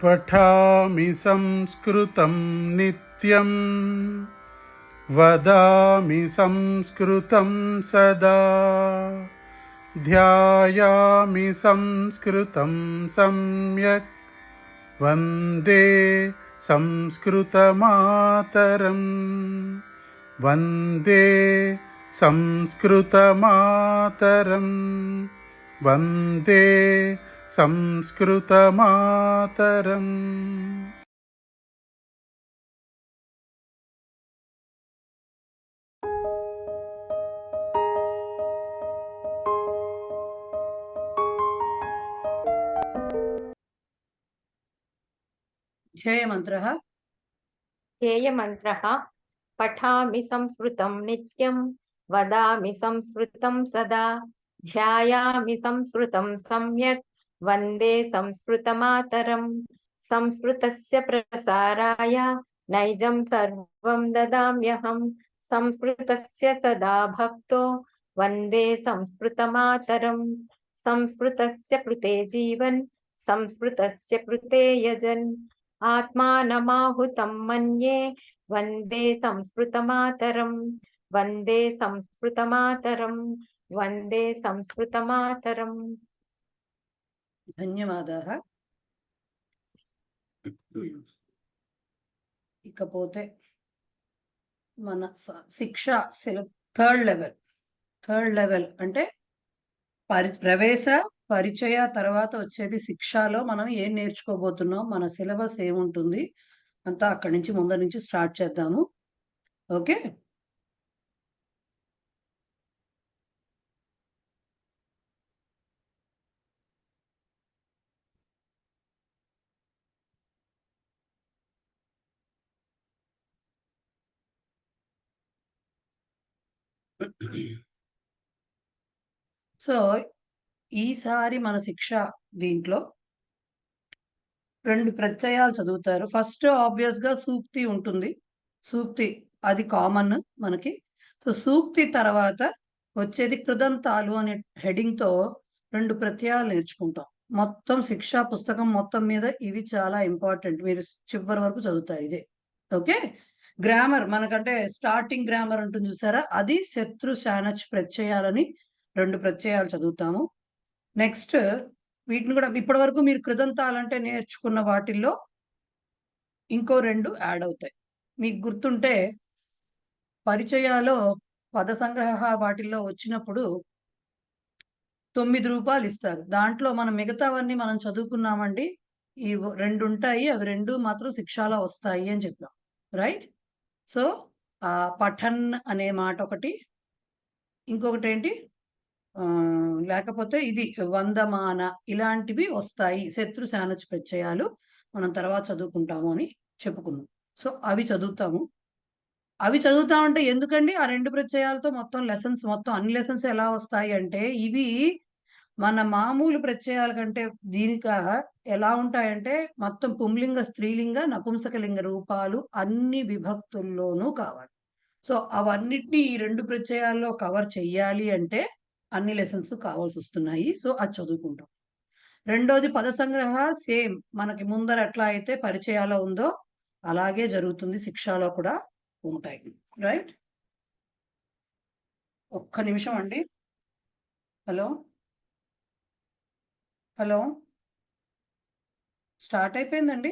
पठामि संस्कृतं नित्यं वदामि संस्कृतं सदा ध्यायामि संस्कृतं सम्यक् वन्दे संस्कृतमातरं वन्दे संस्कृतमातरं वन्दे संस्कृतमातरम्। ध्येयमन्त्रः पठामि संस्कृतं नित्यं वदामि संस्कृतं सदा ध्यायामि संस्कृतं सम्यक् वन्दे संस्कृतमातरं संस्कृतस्य प्रसाराय नैजं सर्वं ददाम्यहं संस्कृतस्य सदा भक्तो वन्दे संस्कृतमातरं संस्कृतस्य कृते जीवन् संस्कृतस्य कृते यजन् आत्मानमाहुतं मन्ये वन्दे संस्कृतमातरं वन्दे संस्कृतमातरं वन्दे संस्कृतमातरं। ధన్యవాదాः. ఇకపోతే మన శిక్ష థర్డ్ లెవెల్ అంటే ప్రవేశ పరిచయ తర్వాత వచ్చేది శిక్షలో మనం ఏం నేర్చుకోబోతున్నాం, మన సిలబస్ ఏముంటుంది అంతా అక్కడి నుంచి ముందర నుంచి స్టార్ట్ చేద్దాము. ఓకే, సో ఈసారి మన శిక్ష దీంట్లో 2 ప్రత్యయాలు చదువుతారు. ఫస్ట్ ఆబ్వియస్ గా సూక్తి ఉంటుంది. సూక్తి అది కామన్ మనకి. సో సూక్తి తర్వాత వచ్చేది కృదంతాలు అనే హెడింగ్ తో 2 ప్రత్యయాలు నేర్చుకుంటాం. మొత్తం శిక్షా పుస్తకం మొత్తం మీద ఇవి చాలా ఇంపార్టెంట్. మీరు చివరి వరకు చదువుతారు ఇదే. ఓకే, గ్రామర్ మనకంటే స్టార్టింగ్ గ్రామర్ ఉంటుంది చూసారా, అది శత్రు శానచ్ ప్రత్యయాలని 2 ప్రత్యయాలు చదువుతాము. నెక్స్ట్ వీటిని కూడా ఇప్పటి వరకు మీరు కృదంతాలంటే నేర్చుకున్న వాటిల్లో ఇంకో 2 యాడ్ అవుతాయి. మీకు గుర్తుంటే పరిచయాలో పద సంగ్రహ వాటిల్లో వచ్చినప్పుడు 9 రూపాయలు ఇస్తారు. దాంట్లో మనం మిగతావన్నీ మనం చదువుకున్నామండి. ఈ 2 ఉంటాయి, అవి 2 మాత్రం శిక్షాలో వస్తాయి అని చెప్పాం. రైట్? సో పఠన్ అనే మాట ఒకటి, ఇంకొకటి ఏంటి లేకపోతే ఇది వందమాన, ఇలాంటివి వస్తాయి. శత్రు శానచ్ ప్రత్యయాలు మనం తర్వాత చదువుకుంటాము అని చెప్పుకున్నాం. సో అవి చదువుతాము. అవి చదువుతామంటే ఎందుకండి ఆ 2 ప్రత్యయాలతో మొత్తం లెసన్స్, మొత్తం అన్ని లెసన్స్ ఎలా వస్తాయి అంటే, ఇవి మన మామూలు ప్రత్యయాల కంటే దీనిక ఎలా ఉంటాయంటే మొత్తం పుంలింగ, స్త్రీలింగ, నపుంసకలింగ రూపాలు అన్ని విభక్తుల్లోనూ కావాలి. సో అవన్నిటిని ఈ 2 ప్రత్యయాల్లో కవర్ చెయ్యాలి అంటే అన్ని లెసన్స్ కావాల్సి వస్తున్నాయి. సో అది చదువుకుంటాం. రెండోది పద సంగ్రహ, సేమ్ మనకి ముందర ఎట్లా అయితే పరిచయాలో ఉందో అలాగే జరుగుతుంది, శిక్షాలో కూడా ఉంటాయి. రైట్? ఒక్క నిమిషం అండి. హలో హలో స్టార్ట్ అయిపోయిందండి.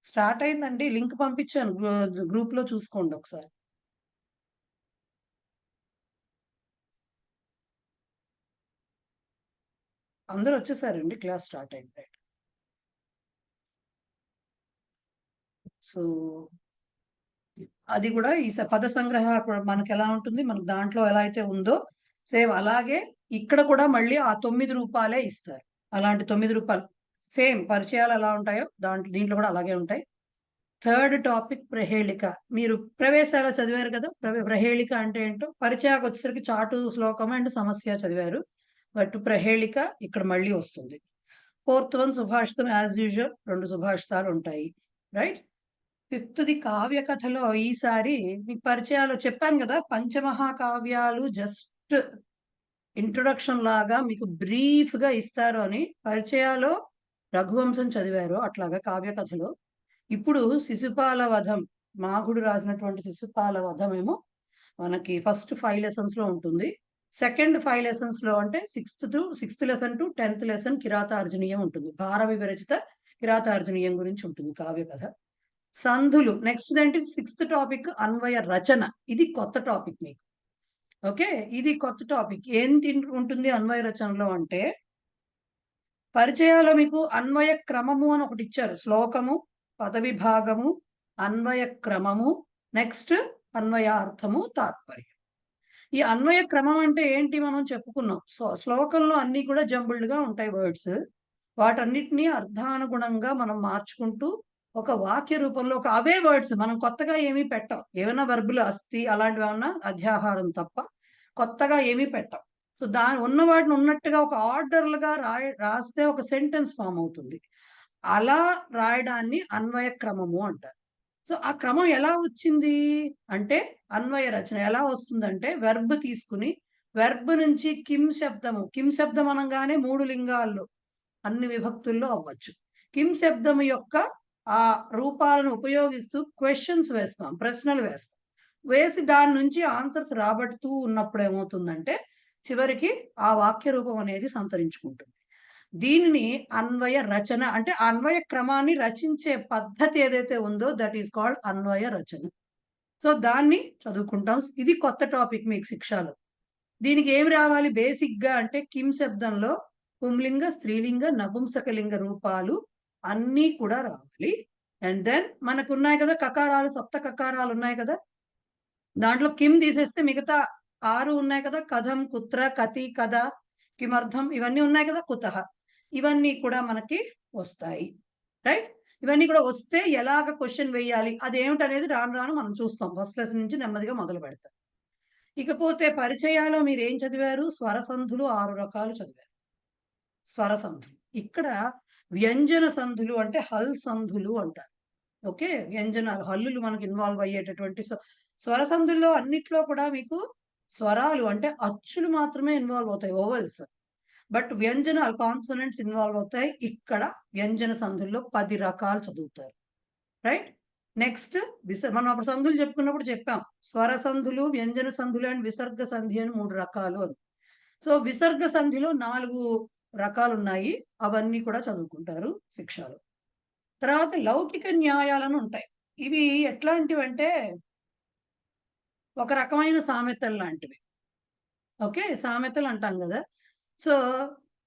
స్టార్ట్ అయిందండి, లింక్ పంపించాను గ్రూప్ లో, చూసుకోండి ఒకసారి. అందరూ వచ్చేసారండి, క్లాస్ స్టార్ట్ అయింది. సో అది కూడా ఈ పద సంగ్రహ మనకి ఎలా ఉంటుంది, మనకు దాంట్లో ఎలా అయితే ఉందో సేమ్ అలాగే ఇక్కడ కూడా మళ్ళీ ఆ 9 రూపాయలే ఇస్తారు. అలాంటి 9 రూపాయలు సేమ్ పరిచయాలు ఎలా ఉంటాయో దీంట్లో కూడా అలాగే ఉంటాయి. థర్డ్ టాపిక్ ప్రహేళిక. మీరు ప్రవేశాలు చదివారు కదా, ప్రహేళిక అంటే ఏంటో. పరిచయాకు వచ్చేసరికి చాటు, శ్లోకం అండ్ సమస్య చదివారు. బట్ ప్రహేళిక ఇక్కడ మళ్ళీ వస్తుంది. ఫోర్త్ వన్ సుభాషితం, యాజ్ యూజువల్ 2 సుభాషితాలు ఉంటాయి. రైట్? ఫిఫ్త్ది కావ్య కథలో ఈసారి మీకు పరిచయాలు చెప్పాను కదా, పంచమహాకావ్యాలు జస్ట్ ఇంట్రొడక్షన్ లాగా మీకు బ్రీఫ్ గా ఇస్తారు అని. పరిచయాలో రఘువంశం చదివారో అట్లాగా కావ్య కథలో ఇప్పుడు శిశుపాల వధం, మాగుడు రాసినటువంటి శిశుపాల వధం ఏమో మనకి ఫస్ట్ 5 లెసన్స్ లో ఉంటుంది. సెకండ్ 5 లెసన్స్ లో అంటే sixth lesson to 10th lesson Kiratarjuniyam ఉంటుంది. భారవి విరచిత కిరాతార్జునీయం గురించి ఉంటుంది కావ్య కథ. సంధులు నెక్స్ట్ అంటే 6th టాపిక్ అన్వయ రచన. ఇది కొత్త టాపిక్ మీకు. ఓకే, ఇది కొత్త టాపిక్. ఏంటి ఉంటుంది అన్వయ రచనలో అంటే, పరిచయాల్లో మీకు అన్వయ క్రమము అని ఒకటి ఇచ్చారు. శ్లోకము, పదవిభాగము, అన్వయ క్రమము, నెక్స్ట్ అన్వయార్థము, తాత్పర్యం. ఈ అన్వయ క్రమం అంటే ఏంటి మనం చెప్పుకున్నాం. శ్లోకంలో అన్ని కూడా జంబుల్డ్ గా ఉంటాయి వర్డ్స్. వాటన్నిటిని అర్థానుగుణంగా మనం మార్చుకుంటూ ఒక వాక్య రూపంలో అవే వర్డ్స్ మనం కొత్తగా ఏమీ పెట్టం. ఏమైనా వర్బులు అస్థి అలాంటివి ఏమన్నా అధ్యాహారం తప్ప కొత్తగా ఏమీ పెట్టం. సో ఉన్న వాటిని ఉన్నట్టుగా ఒక ఆర్డర్లుగా రాస్తే ఒక సెంటెన్స్ ఫామ్ అవుతుంది. అలా రాయడాన్ని అన్వయ క్రమము అంటారు. సో ఆ క్రమం ఎలా వచ్చింది అంటే, అన్వయ రచన ఎలా వస్తుందంటే, వెర్బ్ తీసుకుని వెర్బ్ నుంచి కిమ్ శబ్దం అనగానే 3 లింగాల్లో అన్ని విభక్తుల్లో అవ్వచ్చు. కిమ్ శబ్దం యొక్క ఆ రూపాలను ఉపయోగిస్తూ క్వశ్చన్స్ వేస్తాం, ప్రశ్నలు వేస్తాం. వేసి దాని నుంచి ఆన్సర్స్ రాబడుతూ ఉన్నప్పుడు ఏమవుతుందంటే చివరికి ఆ వాక్య రూపం అనేది సంతరించుకుంటుంది. దీనిని అన్వయ రచన అంటే, అన్వయ క్రమాన్ని రచించే పద్ధతి ఏదైతే ఉందో దట్ ఈస్ కాల్డ్ అన్వయ రచన. సో దాన్ని చదువుకుంటాం. ఇది కొత్త టాపిక్ మీకు శిక్షలో. దీనికి ఏమి రావాలి బేసిక్ గా అంటే, కిమ్ శబ్దంలో పుంలింగ, స్త్రీలింగ, నపుంసకలింగ రూపాలు అన్నీ కూడా రావాలి. అండ్ దెన్ మనకు ఉన్నాయి కదా కకారాలు, సప్త కకారాలు ఉన్నాయి కదా. దాంట్లో కిమ్ తీసేస్తే మిగతా 6 ఉన్నాయి కదా. కథం, కుత్ర, కతి, కథ, కిమర్థం ఇవన్నీ ఉన్నాయి కదా. కుతః ఇవన్నీ కూడా మనకి వస్తాయి. రైట్, ఇవన్నీ కూడా వస్తే ఎలాగ క్వశ్చన్ వేయాలి అదేమిటనేది రాను రాను మనం చూస్తాం. ఫస్ట్ లెసన్ నుంచి నెమ్మదిగా మొదలు పెడతాం. ఇకపోతే పరిచయాలో మీరు ఏం చదివారు? స్వరసంధులు 6 రకాలు చదివారు. స్వరసంధులు. ఇక్కడ వ్యంజన సంధులు అంటే హల్ సంధులు అంటారు. ఓకే, వ్యంజనాలు హల్లులు మనకి ఇన్వాల్వ్ అయ్యేటటువంటి స్వరసంధుల్లో అన్నిట్లో కూడా మీకు స్వరాలు అంటే అచ్చులు మాత్రమే ఇన్వాల్వ్ అవుతాయి, ఓవెల్స్. బట్ వ్యంజనాలు కాన్సనెంట్స్ ఇన్వాల్వ్ అవుతాయి. ఇక్కడ వ్యంజన సంధుల్లో 10 రకాలు చదువుతారు. రైట్, నెక్స్ట్ మనం అప్పుడు సంధులు చెప్పుకున్నప్పుడు చెప్పాం, స్వర సంధులు, వ్యంజన సంధులు అండ్ విసర్గ సంధి అని 3 రకాలు అని. సో విసర్గ సంధిలో 4 రకాలు ఉన్నాయి. అవన్నీ కూడా చదువుకుంటారు శిక్షలో. తర్వాత లౌకిక న్యాయాలను ఉంటాయి. ఇవి ఎట్లాంటివంటే ఒక రకమైన సామెతలు లాంటివి. ఓకే, సామెతలు అంటాం కదా. సో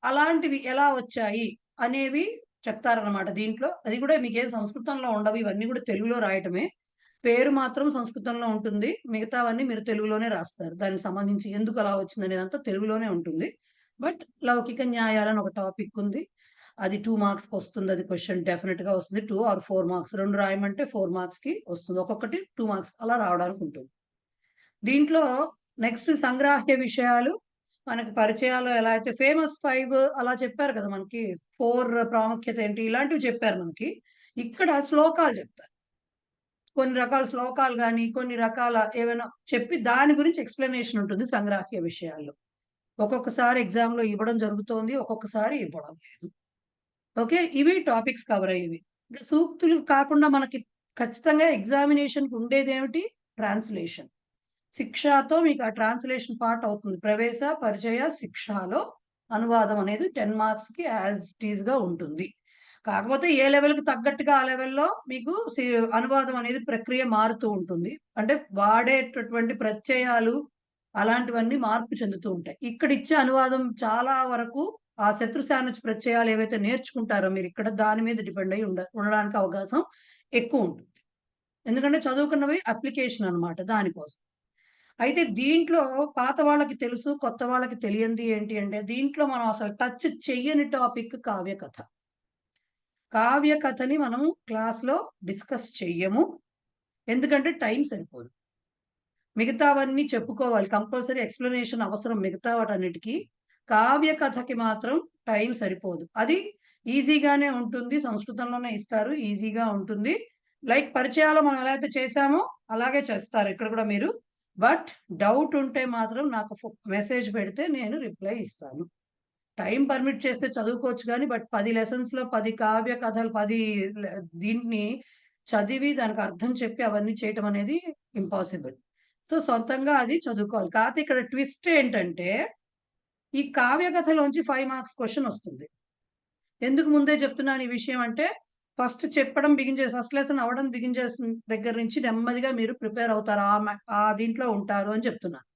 అలాంటివి ఎలా వచ్చాయి అనేవి చెప్తారన్నమాట దీంట్లో. అది కూడా మీకేం సంస్కృతంలో ఉండవు, ఇవన్నీ కూడా తెలుగులో రాయటమే. పేరు మాత్రం సంస్కృతంలో ఉంటుంది, మిగతావన్నీ మీరు తెలుగులోనే రాస్తారు. దానికి సంబంధించి ఎందుకు అలా వచ్చింది అనేదంతా తెలుగులోనే ఉంటుంది. బట్ లౌకిక న్యాయాలని ఒక టాపిక్ ఉంది. అది 2 మార్క్స్కి వస్తుంది. అది క్వశ్చన్ డెఫినెట్ గా వస్తుంది. 2 or 4 మార్క్స్, 2 రాయమంటే 4 మార్క్స్ కి వస్తుంది. ఒక్కొక్కటి 2 మార్క్స్ అలా రావడానికి ఉంటుంది. దీంట్లో నెక్స్ట్ సంగ్రాహ్య విషయాలు. మనకి పరిచయాలు ఎలా అయితే ఫేమస్ 5 అలా చెప్పారు కదా, మనకి 4 ప్రాముఖ్యత ఏంటి ఇలాంటివి చెప్పారు మనకి. ఇక్కడ శ్లోకాలు చెప్తారు. కొన్ని రకాల శ్లోకాలు కానీ కొన్ని రకాల ఏమైనా చెప్పి దాని గురించి ఎక్స్ప్లెనేషన్ ఉంటుంది సంగ్రాహ్య విషయాల్లో. ఒక్కొక్కసారి ఎగ్జామ్ లో ఇవ్వడం జరుగుతోంది, ఒక్కొక్కసారి ఇవ్వడం లేదు. ఓకే, ఇవి టాపిక్స్ కవర్ అయ్యేవి. సూక్తులు కాకుండా మనకి ఖచ్చితంగా ఎగ్జామినేషన్ కి ఉండేది ఏమిటి? ట్రాన్స్లేషన్. శిక్షతో మీకు ఆ ట్రాన్స్లేషన్ పార్ట్ అవుతుంది. ప్రవేశ, పరిచయ, శిక్షలో అనువాదం అనేది 10 మార్క్స్ కి యాజ్ ఇట్ ఈజ్ గా ఉంటుంది. కాకపోతే ఏ లెవెల్ కి తగ్గట్టుగా ఆ లెవెల్లో మీకు అనువాదం అనేది ప్రక్రియ మారుతూ ఉంటుంది. అంటే వాడేటటువంటి ప్రత్యయాలు అలాంటివన్నీ మార్పు చెందుతూ ఉంటాయి. ఇక్కడ ఇచ్చే అనువాదం చాలా వరకు ఆ శత్రుశానచ ప్రత్యయాలు ఏవైతే నేర్చుకుంటారో మీరు ఇక్కడ దాని మీద డిపెండ్ అయ్యి ఉండడానికి అవకాశం ఎక్కువ ఉంటుంది. ఎందుకంటే చదువుకున్నవి అప్లికేషన్ అన్నమాట దానికోసం. అయితే దీంట్లో పాత వాళ్ళకి తెలుసు, కొత్త వాళ్ళకి తెలియంది ఏంటి అంటే, దీంట్లో మనం అసలు టచ్ చెయ్యని టాపిక్ కావ్య కథ. కావ్య కథని మనం క్లాస్లో డిస్కస్ చెయ్యము, ఎందుకంటే టైం సరిపోదు. మిగతావన్నీ చెప్పుకోవాలి, కంపల్సరీ ఎక్స్ప్లెనేషన్ అవసరం మిగతా వాటన్నిటికీ. కావ్య కథకి మాత్రం టైం సరిపోదు. అది ఈజీగానే ఉంటుంది, సంస్కృతంలోనే ఇస్తారు, ఈజీగా ఉంటుంది. లైక్ పరిచయాలు మనం ఎలా అయితే చేశామో అలాగే చేస్తారు ఇక్కడ కూడా మీరు. బట్ డౌట్ ఉంటే మాత్రం నాకు మెసేజ్ పెడితే నేను రిప్లై ఇస్తాను. టైం పర్మిట్ చేస్తే చదువుకోవచ్చు కానీ బట్ 10 లెసన్స్‌లో 10 కావ్య కథలు 10 దీన్ని చదివి దానికి అర్థం చెప్పి అవన్నీ చేయటం అనేది ఇంపాసిబుల్. సో, సొంతంగా అది చదువుకోవాలి. కాకపోతే ఇక్కడ ట్విస్ట్ ఏంటంటే, ఈ కావ్య కథలోంచి 5 మార్క్స్ క్వెషన్ వస్తుంది. ఎందుకు ముందే చెప్తున్నాను ఈ విషయం అంటే, ఫస్ట్ చెప్పడం ఫస్ట్ లెసన్ అవ్వడం బిగిన్ చేసిన దగ్గర నుంచి నెమ్మదిగా మీరు ప్రిపేర్ అవుతారు. ఆ దీంట్లో ఉంటారు అని చెప్తున్నాను.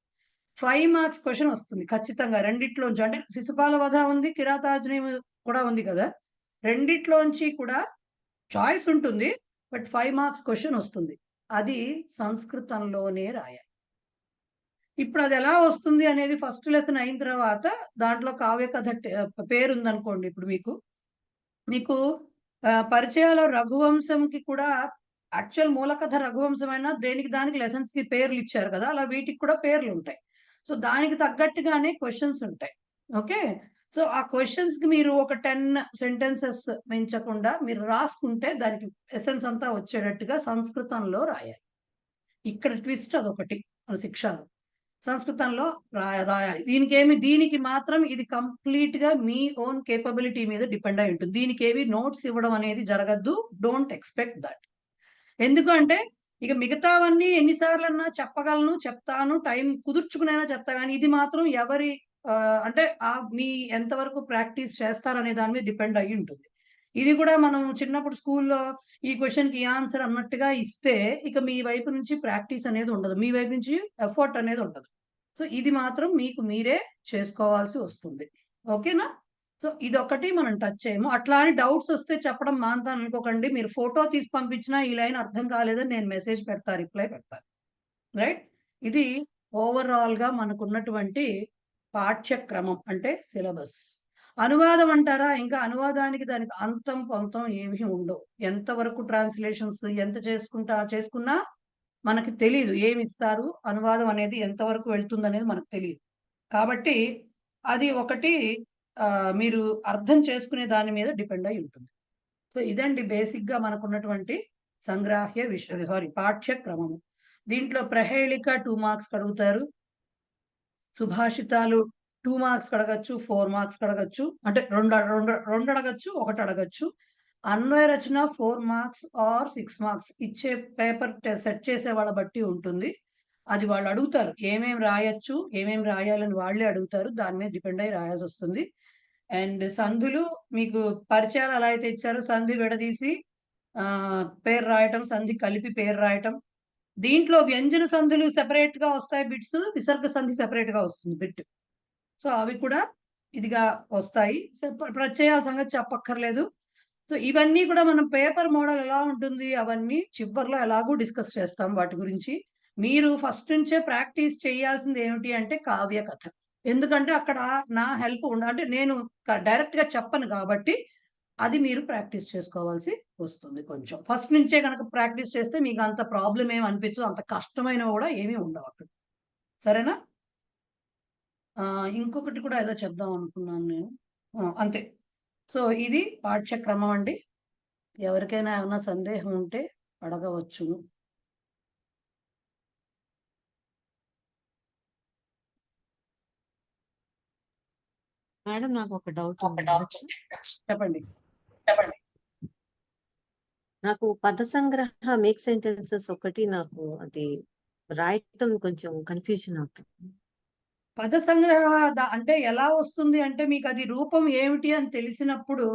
5 మార్క్స్ క్వెషన్ వస్తుంది ఖచ్చితంగా రెండిట్లోంచి. అంటే శిశుపాల వధ ఉంది, కిరాతార్జునీయం కూడా ఉంది కదా! రెండిట్లోంచి కూడా చాయిస్ ఉంటుంది. బట్ 5 మార్క్స్ క్వెషన్ వస్తుంది. అది సంస్కృతంలోనే రాయాలి. ఇప్పుడు అది ఎలా వస్తుంది అనేది ఫస్ట్ లెసన్ అయిన తర్వాత దాంట్లో కావ్య కథ పేరుందనుకోండి ఇప్పుడు మీకు పరిచయాల రఘువంశంకి కూడా యాక్చువల్ మూల కథ రఘువంశమైనా దేనికి దానికి లెసన్స్‌కి పేర్లు ఇచ్చారు కదా! అలా వీటికి కూడా పేర్లుంటాయి. సో, దానికి తగ్గట్టుగానే క్వెషన్స్ ఉంటాయి. ఓకే. సో, ఆ క్వెషన్స్‌కి మీరు ఒక 10 సెంటెన్సెస్ మించకుండా మీరు రాసుకుంటే దానికి ఎసెన్స్ అంతా వచ్చేటట్టుగా సంస్కృతంలో రాయాలి. ఇక్కడ ట్విస్ట్ అదొకటి మన శిక్షలో. సంస్కృతంలో రాయాలి. దీనికి మాత్రం ఇది కంప్లీట్‌గా మీ ఓన్ కేపబిలిటీ మీద డిపెండ్ అయి ఉంటుంది. దీనికేవి నోట్స్ ఇవ్వడం అనేది జరగద్దు. Don't expect that. ఎందుకంటే ఇక మిగతావన్నీ ఎన్ని సార్లన్నా చెప్పగలను, చెప్తాను, టైం కుదుర్చుకునైనా చెప్తా గానీ ఇది మాత్రం ఎవరి అంటే మీ ఎంతవరకు ప్రాక్టీస్ చేస్తారనే దాని మీద డిపెండ్ అయ్యి ఉంటుంది. ఇది కూడా మనం చిన్నప్పుడు స్కూల్‌లో ఈ క్వెషన్‌కి ఈ ఆన్సర్ అన్నట్టుగా ఇస్తే ఇక మీ వైపు నుంచి ప్రాక్టీస్ అనేది ఉండదు. మీ వైపు నుంచి ఎఫర్ట్ అనేది ఉండదు. సో, ఇది మాత్రం మీకు మీరే చేసుకోవాల్సి వస్తుంది. ఓకేనా? సో, ఇదొకటి మనం టచ్ చేయము. అట్లా అని డౌట్స్ వస్తే చెప్పడం మానుతాననుకోకండి. మీరు ఫోటో తీసి పంపించినా ఈ లైన్ అర్థం కాలేదని నేను మెసేజ్ పెడతా, రిప్లై పెడతా. రైట్? ఇది ఓవరాల్‌గా మనకున్నటువంటి పాఠ్యక్రమం అంటే సిలబస్. అనువాదం అంటారా? ఇంకా అనువాదానికి దానికి అంతం, పొంతం ఏమీ ఉండవు. ఎంతవరకు ట్రాన్స్‌లేషన్స్ ఎంత చేసుకున్నా మనకి తెలీదు. ఏమిస్తారు? అనువాదం అనేది ఎంతవరకు వెళ్తుందనేది మనకు తెలీదు. కాబట్టి అది ఒకటి మీరు అర్థం చేసుకునే దాని మీద డిపెండ్ అయ్యి ఉంటుంది. సో, ఇదండి బేసిక్‌గా మనకున్నటువంటి పాఠ్యక్రమము. దీంట్లో ప్రహేళిక 2 మార్క్స్‌కి అడుగుతారు. సుభాషితాలు 2 మార్క్స్‌కి అడగొచ్చు, 4 మార్క్స్‌కి అడగొచ్చు. అంటే 2 అడగొచ్చు, 1 అడగొచ్చు. అన్వయ రచన 4 మార్క్స్ ఆర్ 6 మార్క్స్ ఇచ్చే పేపర్ సెట్ చేసే వాళ్ళ బట్టి ఉంటుంది. అది వాళ్ళు అడుగుతారు. ఏమేమి రాయొచ్చు, ఏమేమి రాయాలని వాళ్ళే అడుగుతారు. దాని మీద డిపెండ్ అయ్యి రాయాల్సొస్తుంది. అండ్ సంధులు మీకు పరిచయాలు ఎలా అయితే ఇచ్చారో సంధి విడదీసి పేరు రాయటం, సంధి కలిపి పేరు రాయటం. దీంట్లో వ్యంజన సంధులు సెపరేట్‌గా వస్తాయి బిట్స్. విసర్గ సంధి సెపరేట్‌గా వస్తుంది బిట్. సో, అవి కూడా ఇదిగా వస్తాయి. సో, ప్రత్యయాల సంగతి చెప్పక్కర్లేదు. సో, ఇవన్నీ కూడా మనం పేపర్ మోడల్ ఎలా ఉంటుంది అవన్నీ చివర్లో ఎలాగో డిస్కస్ చేస్తాం వాటి గురించి. మీరు ఫస్ట్ నుంచే ప్రాక్టీస్ చేయాల్సింది ఏమిటి అంటే కావ్య కథ. ఎందుకంటే అక్కడ నా హెల్ప్ అంటే నేను డైరెక్ట్‌గా చెప్పను కాబట్టి అది మీరు ప్రాక్టీస్ చేసుకోవాల్సి వస్తుంది కొంచెం. ఫస్ట్ నుంచే గనక ప్రాక్టీస్ చేస్తే మీకు అంత ప్రాబ్లమ్ ఏమి అనిపించదు. అంత కష్టమైనవి కూడా ఏమీ ఉండవు అక్కడ. సరేనా? ఇంకొకటి కూడా ఏదో చెప్దాం అనుకున్నాను నేను. అంతే. సో, ఇది పాఠ్యక్రమం అండి. ఎవరికైనా ఏమన్నా సందేహం ఉంటే అడగవచ్చును. మేడం నాకు ఒక డౌట్ ఉంది. చెప్పండి. నాకు పద సంగ్రహ మేక్ సెంటెన్సెస్ ఒకటి నాకు అది రాయటం కొంచెం కన్ఫ్యూజన్ అవుతుంది. పద సంగ్రహ అంటే ఎలా వస్తుంది అంటే మీకది రూపం ఏమిటి అని తెలిసినప్పుడు,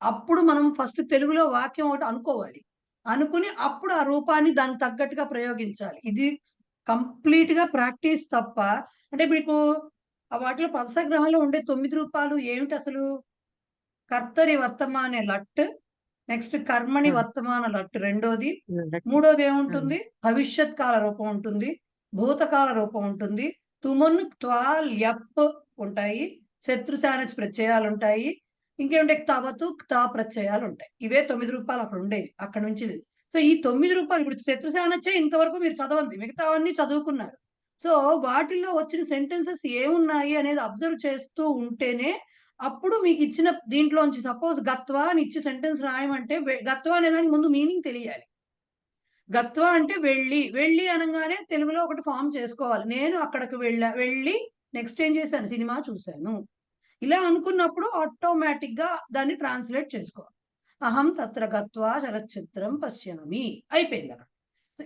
అప్పుడు మనం ఫస్ట్ తెలుగులో వాక్యం ఒకటి అనుకోవాలి. అనుకుని అప్పుడు ఆ రూపాన్ని దానికి తగ్గట్టుగా ప్రయోగించాలి. ఇది కంప్లీట్‌గా ప్రాక్టీస్ తప్ప అంటే మీకు వాటిలో పద సంగ్రహంలో ఉండే 9 రూపాలు ఏమిటసలు? కర్తరి వర్తమానే లట్, నెక్స్ట్ కర్మణి వర్తమాన లట్ రెండోది. మూడోది ఏముంటుంది? భవిష్యత్ కాల రూపం ఉంటుంది. భూతకాల రూపం ఉంటుంది. తుమున్, త్వా, ల్యప్ ఉంటాయి. శత్రుశానచ్ ప్రత్యయాలుంటాయి. ఇంకేముంటాయి? క్తవతు, క్తా ప్రత్యయాలుంటాయి. ఇవే 9 రూపాలు అక్కడ ఉండేవి. అక్కడి నుంచి సో, ఈ 9 రూపాలు ఇప్పుడు శత్రుశానచ్చే ఇంతవరకు మీరు చదవండి. మిగతావన్నీ చదువుకున్నారు. సో, వాటిల్లో వచ్చిన సెంటెన్సెస్ ఏమున్నాయి అనేది అబ్జర్వ్ చేస్తూ ఉంటేనే అప్పుడు మీకిచ్చిన దీంట్లోంచి సపోజ్ గత్వా అని ఇచ్చి సెంటెన్స్ రాయమంటే గత్వా అనే దానికి ముందు మీనింగ్ తెలియాలి. గత్వా అంటే వెళ్ళి. వెళ్ళి అనంగానే తెలుగులో ఒకటి ఫార్మ్ చేసుకోవాలి. నేను అక్కడికి వెళ్ళి నెక్స్ట్ ఏం చేశాను? సినిమా చూశాను. ఇలా అనుకున్నప్పుడు ఆటోమేటిక్ గా దాన్ని ట్రాన్స్లేట్ చేసుకోవాలి. అహం తత్ర గత్వా చలచిత్రం పశ్యామి అయిపోయింది అక్కడ.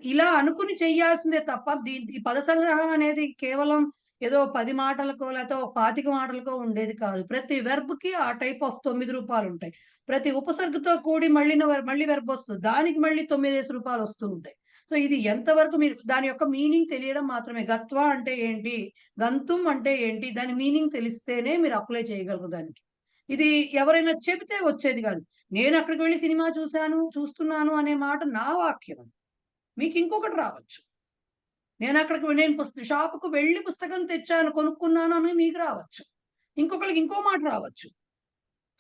ఇలా అనుకుని చెయ్యాల్సిందే తప్ప ఈ పద సంగ్రహం అనేది కేవలం ఏదో 10 మాటలకో లేకపోతే 25 మాటలకో ఉండేది కాదు. ప్రతి వెర్బ్ కి ఆ టైప్ ఆఫ్ 9 రూపాలు ఉంటాయి. ప్రతి ఉపసర్గతో కూడి మళ్ళీ వెర్బ్ వస్తుంది. దానికి మళ్ళీ 9 రూపాలు వస్తూ ఉంటాయి. సో ఇది ఎంతవరకు మీరు దాని యొక్క మీనింగ్ తెలియడం మాత్రమే. గత్వ అంటే ఏంటి, గంతుం అంటే ఏంటి, దాని మీనింగ్ తెలిస్తేనే మీరు అప్లై చేయగలరు దానికి. ఇది ఎవరైనా చెబితే వచ్చేది కాదు. నేను అక్కడికి వెళ్ళి సినిమా చూస్తున్నాను అనే మాట నా వాక్యం అది. మీకు ఇంకొకటి రావచ్చు. నేను షాపుకు వెళ్ళి పుస్తకం తెచ్చాను, కొనుక్కున్నాను అని మీకు రావచ్చు. ఇంకొకరికి ఇంకో మాట రావచ్చు.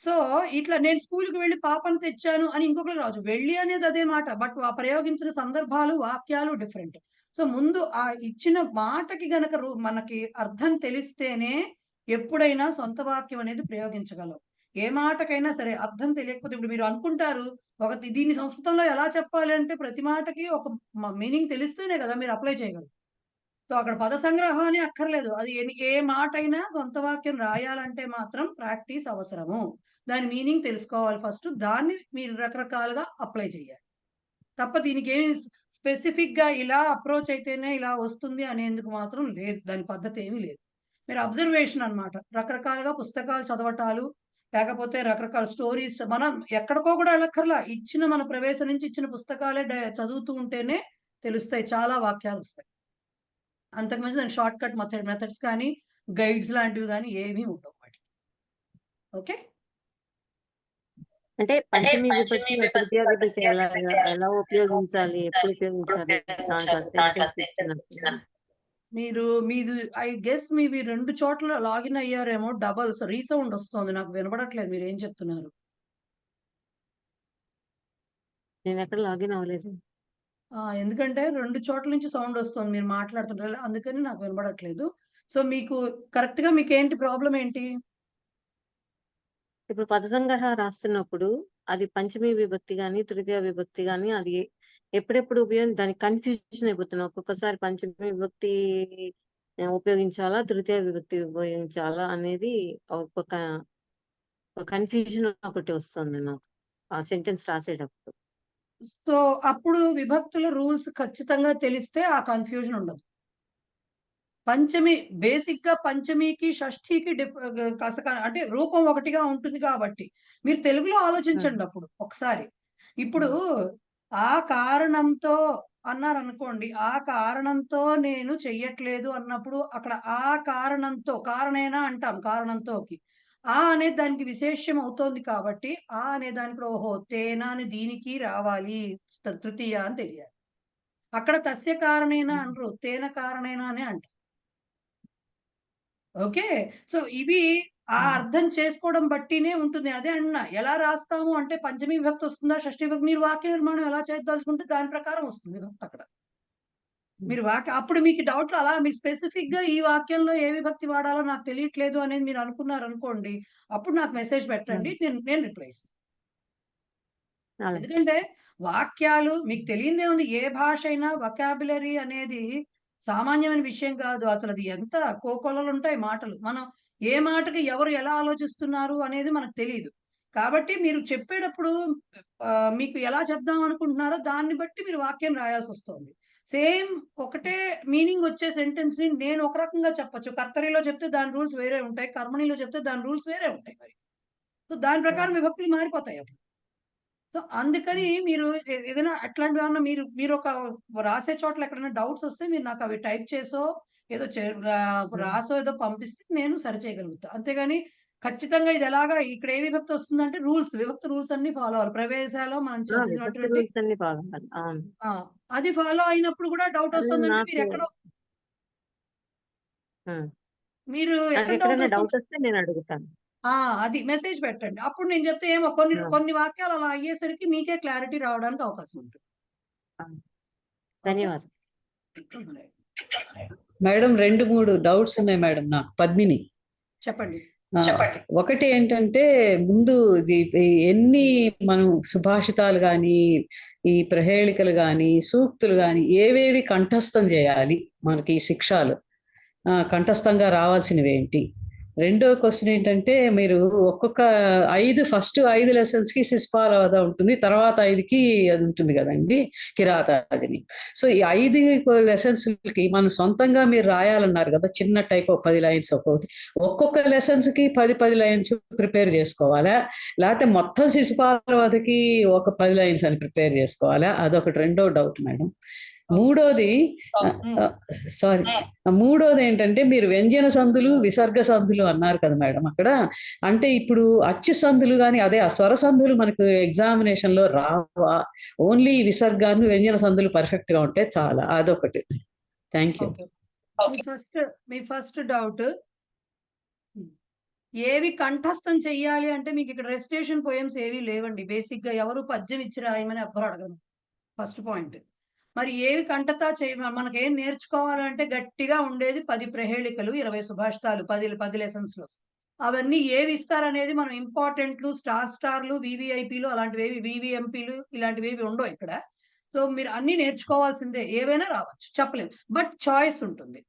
సో ఇట్లా నేను స్కూల్‌కి వెళ్ళి పాపను తెచ్చాను అని ఇంకొకరికి రావచ్చు. వెళ్ళి అనేది అదే మాట. బట్ ఆ ప్రయోగించిన సందర్భాలు, వాక్యాలు డిఫరెంట్. సో ముందు ఆ ఇచ్చిన మాటకి గనక మనకి అర్థం తెలిస్తేనే ఎప్పుడైనా సొంత వాక్యం అనేది ప్రయోగించగలం. ఏ మాటకైనా సరే అర్థం తెలియకపోతే ఇప్పుడు మీరు అనుకుంటారు, దీన్ని సంస్కృతంలో ఎలా చెప్పాలి అంటే ప్రతి మాటకి ఒక మీనింగ్ తెలిస్తేనే కదా మీరు అప్లై చేయగలరు. సో అక్కడ పద సంగ్రహం అని అక్కర్లేదు. అది ఏ మాటైనా సొంత వాక్యం రాయాలంటే మాత్రం ప్రాక్టీస్ అవసరము. దాని మీనింగ్ తెలుసుకోవాలి ఫస్ట్. దాన్ని మీరు రకరకాలుగా అప్లై చేయాలి. తప్ప దీనికేమి స్పెసిఫిక్‌గా ఇలా అప్రోచ్ అయితేనే ఇలా వస్తుంది అనేందుకు మాత్రం లేదు. దాని పద్ధతి ఏమీ లేదు. మీరు అబ్జర్వేషన్ అన్నమాట. రకరకాలుగా పుస్తకాలు చదవటాలు, లేకపోతే రకరకాల స్టోరీస్ మనం ఎక్కడికో కూడా వెళ్ళక్కర్లా. మన ప్రవేశం నుంచి ఇచ్చిన పుస్తకాలే చదువుతూ ఉంటేనే తెలుస్తాయి. చాలా వాక్యాలొస్తాయి. అంతకుమించి దానికి షార్ట్ కట్ మెథడ్స్ కానీ, గైడ్స్ లాంటివి గానీ ఏమీ ఉండవు వాటికి. ఓకే. అంటే పంచమి విభక్తి, తృతీయ విభక్తి ఎలా ఉపయోగించాలి, ఎప్పుడు ఉపయోగించాలి, దానికి సెంటెన్స్ మీది ఐ గెస్ మీవి 2 చోట్ల లాగిన్ అయ్యారేమో. రీసౌండ్ వస్తోంది. నాకు వినబడట్లేదు మీరేం చెప్తున్నారు. నేను ఎక్కడ లాగిన్ అవ్వలేదు. ఎందుకంటే 2 చోట్ల నుంచి సౌండ్ వస్తుంది మీరు మాట్లాడుతుంటారు. అందుకని నాకు వినబడట్లేదు. సో మీకు కరెక్ట్‌గా మీకేంటి ప్రాబ్లమ్ ఏంటి? ఇప్పుడు పద సంగ్రహ రాస్తున్నప్పుడు అది పంచమి విభక్తి గాని, తృతీయ విభక్తి గాని అది ఎప్పుడెప్పుడు దానికి కన్‌ఫ్యూజన్ అయిపోతున్నా. ఒక్కొక్కసారి పంచమి విభక్తి ఉపయోగించాలా, తృతీయ విభక్తి ఉపయోగించాలా అనేది ఒక కన్‌ఫ్యూజన్ ఒకటి వస్తుంది నాకు ఆ సెంటెన్స్ రాసేటప్పుడు. సో అప్పుడు విభక్తుల రూల్స్ ఖచ్చితంగా తెలిస్తే ఆ కన్‌ఫ్యూజన్ ఉండదు. పంచమి బేసిక్‌గా పంచమికి, షష్ఠికి అంటే రూపం ఒకటిగా ఉంటుంది కాబట్టి. మీరు తెలుగులో ఆలోచించండి అప్పుడు ఒకసారి. ఇప్పుడు ఆ కారణంతో అన్నారనుకోండి. ఆ కారణంతో నేను చెయ్యట్లేదు అన్నప్పుడు అక్కడ ఆ కారణంతో కారణేనా అంటాం కారణంతోకి. ఆ అనేది దానికి విశేష్యం అవుతోంది కాబట్టి ఆ అనే దానికి ఓహో! తేన అని దీనికి రావాలి. తృతీయ అని తెలియాలి. అక్కడ తస్య కారణేన అనరు. తేన కారణేన అనే అంటారు. ఓకే. సో ఇవి ఆ అర్థం చేసుకోవడం బట్టినే ఉంటుంది. అదే అంటున్నా. ఎలా రాస్తాము అంటే పంచమి విభక్తి వస్తుందా? షష్ఠి విభక్తి మీరు వాక్య నిర్మాణం ఎలా చేయదలుచుకుంటే దాని ప్రకారం వస్తుంది విభక్తి అక్కడ. మీరు అప్పుడు మీకు డౌట్‌లు అలా మీరు స్పెసిఫిక్‌గా ఈ వాక్యంలో ఏ విభక్తి వాడాలో నాకు తెలియట్లేదు అనేది మీరు అనుకున్నారనుకోండి. అప్పుడు నాకు మెసేజ్ పెట్టండి. నేను రిప్లై ఇస్తాను. ఎందుకంటే వాక్యాలు మీకు తెలియనిదేముంది. ఏ భాష అయినా వొకాబులరీ అనేది సామాన్యమైన విషయం కాదు. అసలది ఎంత కోకొల్లలుంటాయి మాటలు. మనం ఏ మాటకి ఎవరు ఎలా ఆలోచిస్తున్నారు అనేది మనకు తెలీదు. కాబట్టి మీరు చెప్పేటప్పుడు మీకు ఎలా చెప్దాం అనుకుంటున్నారో దాన్ని బట్టి మీరు వాక్యం రాయాల్సొస్తోంది. సేమ్ ఒకటే మీనింగ్ వచ్చే సెంటెన్స్‌ని నేను ఒక రకంగా చెప్పొచ్చు. కర్తరిలో చెప్తే దాని రూల్స్ వేరే ఉంటాయి. కర్మణిలో చెప్తే దాని రూల్స్ వేరే ఉంటాయి మరి. సో దాని ప్రకారం విభక్తులు మారిపోతాయి అప్పుడు. సో అందుకని మీరు ఏదైనా అట్లాంటివేమన్నా మీరొక రాసే చోట్ల ఎక్కడైనా డౌట్స్ వస్తే మీరు నాకవి టైప్ చేసో, ఏదో రాసో ఏదో పంపిస్తే నేను సరిచేయగలుగుతా. అంతేగాని ఖచ్చితంగా ఇదెలాగా ఇక్కడ ఏ విభక్తి వస్తుందంటే విభక్తి రూల్స్ అన్నీ ఫాలో అవ్వాలి. ప్రవేశాలో మనం విభక్తి చదివినటువంటి రూల్స్ అన్ని ఫాలో అవ్వాలి. అవును. అది ఫాలో అయినప్పుడు కూడా డౌట్ వస్తుందంటే నాకు మీరెక్కడో మీరు ఎక్కడ నాకెక్కడైనా డౌట్ డౌట్ వస్తే నేను అడుగుతాను. అది మెసేజ్ పెట్టండి. అప్పుడు నేను చెప్తే ఏమో కొన్ని వాక్యాలు అలా అయ్యేసరికి మీకే క్లారిటీ రావడానికి అవకాశం ఉంటుంది. ధన్యవాదాలు. మేడం 2-3 డౌట్స్ ఉన్నాయి మేడం నాకు. పద్మిని చెప్పండి. ఒకటి ఏంటంటే ముందు ఎన్ని మనం సుభాషితాలు గాని, ఈ ప్రహేళికలు గాని, సూక్తులు గాని ఏవేవి కంఠస్థం చేయాలి మనకి ఈ శిక్షలు కంఠస్థంగా రావాల్సినవి ఏంటి? రెండో క్వశ్చన్ ఏంటంటే మీరు ఒక్కొక్క ఫస్ట్ 5 లెసన్స్ కి శిశుపాలవధ ఉంటుంది, తర్వాత 5కి అది ఉంటుంది కదండి కిరాతార్జుని. సో ఈ 5 లెసన్స్ కి మనం సొంతంగా మీరు రాయాలన్నారు కదా, చిన్న టైప్ 10 లైన్స్ ఒక్కొక్కటి. ఒక్కొక్క లెసన్స్ కి 10 లైన్స్ ప్రిపేర్ చేసుకోవాలా, లేకపోతే మొత్తం శిశుపాలవధకి ఒక 10 లైన్స్ అని ప్రిపేర్ చేసుకోవాలా? అదొకటి రెండో డౌట్ మేడం. మూడోది మూడోది ఏంటంటే మీరు వ్యంజన సంధులు విసర్గ సంధులు అన్నారు కదా మేడం అక్కడ. అంటే ఇప్పుడు అచ్చు సంధులు కానీ అదే ఆ స్వర సంధులు మనకు ఎగ్జామినేషన్ లో రావా? ఓన్లీ విసర్గాను వ్యంజన సంధులు పర్ఫెక్ట్ గా ఉంటే చాలా. అదొకటి. Thank you. Me first doubt, ఏవి కంఠస్థం చెయ్యాలి అంటే మీకు ఇక్కడ రెసిటేషన్ పోయమ్స్ ఏవి లేవండి. బేసిక్ గా ఎవరు పద్యం ఇచ్చి రాయమని ఎవ్వరు అడగరు. First point. మరి ఏవి కంఠతా మనకి ఏం నేర్చుకోవాలంటే గట్టిగా ఉండేది 10 ప్రహేళికలు, 20 సుభాషితాలు, 10 లెసన్స్ లో. అవన్నీ ఏవి ఇస్తారనేది మనం ఇంపార్టెంట్లు, స్టార్లు, వివిఐపీలు అలాంటివి, వివిఎంపీలు ఇలాంటివి ఉండవు ఇక్కడ. సో మీరు అన్ని నేర్చుకోవాల్సిందే. ఏవైనా రావచ్చు, చెప్పలేము. బట్ చాయిస్ ఉంటుంది.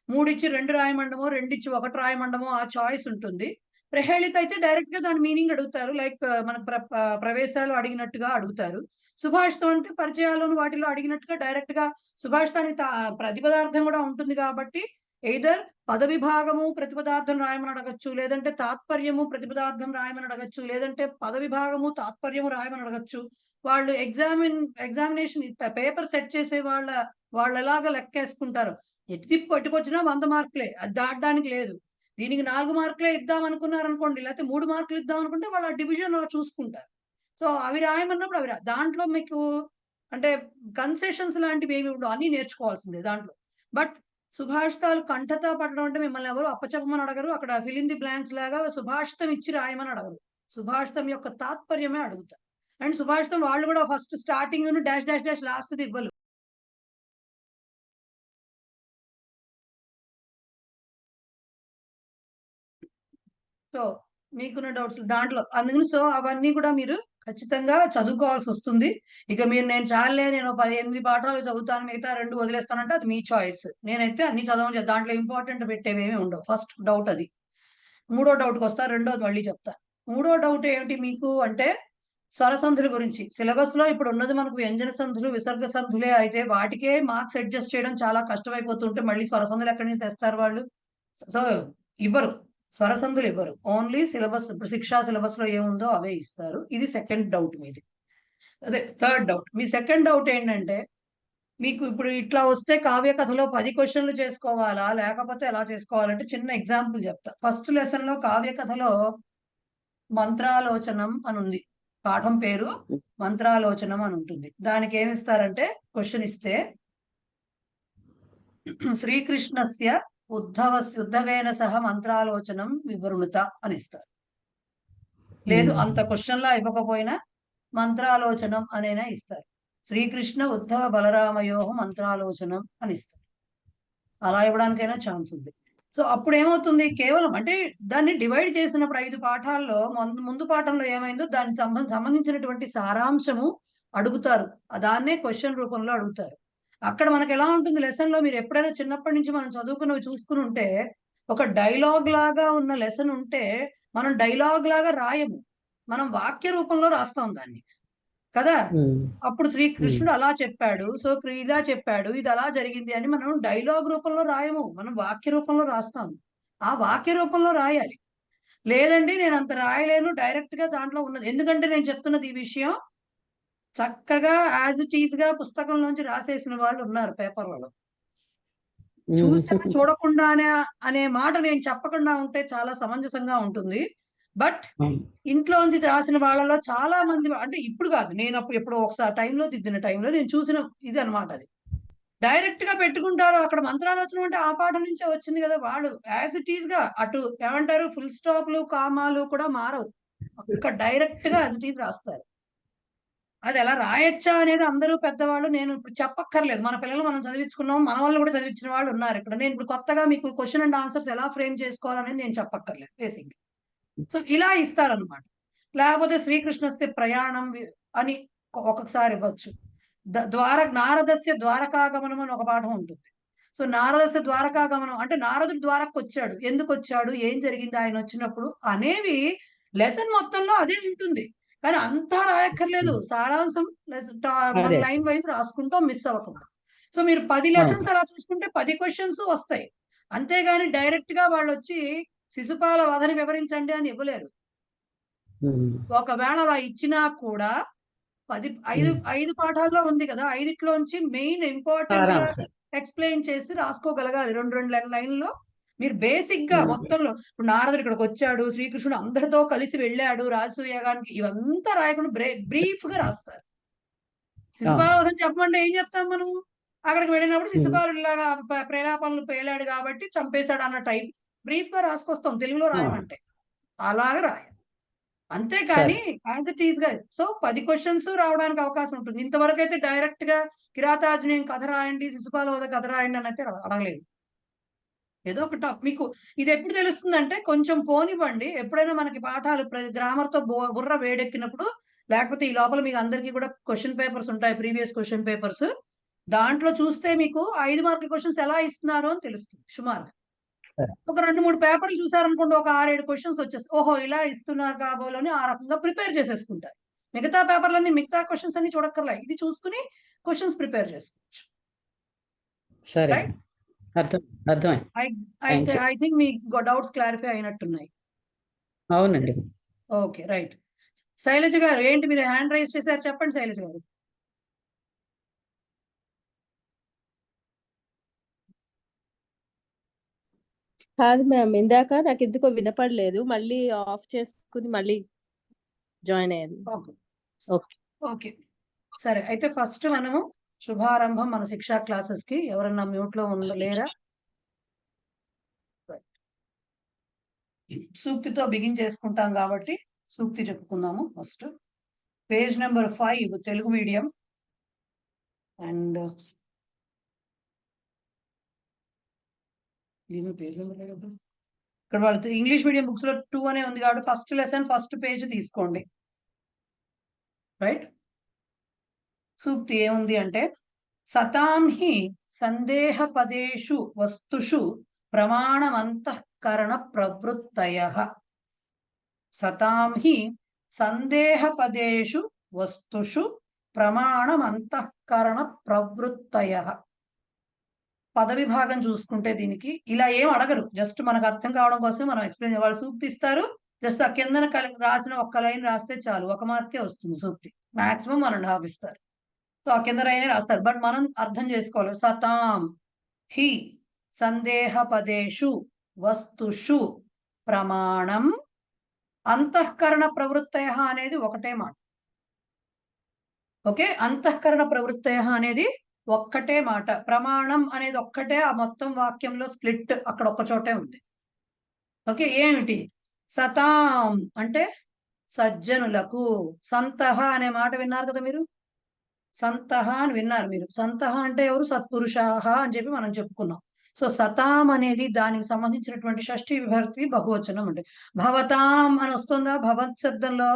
3 ఇచ్చి 2 రాయమండమో, 2 ఇచ్చి 1 రాయమండమో ఆ చాయిస్ ఉంటుంది. ప్రహేళిక అయితే డైరెక్ట్ గా దాని మీనింగ్ అడుగుతారు. లైక్ మనకు ప్రవేశాలు అడిగినట్టుగా అడుగుతారు. సుభాషితం అంటే పరిచయాలను వాటిలో అడిగినట్టుగా డైరెక్ట్ గా సుభాషితానికి ప్రతిపదార్థం కూడా ఉంటుంది కాబట్టి ఎయిదర్ పద విభాగము ప్రతిపదార్థం రాయమని అడగచ్చు, లేదంటే తాత్పర్యము ప్రతిపదార్థం రాయమని అడగచ్చు, లేదంటే పద విభాగము తాత్పర్యము రాయమని అడగచ్చు. వాళ్ళు ఎగ్జామినేషన్ పేపర్ సెట్ చేసే వాళ్ళు ఎలాగ లెక్కేసుకుంటారు. ఎటు తిప్పి పట్టుకొచ్చినా 100 మార్కులే, అది దాటడానికి లేదు. దీనికి 4 మార్కులే ఇద్దాం అనుకున్నారు అనుకోండి, లేకపోతే 3 మార్కులు ఇద్దాం అనుకుంటే వాళ్ళు ఆ డివిజన్ చూసుకుంటారు. సో అవి రాయమన్నప్పుడు అవి దాంట్లో మీకు అంటే కన్సెషన్స్ లాంటివి ఏమి ఉండవు, అన్ని నేర్చుకోవాల్సిందే దాంట్లో. బట్ సుభాషితాలు కంఠతా పట్టడం అంటే మిమ్మల్ని ఎవరు అప్పచెప్పమని అడగరు. అక్కడ ఫిల్ ఇన్ ది బ్లాంక్స్ లాగా సుభాషితం ఇచ్చి రాయమని అడగరు. సుభాషితం యొక్క తాత్పర్యమే అడుగుతారు. అండ్ సుభాషితం వాళ్ళు కూడా first starting dash dash dash last ఇవ్వరు. సో మీకున్న డౌట్స్ దాంట్లో అందుకని సో అవన్నీ కూడా మీరు ఖచ్చితంగా చదువుకోవాల్సి వస్తుంది. ఇక మీరు నేను చాలే నేను 18 పాఠాలు చదువుతాను, మిగతా 2 వదిలేస్తానంటే అది మీ చాయిస్. నేనైతే అన్ని చదవని దాంట్లో ఇంపార్టెంట్ పెట్టేవేమీ ఉండవు. ఫస్ట్ డౌట్ అది. మూడో డౌట్కి వస్తా, రెండోది మళ్ళీ చెప్తా. మూడో డౌట్ ఏమిటి మీకు అంటే స్వరసంధుల గురించి. సిలబస్ లో ఇప్పుడు ఉన్నది మనకు వ్యంజన సంధులు విసర్గ సంధులే అయితే వాటికే మార్క్స్ అడ్జస్ట్ చేయడం చాలా కష్టమైపోతుంటే మళ్ళీ స్వరసంధులు ఎక్కడి నుంచి తెస్తారు వాళ్ళు? సో ఇవ్వరు, స్వరసంధులు ఇవ్వరు. ఓన్లీ సిలబస్ ఇప్పుడు శిక్షా సిలబస్ లో ఏముందో అవే ఇస్తారు. ఇది సెకండ్ డౌట్ మీది. అదే థర్డ్ డౌట్. మీ సెకండ్ డౌట్ ఏంటంటే మీకు ఇప్పుడు ఇట్లా వస్తే కావ్య కథలో 10 క్వశ్చన్లు చేసుకోవాలా లేకపోతే ఎలా చేసుకోవాలంటే చిన్న ఎగ్జాంపుల్ చెప్తా. ఫస్ట్ లెసన్ లో కావ్య కథలో మంత్రాలోచనం అని ఉంది. పాఠం పేరు మంత్రాలోచనం అని ఉంటుంది. దానికి ఏమిస్తారంటే క్వశ్చన్ ఇస్తే శ్రీకృష్ణస్య ఉద్ధవేన సహ మంత్రాలోచనం వివృణుత అని ఇస్తారు. లేదు అంత క్వశ్చన్లా ఇవ్వకపోయినా మంత్రాలోచనం అనేనా ఇస్తారు. శ్రీకృష్ణ ఉద్ధవ బలరామయో మంత్రాలోచనం అని ఇస్తారు. అలా ఇవ్వడానికైనా ఛాన్స్ ఉంది. సో అప్పుడు ఏమవుతుంది, కేవలం అంటే దాన్ని డివైడ్ చేసినప్పుడు 5 పాఠాల్లో ముందు పాఠంలో ఏమైందో దానికి సంబంధించినటువంటి సారాంశము అడుగుతారు. దాన్నే క్వశ్చన్ రూపంలో అడుగుతారు. అక్కడ మనకు ఎలా ఉంటుంది లెసన్ లో, మీరు ఎప్పుడైనా చిన్నప్పటి నుంచి మనం చదువుకున్నవి చూసుకుని ఉంటే ఒక డైలాగ్ లాగా ఉన్న లెసన్ ఉంటే మనం డైలాగ్ లాగా రాయము, మనం వాక్య రూపంలో రాస్తాం దాన్ని కదా. అప్పుడు శ్రీకృష్ణుడు అలా చెప్పాడు, సో ఇలా చెప్పాడు, ఇది అలా జరిగింది అని మనం డైలాగ్ రూపంలో రాయము, మనం వాక్య రూపంలో రాస్తాము. ఆ వాక్య రూపంలో రాయాలి. లేదండి నేను అంత రాయలేను, డైరెక్ట్ గా దాంట్లో ఉన్నది. ఎందుకంటే నేను చెప్తున్నది ఈ విషయం చక్కగా యాజ్ ఇట్ ఈజ్ గా పుస్తకంలోంచి రాసేసిన వాళ్ళు ఉన్నారు పేపర్లలో. చూడకుండానే అనే మాట నేను చెప్పకుండా ఉంటే చాలా సమంజసంగా ఉంటుంది. బట్ ఇంట్లోంచి రాసిన వాళ్ళలో చాలా మంది, అంటే ఇప్పుడు కాదు, నేను అప్పుడు ఎప్పుడో ఒకసారి టైంలో దిద్దిన టైంలో నేను చూసిన ఇది అనమాట. అది డైరెక్ట్ గా పెట్టుకుంటారు. అక్కడ మంత్రాలోచనం అంటే ఆ పాఠం నుంచే వచ్చింది కదా. వాళ్ళు యాజ్ ఇట్ ఈజ్ గా అటు ఏమంటారు ఫుల్ స్టాప్లు కామాలు కూడా మారవు, అక్కడ డైరెక్ట్ గా యాజ్ ఇట్ ఈజ్ రాస్తారు. అది ఎలా రాయొచ్చా అనేది అందరూ పెద్దవాళ్ళు, నేను ఇప్పుడు చెప్పక్కర్లేదు. మన పిల్లలు మనం చదివించుకున్నాం, మన వాళ్ళు కూడా చదివించిన వాళ్ళు ఉన్నారు ఇక్కడ. నేను ఇప్పుడు కొత్తగా మీకు క్వశ్చన్ అండ్ ఆన్సర్స్ ఎలా ఫ్రేమ్ చేసుకోవాలనేది నేను చెప్పక్కర్లేదు బేసిక్. సో ఇలా ఇస్తారనమాట. లేకపోతే శ్రీకృష్ణస్య ప్రయాణం అని ఒక్కొక్కసారి ఇవ్వచ్చు. నారదస్య ద్వారకాగమనం అని ఒక పాఠం ఉంటుంది. సో నారదశ ద్వారకా గమనం అంటే నారదుడు ద్వారకు వచ్చాడు, ఎందుకు వచ్చాడు, ఏం జరిగింది ఆయన వచ్చినప్పుడు అనేవి లెసన్ మొత్తంలో అదే ఉంటుంది. కానీ అంతా రాయక్కర్లేదు, సారాంశం మన అదే లైన్ వైజ్ రాసుకుంటూ మిస్ అవ్వకుండా. సో మీరు 10 అవును. లెసన్స్ అలా చూసుకుంటే 10 క్వశ్చన్స్ వస్తాయి. అంతేగాని డైరెక్ట్ గా వాళ్ళు వచ్చి శిశుపాల వధని వివరించండి అని ఇవ్వలేరు. ఉమ్. ఒకవేళ అలా ఇచ్చినా కూడా 5 పాఠాల్లో ఉంది కదా, 5 మెయిన్ ఇంపార్టెంట్ గా సారాంశం. ఎక్స్ప్లెయిన్ చేసి రాసుకోగలగాలి. 2 లైన్లో మీరు బేసిక్ గా ఉమ్. మొత్తంలో. ఇప్పుడు నారదుడు ఇక్కడికి వచ్చాడు, శ్రీకృష్ణుడు అందరితో కలిసి వెళ్ళాడు రాజసూయాగానికి, ఇవంతా రాయకుండా బ్రీఫ్ గా రాస్తారు. శిశుపాలవధం చెప్పమంటే ఏం చెప్తాం మనం? అక్కడికి వెళ్ళినప్పుడు శిశుపాలుడు ఇలాగా ప్రేలాపనలు పేలాడు కాబట్టి చంపేశాడు అన్న టైప్ బ్రీఫ్ గా రాసుకొస్తాం తెలుగులో రాయమంటే. అలాగా రాయాలి, అంతేకాని యాజ్ ఇట్ ఈస్ గా. సో 10 క్వశ్చన్స్ రావడానికి అవకాశం ఉంటుంది. ఇంతవరకు అయితే డైరెక్ట్ గా కిరాతార్జునేయం కథ రాయండి, శిశుపాలవధ కథ రాయండి అని అయితే అడగలేదు. ఏదో ఒక మీకు ఇది ఎప్పుడు తెలుస్తుందంటే కొంచెం పోనివ్వండి, ఎప్పుడైనా మనకి పాఠాలు గ్రామర్ తో బుర్ర వేడెక్కినప్పుడు, లేకపోతే ఈ లోపల మీకు అందరికీ కూడా క్వశ్చన్ పేపర్స్ ఉంటాయి, ప్రీవియస్ క్వశ్చన్ పేపర్స్. దాంట్లో చూస్తే మీకు 5 మార్కుల క్వశ్చన్స్ ఎలా ఇస్తున్నారు అని తెలుస్తుంది సుమారుగా. ఒక 2-3 పేపర్లు చూసారనుకోండి, ఒక 6-7 క్వశ్చన్స్ వచ్చేస్తాయి. ఓహో ఇలా ఇస్తున్నారు కాబోలని ఆ రకంగా ప్రిపేర్ చేసేసుకుంటారు. మిగతా పేపర్లన్నీ మిగతా క్వశ్చన్స్ అన్ని చూడక్కర్లే, ఇది చూసుకుని క్వశ్చన్స్ ప్రిపేర్ చేసుకోవచ్చు. సరే, రైట్, అర్థమైంది. ఐ థింక్ మీ డౌట్స్ క్లారిఫై అయినట్టున్నాయి. అవునండి. Okay, right. శైలజ గారు ఏంటి మీరు హ్యాండ్ రైజ్ చేశారు, చెప్పండి శైలజ గారు. కాదు మ్యామ్, ఇందాక నాకు ఎందుకో వినపడలేదు, మళ్ళీ ఆఫ్ చేసుకుని మళ్ళీ జాయిన్ అయ్యాను. ఓకే ఓకే, సరే. అయితే ఫస్ట్ మనము శుభారంభం మన శిక్షా క్లాసెస్ కి. ఎవరన్నా మ్యూట్ లో లేరా? సూక్తితో బిగిన్ చేసుకుంటాం కాబట్టి సూక్తి చెప్పుకుందాము. First page number 5 Telugu medium. And page number లేదు ఇక్కడ, వాళ్ళు ఇంగ్లీష్ మీడియం బుక్స్ లో 2 అనే ఉంది కాబట్టి ఫస్ట్ లెసన్ ఫస్ట్ పేజ్ తీసుకోండి. రైట్, సూక్తి ఏముంది అంటే, సతాం హి సందేహ పదేషు వస్తుషు ప్రమాణమంతఃకరణ ప్రవృత్తయః. సతాం హి సందేహ పదేషు వస్తుషు ప్రమాణమంతఃకరణ ప్రవృత్తయః. పదవిభాగం చూసుకుంటే దీనికి ఇలా ఏం అడగరు, జస్ట్ మనకు అర్థం కావడం కోసమే మనం ఎక్స్ప్లెయిన్. వాళ్ళు సూక్తి ఇస్తారు, జస్ట్ ఆ కిందన రాసిన ఒక్క లైన్ రాస్తే చాలు, 1 మార్కే వస్తుంది సూక్తి. మాక్సిమం 1.5 ఇస్తారు. సో ఆ కింద లైనే రాస్తారు, బట్ మనం అర్థం చేసుకోవాలి. సతాం హి సందేహ పదేషు వస్తుషు ప్రమాణం అంతఃకరణ ప్రవృత్తయ అనేది ఒకటే మాట. ఓకే, అంతఃకరణ ప్రవృత్తయ అనేది ఒక్కటే మాట. ప్రమాణం అనేది ఒక్కటే ఆ మొత్తం వాక్యంలో స్ప్లిట్ అక్కడ ఒక్క చోటే ఉంది. ఓకే, ఏమిటి? సతాం అంటే సజ్జనులకు. సంతహ అనే మాట విన్నారు కదా మీరు, సంతహ అని విన్నారు మీరు. సంతహ అంటే ఎవరు? సత్పురుషాహ అని చెప్పి మనం చెప్పుకున్నాం. సో సతాం అనేది దానికి సంబంధించినటువంటి షష్ఠీ విభక్తి బహువచనం. అంటే భవతాం అని వస్తుందా? భవత్ శబ్దంలో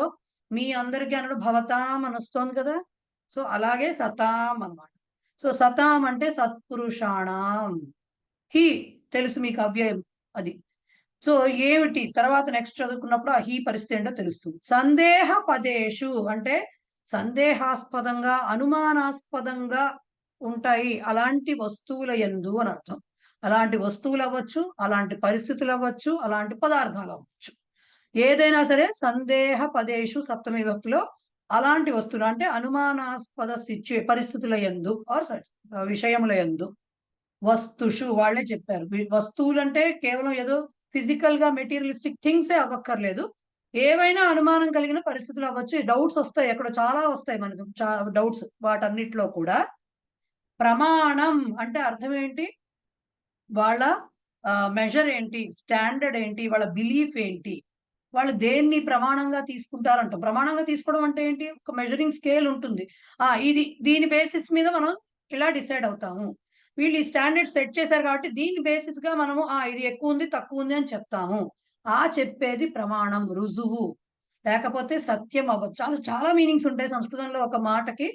మీ అందరికీ అనడు భవతాం అని వస్తుంది కదా. సో అలాగే సతాం అన్నమాట. సో సతాం అంటే సత్పురుషాణం. హి తెలుసు మీకు, అవ్యయం అది. సో ఏమిటి తర్వాత నెక్స్ట్ చదువుకున్నప్పుడు ఆ హీ పరిస్థితి ఏంటో తెలుస్తుంది. సందేహ పదేషు అంటే సందేహాస్పదంగా, అనుమానాస్పదంగా ఉంటాయి అలాంటి వస్తువుల యందు అని అర్థం. అలాంటి వస్తువులు అవ్వచ్చు, అలాంటి పరిస్థితులు అవ్వచ్చు, అలాంటి పదార్థాలు అవ్వచ్చు, ఏదైనా సరే సందేహ పదేషు సప్తమి విభక్తిలో అలాంటి వస్తువులు అంటే అనుమానాస్పద పరిస్థితుల యందు ఆర్ విషయముల యందు. వస్తుషు వాళ్ళే చెప్పారు. వస్తువులు అంటే కేవలం ఏదో ఫిజికల్ గా మెటీరియలిస్టిక్ థింగ్సే అవ్వక్కర్లేదు, ఏవైనా అనుమానం కలిగిన పరిస్థితులు అవ్వచ్చు. డౌట్స్ వస్తాయి, అక్కడ చాలా వస్తాయి మనకు డౌట్స్. వాటన్నిటిలో కూడా ప్రమాణం అంటే అర్థం ఏంటి, వాళ్ళ మెజర్ ఏంటి, స్టాండర్డ్ ఏంటి, వాళ్ళ బిలీఫ్ ఏంటి, వాళ్ళు దేన్ని ప్రమాణంగా తీసుకుంటారంట. ప్రమాణంగా తీసుకోవడం అంటే ఏంటి? ఒక మెజరింగ్ స్కేల్ ఉంటుంది, ఇది దీని బేసిస్ మీద మనం ఇలా డిసైడ్ అవుతాము. వీళ్ళు ఈ స్టాండర్డ్ సెట్ చేశారు కాబట్టి దీని బేసిస్ గా మనము ఇది ఎక్కువ ఉంది తక్కువ ఉంది అని చెప్తాము. చెప్పేది ప్రమాణం, రుజువు, లేకపోతే సత్యం అవ్వచ్చు. చాలా చాలా మీనింగ్స్ ఉంటాయి సంస్కృతంలో ఒక మాటకి.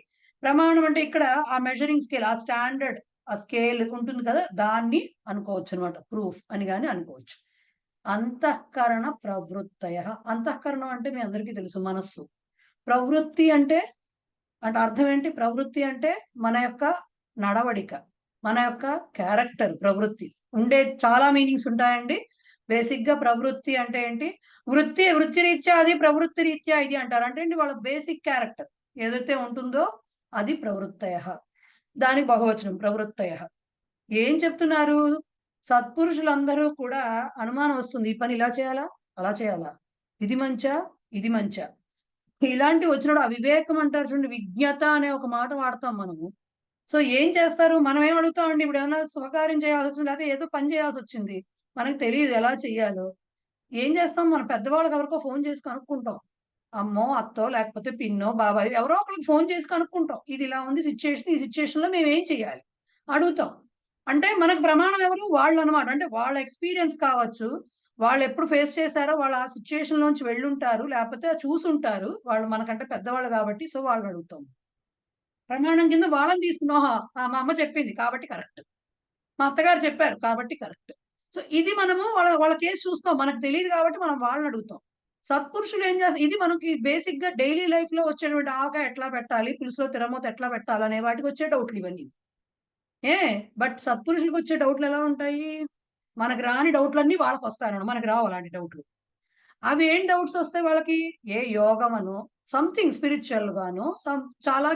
ప్రమాణం అంటే ఇక్కడ ఆ మెజరింగ్ స్కేల్, ఆ స్టాండర్డ్ ఆ స్కేల్ ఉంటుంది కదా, దాన్ని అనుకోవచ్చు అనమాట, ప్రూఫ్ అని కానీ అనుకోవచ్చు. అంతఃకరణ ప్రవృత్తయ. అంతఃకరణం అంటే మీ అందరికీ తెలుసు, మనస్సు. ప్రవృత్తి అంటే అర్థం ఏంటి? ప్రవృత్తి అంటే మన యొక్క నడవడిక, మన యొక్క క్యారెక్టర్. ప్రవృత్తి ఉండే చాలా మీనింగ్స్ ఉంటాయండి. బేసిక్ గా ప్రవృత్తి అంటే ఏంటి? వృత్తి రీత్యా అది, ప్రవృత్తి రీత్యా ఇది అంటారు. అంటే ఏంటి? వాళ్ళ బేసిక్ క్యారెక్టర్ ఏదైతే ఉంటుందో అది ప్రవృత్తయ. దానికి బహువచనం ప్రవృత్తయ. ఏం చెప్తున్నారు? సత్పురుషులందరూ కూడా అనుమానం వస్తుంది, ఈ పని ఇలా చేయాలా, అలా చేయాలా, ఇది మంచా, ఇది మంచా, ఇలాంటివి వచ్చినప్పుడు అవివేకం అంటారు చూడండి, విజ్ఞత అనే ఒక మాట వాడతాం మనము. సో ఏం చేస్తారు? మనం ఏం అడుగుతామండి, ఇప్పుడు ఏమైనా శుభకార్యం చేయాల్సి వచ్చింది, లేకపోతే ఏదో పని చేయాల్సి వచ్చింది, మనకు తెలియదు ఎలా చెయ్యాలో. ఏం చేస్తాం? మన పెద్దవాళ్ళకి ఎవరికో ఫోన్ చేసి కనుక్కుంటాం. అమ్మో, అత్తో, లేకపోతే పిన్నో, బాబాయ్, ఎవరో ఒకరికి ఫోన్ చేసి కనుక్కుంటాం. ఇది ఇలా ఉంది సిచ్యుయేషన్, ఈ సిచ్యుయేషన్ లో మేము ఏం చేయాలి అడుగుతాం. అంటే మనకు ప్రమాణం ఎవరు? వాళ్ళు అనమాట. అంటే వాళ్ళ ఎక్స్పీరియన్స్ కావచ్చు, వాళ్ళు ఎప్పుడు ఫేస్ చేశారో, వాళ్ళు ఆ సిచ్యుయేషన్ లోంచి వెళ్ళుంటారు, లేకపోతే చూసుంటారు, వాళ్ళు మనకంటే పెద్దవాళ్ళు కాబట్టి. సో వాళ్ళు అడుగుతాం. ప్రమాణం కింద వాళ్ళని తీసుకున్నాం. మా అమ్మ చెప్పింది కాబట్టి కరెక్ట్, మా అత్తగారు చెప్పారు కాబట్టి కరెక్ట్. సో ఇది మనము వాళ్ళ కేసు చూస్తాం, మనకు తెలియదు కాబట్టి మనం వాళ్ళని అడుగుతాం. సత్పురుషులు ఏం చేస్తారు? ఇది మనకి బేసిక్ గా డైలీ లైఫ్ లో వచ్చేటువంటి ఆవకాయ ఎట్లా పెట్టాలి, పులుసులో తిరమూత ఎట్లా పెట్టాలి అనే వాటికి వచ్చే డౌట్లు ఇవన్నీ. బట్ సత్పురుషులకు వచ్చే డౌట్లు ఎలా ఉంటాయి? మనకు రాని డౌట్లన్నీ వాళ్ళకి వస్తాయన్నమాట. మనకు రావు అలాంటి డౌట్లు. అవి ఏం డౌట్స్ వస్తాయి వాళ్ళకి? ఏ యోగమనో, సంథింగ్ స్పిరిచువల్ గానో, చాలా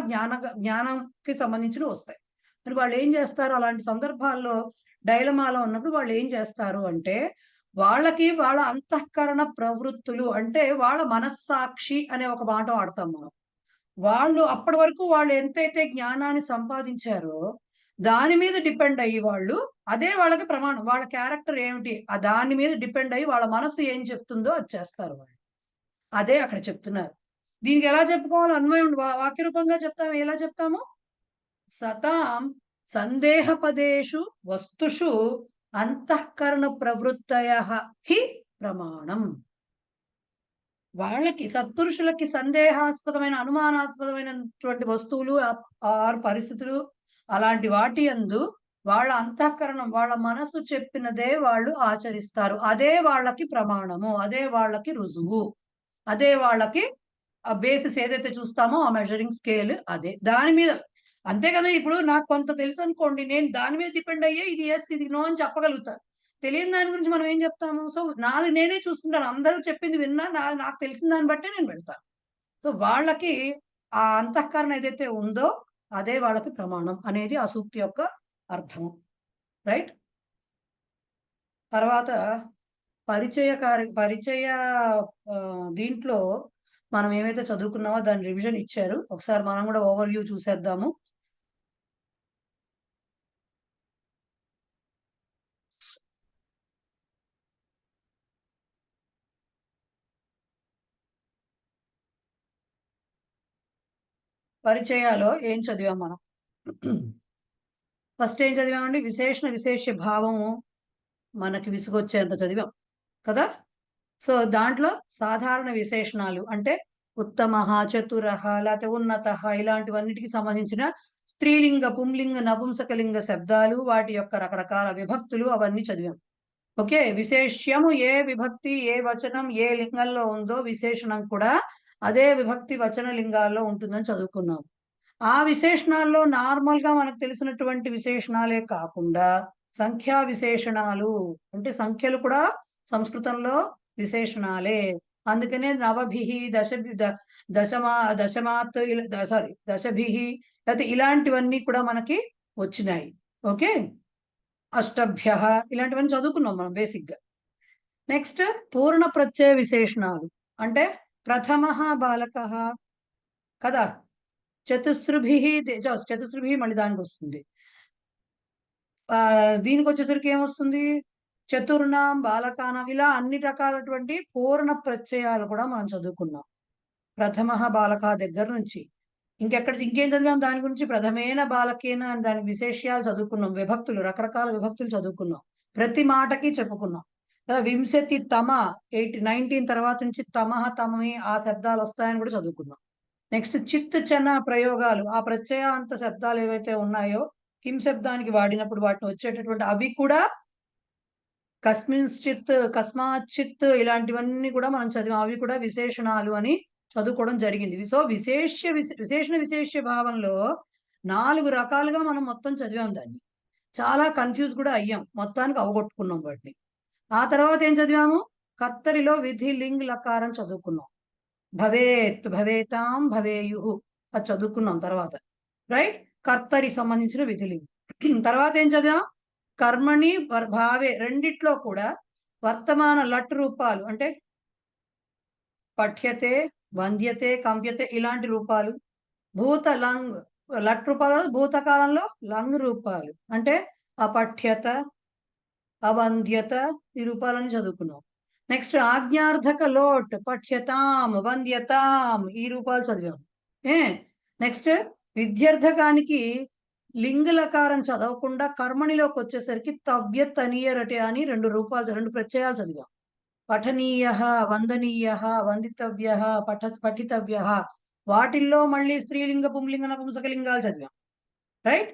జ్ఞానంకి సంబంధించినవి వస్తాయి. మరి వాళ్ళు ఏం చేస్తారు? అలాంటి సందర్భాల్లో డైలమాలో ఉన్నప్పుడు వాళ్ళు ఏం చేస్తారు అంటే, వాళ్ళకి వాళ్ళ అంతఃకరణ ప్రవృత్తులు, అంటే వాళ్ళ మనస్సాక్షి అనే ఒక మాట వాడతాం మనం. వాళ్ళు అప్పటి వరకు వాళ్ళు ఎంతైతే జ్ఞానాన్ని సంపాదించారో దాని మీద డిపెండ్ అయ్యి వాళ్ళు, అదే వాళ్ళకి ప్రమాణం. వాళ్ళ క్యారెక్టర్ ఏమిటి, ఆ దాని మీద డిపెండ్ అయ్యి వాళ్ళ మనసు ఏం చెప్తుందో అది చేస్తారు వాళ్ళు. అదే అక్కడ చెప్తున్నారు. దీనికి ఎలా చెప్పుకోవాలి? అన్వయం వాక్య రూపంగా చెప్తాము. ఎలా చెప్తాము? సతాం సందేహపదేషు వస్తుషు అంతఃకరణ ప్రవృత్తయ హి ప్రమాణం. వాళ్ళకి, సత్పురుషులకి సందేహాస్పదమైన, అనుమానాస్పదమైనటువంటి వస్తువులు ఆర్ పరిస్థితులు, అలాంటి వాటి యందు వాళ్ళ అంతఃకరణం, వాళ్ళ మనసు చెప్పినదే వాళ్ళు ఆచరిస్తారు. అదే వాళ్ళకి ప్రమాణము, అదే వాళ్ళకి రుజువు, అదే వాళ్ళకి ఆ బేసిస్ ఏదైతే చూస్తామో ఆ మెజరింగ్ స్కేల్ అదే. దాని మీద, అంతే కదా. ఇప్పుడు నాకు కొంత తెలుసు అనుకోండి, నేను దాని మీద డిపెండ్ అయ్యే ఇది ఎస్ ఇది నో అని చెప్పగలుగుతాను. తెలియని దాని గురించి మనం ఏం చెప్తాము? సో నాది నేనే చూసుకుంటాను, అందరూ చెప్పింది విన్నా, నాకు తెలిసిన దాన్ని బట్టే నేను వెళ్తాను. సో వాళ్ళకి ఆ అంతఃకరణ ఏదైతే ఉందో అదే వాళ్ళకి ప్రమాణం అనేది ఆ సూక్తి యొక్క అర్థం. రైట్. తర్వాత పరిచయ దీంట్లో మనం ఏమైతే చదువుకున్నామో దాని రివిజన్ ఇచ్చారు. ఒకసారి మనం కూడా ఓవర్ వ్యూ చూసేద్దాము. పరిచయాలో ఏం చదివాం మనం? ఫస్ట్ ఏం చదివామండి? విశేషణ విశేష భావము మనకి విసుగొచ్చేంత చదివాం కదా. సో దాంట్లో సాధారణ విశేషణాలు అంటే ఉత్తమః, చతురః, లేకపోతే ఉన్నతః, ఇలాంటివన్నిటికి సంబంధించిన స్త్రీలింగ, పుంలింగ, నపుంసకలింగ శబ్దాలు, వాటి యొక్క రకరకాల విభక్తులు అవన్నీ చదివాం. ఓకే. విశేష్యము ఏ విభక్తి, ఏ వచనం, ఏ లింగంలో ఉందో విశేషణం కూడా అదే విభక్తి వచన లింగాల్లో ఉంటుందని చదువుకున్నాం. ఆ విశేషణాల్లో నార్మల్ గా మనకు తెలిసినటువంటి విశేషణాలే కాకుండా సంఖ్యా విశేషణాలు, అంటే సంఖ్యలు కూడా సంస్కృతంలో విశేషణాలే. అందుకనే నవభిహి, దశమాత్, దశభిహి, లేకపోతే ఇలాంటివన్నీ కూడా మనకి వచ్చినాయి. ఓకే. అష్టభ్య, ఇలాంటివన్నీ చదువుకున్నాం మనం బేసిక్ గా. నెక్స్ట్ పూర్ణ ప్రత్యయ విశేషణాలు అంటే ప్రథమ బాలక కదా, చతుస్రుభి, మళ్ళీ దానికి వస్తుంది. దీనికి వచ్చేసరికి ఏమొస్తుంది? చతుర్నాం, బాలకానం, ఇలా అన్ని రకాలటువంటి పూర్ణ ప్రత్యయాలు కూడా మనం చదువుకున్నాం. ప్రథమ బాలక దగ్గర నుంచి ఇంకేం చదివాం దాని గురించి? ప్రథమేన బాలకేన అని దానికి విశేషాలు చదువుకున్నాం. విభక్తులు, రకరకాల విభక్తులు చదువుకున్నాం. ప్రతి మాటకి చెప్పుకున్నాం కదా. వింశతి తమ 19 తర్వాత నుంచి తమహ, తమమి ఆ శబ్దాలు వస్తాయని కూడా చదువుకున్నాం. నెక్స్ట్ చిత్ చన ప్రయోగాలు, ఆ ప్రత్యయాంత శబ్దాలు ఏవైతే ఉన్నాయో కిం శబ్దానికి వాడినప్పుడు వాటిని వచ్చేటటువంటి అవి కూడా కస్మింశ్చిత్, కస్మాచ్చిత్ ఇలాంటివన్నీ కూడా మనం చదివాం. అవి కూడా విశేషణాలు అని చదువుకోవడం జరిగింది. సో విశేషణ విశేష్య భావంలో 4 రకాలుగా మనం మొత్తం చదివాం దాన్ని. చాలా కన్ఫ్యూజ్ కూడా అయ్యాం. మొత్తానికి అవగొట్టుకున్నాం వాటిని. ఆ తర్వాత ఏం చదివాము? కర్తరిలో విధి లింగ్ లకారం చదువుకున్నాం. భవేత్, భవేతాం, భవేయుః అది చదువుకున్నాం తర్వాత. రైట్? కర్తరి సంబంధించిన విధిలింగ్. తర్వాత ఏం చదివాం? కర్మణి భావే రెండిట్లో కూడా వర్తమాన లట్ రూపాలు అంటే పఠ్యతే, వంద్యతే, కంప్యతే ఇలాంటి రూపాలు. భూత లంగ్ లట్ రూపాలు, భూతకాలంలో లంగ్ రూపాలు అంటే అపఠ్యత, అవంద్యత ఈ రూపాలను చదువుకున్నాం. నెక్స్ట్ ఆజ్ఞార్థక లోట్ పఠ్యతాం, వంద్యతాం ఈ రూపాలు చదివాం. నెక్స్ట్ విద్యార్థకానికి లింగలకారం చదవకుండా కర్మణిలోకి వచ్చేసరికి తవ్య తనీయరటి అని 2 రూపాలు 2 ప్రత్యయాలు చదివాం. పఠనీయ, వందనీయ, వందితవ్య, పఠితవ్య వాటిల్లో మళ్ళీ స్త్రీలింగ, పుంలింగ, నపుంసకలింగాలు చదివాం. రైట్?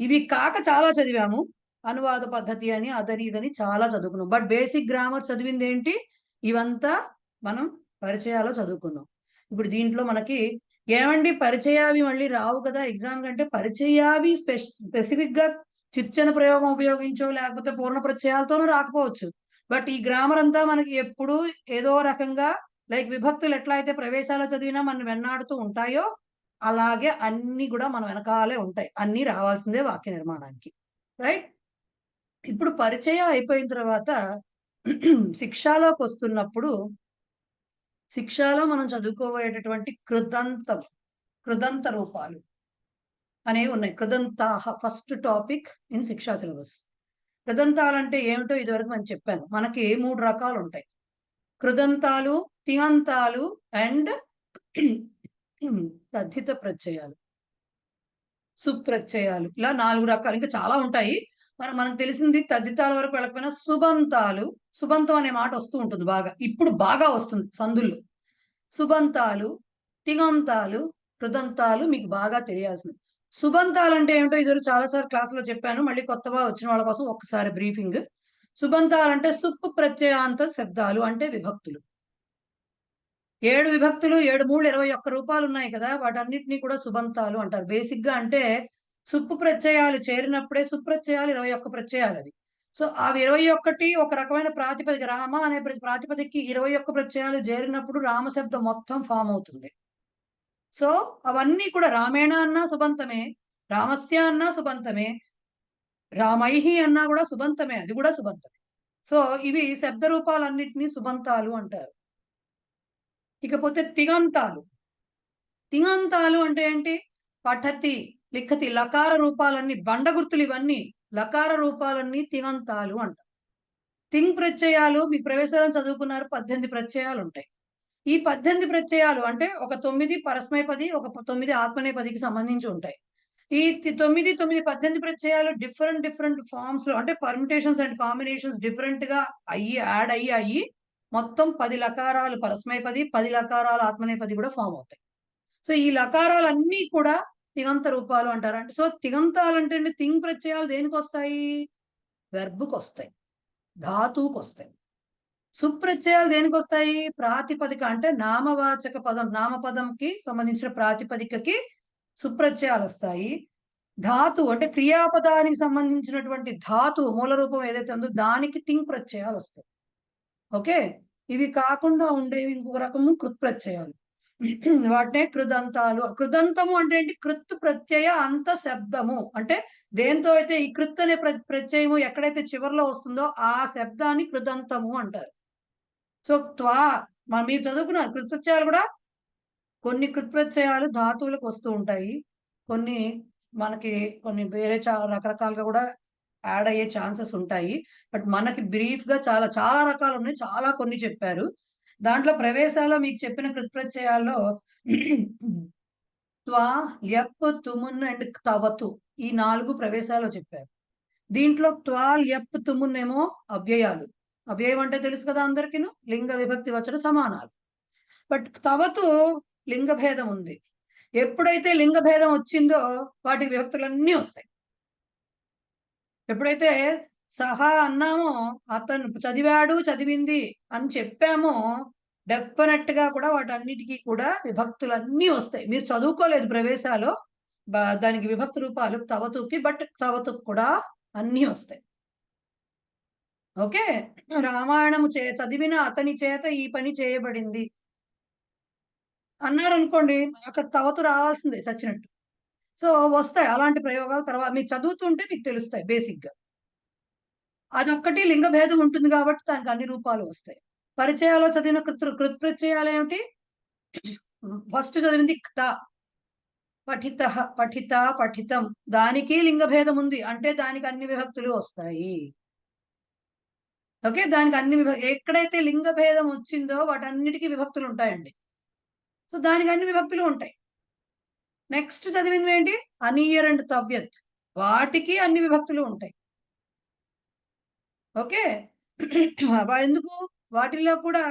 ఇవి కాక చాలా చదివాము. అనువాద పద్ధతి అని అదని ఇదని చాలా చదువుకున్నాం. బట్ బేసిక్ గ్రామర్ చదివింది ఏంటి? ఇవంతా మనం పరిచయాలు చదువుకున్నాం. ఇప్పుడు దీంట్లో మనకి ఏమండి పరిచయావి మళ్ళీ రావు కదా ఎగ్జామ్ కంటే. పరిచయావి స్పెసిఫిక్ గా చిచ్చన ప్రయోగం ఉపయోగించో లేకపోతే పూర్ణ ప్రత్యయాలతోనూ రాకపోవచ్చు. బట్ ఈ గ్రామర్ అంతా మనకి ఎప్పుడు ఏదో రకంగా లైక్ విభక్తులు ఎట్లా అయితే ప్రవేశాలు చదివినా మనం వెన్నాడుతూ ఉంటాయో అలాగే అన్ని కూడా మన వెనకాలే ఉంటాయి. అన్ని రావాల్సిందే వాక్య నిర్మాణానికి. రైట్? ఇప్పుడు పరిచయం అయిపోయిన తర్వాత శిక్షలోకి వస్తున్నప్పుడు శిక్షలో మనం చదువుకోబోయేటటువంటి కృదంత రూపాలు అనేవి ఉన్నాయి. కృదంతాహ ఫస్ట్ టాపిక్ ఇన్ శిక్షా సిలబస్. కృదంతాలు అంటే ఏమిటో ఇదివరకు నేను చెప్పాను. మనకి 3 రకాలు ఉంటాయి. కృదంతాలు, తింగంతాలు అండ్ తద్ధిత ప్రత్యయాలు, సుప్రత్యయాలు ఇలా 4 రకాలు. ఇంకా చాలా ఉంటాయి. మనకు తెలిసింది తద్ధితాల వరకు వెళ్ళకపోయినా సుబంతాలు, సుబంతం అనే మాట వస్తూ ఉంటుంది బాగా, ఇప్పుడు బాగా వస్తుంది సందుల్లో. సుబంతాలు, తింగంతాలు, కృదంతాలు మీకు బాగా తెలియాల్సింది. సుబంతాలు అంటే ఏమిటో ఇదివరకు చాలాసార్లు క్లాసులో చెప్పాను. మళ్ళీ కొత్తగా వచ్చిన వాళ్ళ కోసం ఒక్కసారి బ్రీఫింగ్. సుబంతాలు అంటే సుప్పు ప్రత్యయాంత శబ్దాలు అంటే విభక్తులు. 7 విభక్తులు 7 3 21 రూపాలు ఉన్నాయి కదా, వాటన్నిటినీ కూడా సుబంతాలు అంటారు. బేసిక్ గా అంటే సుప్పు ప్రత్యయాలు చేరినప్పుడే సుప్రత్యయాలు 21 ప్రత్యయాలు అవి. సో ఆ 21 ఒక రకమైన ప్రాతిపదిక. రామ అనే ప్రాతిపదికకి 21 ప్రత్యయాలు చేరినప్పుడు రామశబ్దం మొత్తం ఫామ్ అవుతుంది. సో అవన్నీ కూడా రామేణ అన్నా సుబంతమే, రామస్య అన్నా సుబంతమే, రామైహి అన్నా కూడా సుబంతమే, అది కూడా సుబంతమే. సో ఇవి శబ్ద రూపాలన్నిటినీ సుబంతాలు అంటారు. ఇకపోతే తిగంతాలు. తింగంతాలు అంటే ఏంటి? పఠతి, లిఖతి లకార రూపాలన్నీ బండ గుర్తులు, ఇవన్నీ లకార రూపాలన్నీ తింగంతాలు అంటారు. తింగ్ ప్రత్యయాలు మీ ప్రవేశాలను చదువుకున్నారు. 18 ప్రత్యయాలు ఉంటాయి. ఈ 18 ప్రత్యయాలు అంటే ఒక 9 పరస్మైపది, ఒక 9 ఆత్మనేపదికి సంబంధించి ఉంటాయి. ఈ 9 18 ప్రత్యయాలు డిఫరెంట్ ఫార్మ్స్ లో అంటే పర్మిటేషన్స్ అండ్ కాంబినేషన్స్ డిఫరెంట్ గా యాడ్ అయ్యి మొత్తం 10 లకారాలు పరస్మైపది, 10 లకారాలు ఆత్మనేపది కూడా ఫామ్ అవుతాయి. సో ఈ లకారాలన్నీ కూడా తిగంత రూపాలు అంటారు. అంటే సో తిగంతాలు అంటే తింగ్ ప్రత్యయాలు దేనికి వస్తాయి? వెర్బ్కి వస్తాయి, ధాతువుకి వస్తాయి. సుప్రత్యయాలు దేనికి వస్తాయి? ప్రాతిపదిక అంటే నామవాచక పదం, నామపదంకి సంబంధించిన ప్రాతిపదికకి సుప్రత్యయాలు వస్తాయి. ధాతు అంటే క్రియాపదానికి సంబంధించినటువంటి ధాతు మూల రూపం ఏదైతే ఉందో దానికి తింగ్ ప్రత్యయాలు వస్తాయి. ఓకే, ఇవి కాకుండా ఉండేవి ఇంకొక రకము కృత్ ప్రత్యయాలు. వాటినే కృదంతాలు. కృదంతము అంటే ఏంటి? కృత్ ప్రత్యయ అంత శబ్దము అంటే దేంతో అయితే ఈ కృత్ అనే ప్రత్యయము ఎక్కడైతే చివరిలో వస్తుందో ఆ శబ్దాన్ని కృదంతము అంటారు. సో మీరు చదువుకున్న కృత్ప్రత్యయాలు కూడా కొన్ని కృత్ప్రత్యయాలు ధాతువులకు వస్తూ ఉంటాయి. కొన్ని వేరే రకరకాలుగా కూడా యాడ్ అయ్యే ఛాన్సెస్ ఉంటాయి. బట్ మనకి బ్రీఫ్ గా చాలా చాలా రకాలు ఉన్నాయి. చాలా కొన్ని చెప్పారు. దాంట్లో ప్రవేశాల్లో మీకు చెప్పిన కృత్ప్రత్యయాల్లో త్వా, ల్యప్, తుమున్ అండ్ తవతు ఈ 4 ప్రవేశాలు చెప్పారు. దీంట్లో త్వా, ల్యప్, తుమున్ ఏమో అవ్యయాలు. అవ్యయం అంటే తెలుసు కదా అందరికీను, లింగ విభక్తి వచన సమానాలు. బట్ తవతు లింగ భేదం ఉంది. ఎప్పుడైతే లింగ భేదం వచ్చిందో వాటి విభక్తులన్నీ వస్తాయి. ఎప్పుడైతే సహా అన్నామో, అతను చదివాడు చదివింది అని చెప్పామో, డెఫినెట్ గా కూడా వాటన్నిటికీ కూడా విభక్తులన్నీ వస్తాయి. మీరు చదువుకోలేదు ప్రవేశాలో దానికి విభక్తి రూపాలు తవతుకి, బట్ తవతుకు కూడా అన్నీ వస్తాయి. ఓకే, రామాయణము చదివిన అతని చేత ఈ పని చేయబడింది అన్నారనుకోండి, అక్కడ తవతు రావాల్సిందే చచ్చినట్టు. సో వస్తాయి అలాంటి ప్రయోగాలు. తర్వాత మీరు చదువుతుంటే మీకు తెలుస్తాయి బేసిక్ గా. అదొక్కటి లింగ భేదం ఉంటుంది కాబట్టి దానికి అన్ని రూపాలు వస్తాయి. పరిచయాలో చదివిన కృత్ప్రత్యయాలు ఏమిటి? ఫస్ట్ చదివింది క్త, పఠిత, పఠిత, పఠితం. దానికి లింగ భేదం ఉంది అంటే దానికి అన్ని విభక్తులు వస్తాయి. ఓకే, దానికి అన్ని ఎక్కడైతే లింగ భేదం వచ్చిందో వాటన్నిటికీ విభక్తులు ఉంటాయండి. సో దానికి అన్ని విభక్తులు ఉంటాయి. నెక్స్ట్ చదివింది ఏంటి? అనీయర్ అండ్ తవ్యత్, వాటికి అన్ని విభక్తులు ఉంటాయి. ఓకే, ఎందుకు? వాటిల్లో కూడా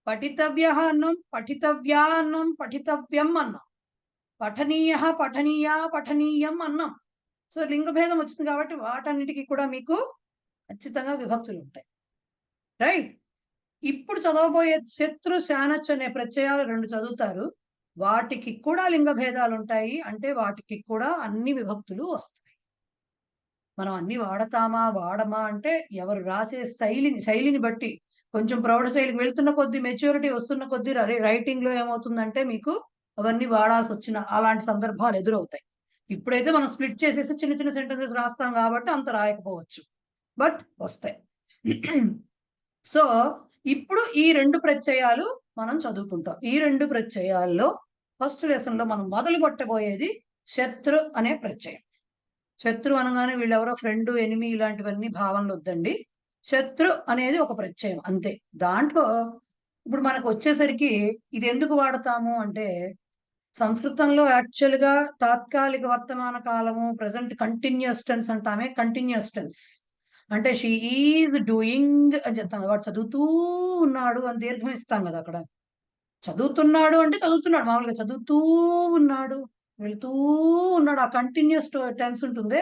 పఠితవ్య అన్నాం, పఠితవ్యా అన్నాం, పఠితవ్యం అన్నాం, పఠనీయ, పఠనీయ, పఠనీయం అన్నాం. సో లింగ భేదం వచ్చింది కాబట్టి వాటన్నిటికీ కూడా మీకు ఖచ్చితంగా విభక్తులు ఉంటాయి. రైట్, ఇప్పుడు చదవబోయే శత్రు, శానచ్ అనే ప్రత్యయాలు 2 చదువుతారు. వాటికి కూడా లింగ భేదాలు ఉంటాయి అంటే వాటికి కూడా అన్ని విభక్తులు వస్తాయి. మనం అన్ని వాడతామా వాడమా అంటే ఎవరు రాసే శైలిని బట్టి, కొంచెం ప్రౌఢ శైలికి వెళ్తున్న కొద్ది, మెచ్యూరిటీ వస్తున్న కొద్ది రైటింగ్ లో ఏమవుతుందంటే మీకు అవన్నీ వాడాల్సి వచ్చిన అలాంటి సందర్భాలు ఎదురవుతాయి. ఇప్పుడైతే మనం స్ప్లిట్ చేసేసి చిన్న చిన్న సెంటెన్సెస్ రాస్తాం కాబట్టి అంత రాయకపోవచ్చు, బట్ వస్తాయి. సో ఇప్పుడు ఈ 2 ప్రత్యయాలు మనం చదువుకుంటాం. ఈ 2 ప్రత్యయాల్లో ఫస్ట్ లెసన్ లో మనం మొదలు పెట్టబోయేది శత్రు అనే ప్రత్యయం. శత్రు అనగానే వీళ్ళెవరో ఫ్రెండ్, ఎనిమి ఇలాంటివన్నీ భావనలు వద్దండి. శత్రు అనేది ఒక ప్రత్యయం అంతే. దాంట్లో ఇప్పుడు మనకు వచ్చేసరికి ఇది ఎందుకు వాడతాము అంటే, సంస్కృతంలో యాక్చువల్ గా తాత్కాలిక వర్తమాన కాలము, ప్రెసెంట్ కంటిన్యూస్ టెన్స్ అంటామే. కంటిన్యూస్ టెన్స్ అంటే షీ ఈజ్ డూయింగ్ అని చెప్తాం. వాడు చదువుతూ ఉన్నాడు అని దీర్ఘం ఇస్తాం కదా. అక్కడ చదువుతున్నాడు అంటే చదువుతున్నాడు, మామూలుగా చదువుతూ ఉన్నాడు, వెళుతూ ఉన్నాడు, ఆ కంటిన్యూస్ టెన్స్ ఉంటుంది.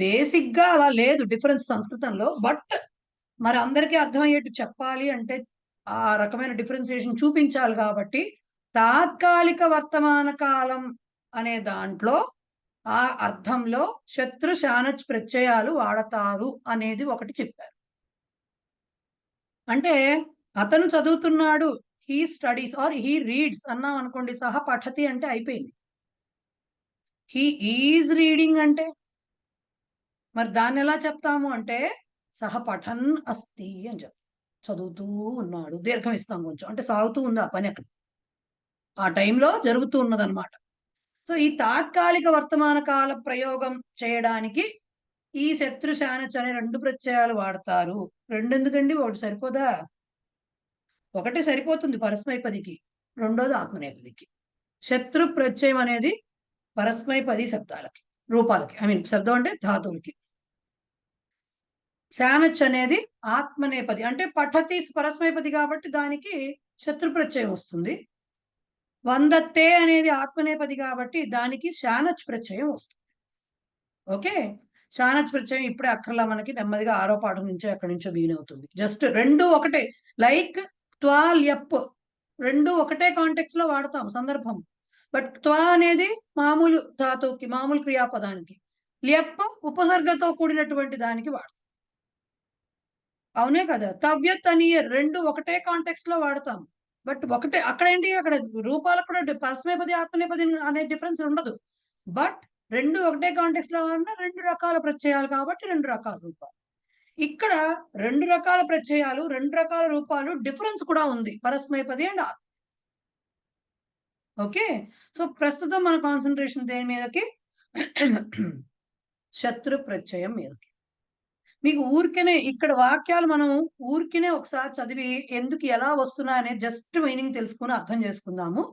బేసిక్ గా అలా లేదు డిఫరెన్స్ సంస్కృతంలో. బట్ మరి అందరికీ అర్థమయ్యేట్టు చెప్పాలి అంటే ఆ రకమైన డిఫరెన్సియేషన్ చూపించాలి కాబట్టి తాత్కాలిక వర్తమాన కాలం అనే దాంట్లో ఆ అర్థంలో శత్రు, శానచ్ ప్రత్యయాలు వాడతారు అనేది ఒకటి చెప్పారు. అంటే అతను చదువుతున్నాడు, he studies or he reads అన్నాం అనుకోండి, సహ పఠతి అంటే అయిపోయింది. హీ ఈజ్ రీడింగ్ అంటే మరి దాన్ని ఎలా చెప్తాము అంటే సహ పఠన్ అస్తి అని చెప్తాం. చదువుతూ ఉన్నాడు, దీర్ఘం ఇస్తాం కొంచెం, అంటే సాగుతూ ఉంది ఆ పని, అక్కడ ఆ టైంలో జరుగుతూ ఉన్నదన్నమాట. సో ఈ తాత్కాలిక వర్తమాన కాల ప్రయోగం చేయడానికి ఈ శత్రు, శానచ్ అనే 2 ప్రత్యయాలు వాడతారు. 2 ఎందుకండి? ఒకటి సరిపోదా? ఒకటి సరిపోతుంది పరస్మైపదికి, రెండోది ఆత్మనేపదికి. శత్రు ప్రత్యయం అనేది పరస్మైపది శబ్దాలకి, రూపాలకి, ఐ మీన్ శబ్దం అంటే ధాతువులకి. శానచ్ అనేది ఆత్మనేపది అంటే పఠతి పరస్మైపది కాబట్టి దానికి శత్రు ప్రత్యయం వస్తుంది. వందత్తే అనేది ఆత్మనేపది కాబట్టి దానికి శానచ్ ప్రత్యయం వస్తుంది. ఓకే, శానచ్ ప్రత్యయం ఇప్పుడే అక్కర్లా, మనకి నెమ్మదిగా 6వ పాఠం నుంచో ఎక్కడి నుంచో బిగిన్ అవుతుంది. జస్ట్ 2 ఒకటే, లైక్ త్వా, ల్యప్ 2 ఒకటే కాంటెక్స్ట్ లో వాడతాం సందర్భం. బట్ త్వా అనేది మామూలు ధాతువుకి, మామూలు క్రియాపదానికి, ల్యప్ ఉపసర్గతో కూడినటువంటి దానికి వాడతాం. అవునే కదా? తవ్యత్ అని 2 ఒకటే కాంటెక్స్ట్ లో వాడతాం. బట్ ఒకటే, అక్కడ ఏంటి, అక్కడ రూపాలకు కూడా పరస్మైపది, ఆత్మనేపది అనే డిఫరెన్స్ ఉండదు. బట్ 2 ఒకటే కాంటెక్స్ట్ లో ఉన్న 2 రకాల ప్రత్యయాలు కాబట్టి 2 రకాల రూపాలు. ఇక్కడ 2 రకాల ప్రత్యయాలు, 2 రకాల రూపాలు, డిఫరెన్స్ కూడా ఉంది పరస్మైపది అండ్ ఆత్మ. ఓకే, సో ప్రస్తుతం మన కాన్సన్ట్రేషన్ దేని మీదకి? శత్రు ప్రత్యయం మీదకి. మీకు ఊరికేనే ఇక్కడ వాక్యాలు మనం ఊరికేనే ఒకసారి చదివి ఎందుకు ఎలా వస్తున్నాయి అనేది జస్ట్ మీనింగ్ తెలుసుకుని అర్థం చేసుకుందాము.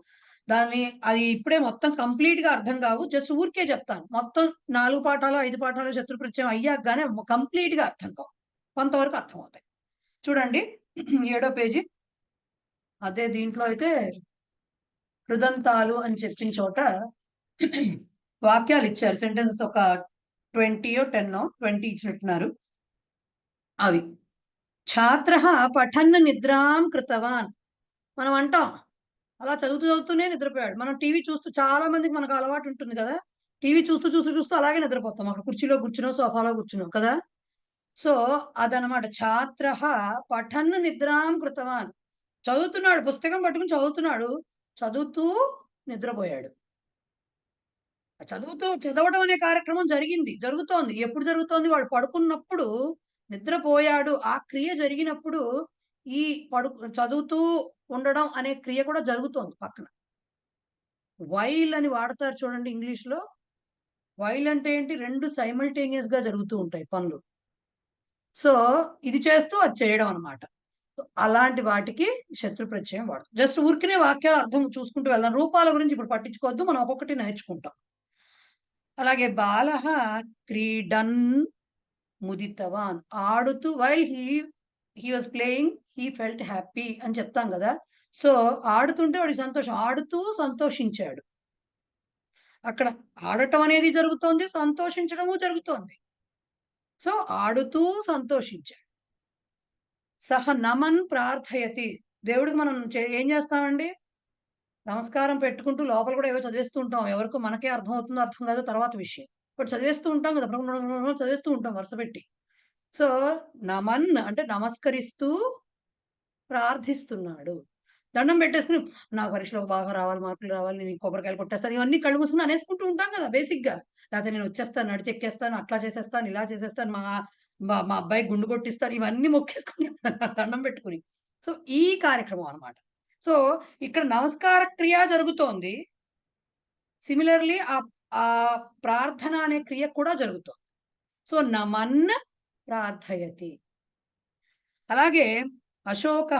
దాన్ని అది ఇప్పుడే మొత్తం కంప్లీట్ గా అర్థం కావు, జస్ట్ ఊరికే చెప్తాను. మొత్తం 4 పాఠాలు 5 పాఠాలు శత్రు ప్రత్యయం అయ్యాక గానే కంప్లీట్ గా అర్థం కావు, కొంతవరకు అర్థం అవుతాయి. చూడండి 7వ పేజీ. అదే దీంట్లో అయితే కృదంతాలు అని చెప్పిన చోట వాక్యాలు ఇచ్చారు, సెంటెన్సెస్ ఒక 20 ఇచ్చినట్టున్నారు. అవి ఛాత్ర పఠన్ నిద్రాం కృతవాన్. మనం అంటాం అలా చదువుతూనే నిద్రపోయాడు. మనం టీవీ చూస్తూ, చాలా మందికి మనకు అలవాటు ఉంటుంది కదా, టీవీ చూస్తూ అలాగే నిద్రపోతాం, అక్కడ కుర్చీలో కూర్చునో సోఫాలో కూర్చునో కదా. సో అదనమాట. ఛాత్ర పఠన్ నిద్రాం కృతవాన్. చదువుతున్నాడు, పుస్తకం పట్టుకుని చదువుతున్నాడు, చదువుతూ నిద్రపోయాడు. చదవడం అనే కార్యక్రమం జరుగుతోంది. ఎప్పుడు జరుగుతోంది? వాడు పడుకున్నప్పుడు నిద్రపోయాడు. ఆ క్రియ జరిగినప్పుడు ఈ చదువుతూ ఉండడం అనే క్రియ కూడా జరుగుతోంది పక్కన. వైల్ అని వాడతారు చూడండి ఇంగ్లీష్ లో. వైల్ అంటే ఏంటి? 2 సైమల్టేనియస్ గా జరుగుతూ ఉంటాయి పనులు. సో ఇది చేస్తూ అది చేయడం అనమాట. అలాంటి వాటికి శత్రు ప్రత్యయం వాడుతుంది. జస్ట్ ఊరికనే వాక్యాల అర్థం చూసుకుంటూ వెళ్దాం. రూపాల గురించి ఇప్పుడు పట్టించుకోవద్దు, మనం ఒక్కొక్కటి నేర్చుకుంటాం. అలాగే బాలః క్రీడన్ ముదితవాన్. ఆడుతూ, while he was playing he felt happy అని చెప్తాం కదా. సో ఆడుతుంటే వాడికి సంతోషం, ఆడుతూ సంతోషించాడు. అక్కడ ఆడటం అనేది జరుగుతోంది, సంతోషించడము జరుగుతోంది. సో ఆడుతూ సంతోషించాడు. సహ నమన్ ప్రార్థయతి. దేవుడికి మనం ఏం చేస్తామండి? నమస్కారం పెట్టుకుంటూ లోపల కూడా ఏవో చదివేస్తూ ఉంటాం. ఎవరికో మనకే అర్థం అవుతుందో అర్థం కాదో తర్వాత విషయం. బట్ చదివేస్తూ ఉంటాం కదా, చదివేస్తూ ఉంటాం వరుస పెట్టి. సో నమన్ అంటే నమస్కరిస్తూ ప్రార్థిస్తున్నాడు. దండం పెట్టేసుకుని నా పరీక్షలో బాగా రావాలి, మార్కులు రావాలి, నేను కొబ్బరికాయలు కొట్టేస్తాను, ఇవన్నీ కళ్ళు మూసుకుని అనేసుకుంటూ ఉంటాం కదా బేసిక్ గా. లేకపోతే నేను వచ్చేస్తాను, నడిచెక్కేస్తాను, అట్లా చేసేస్తాను, ఇలా చేసేస్తాను, మా మా అబ్బాయి గుండు కొట్టిస్తాను, ఇవన్నీ మొక్కేసుకుని దండం పెట్టుకుని. సో ఈ కార్యక్రమం అన్నమాట. సో ఇక్కడ నమస్కార క్రియ జరుగుతోంది, సిమిలర్లీ ఆ ప్రార్థన అనే క్రియ కూడా జరుగుతోంది. సో నమన్ ప్రార్థయతి. అలాగే అశోక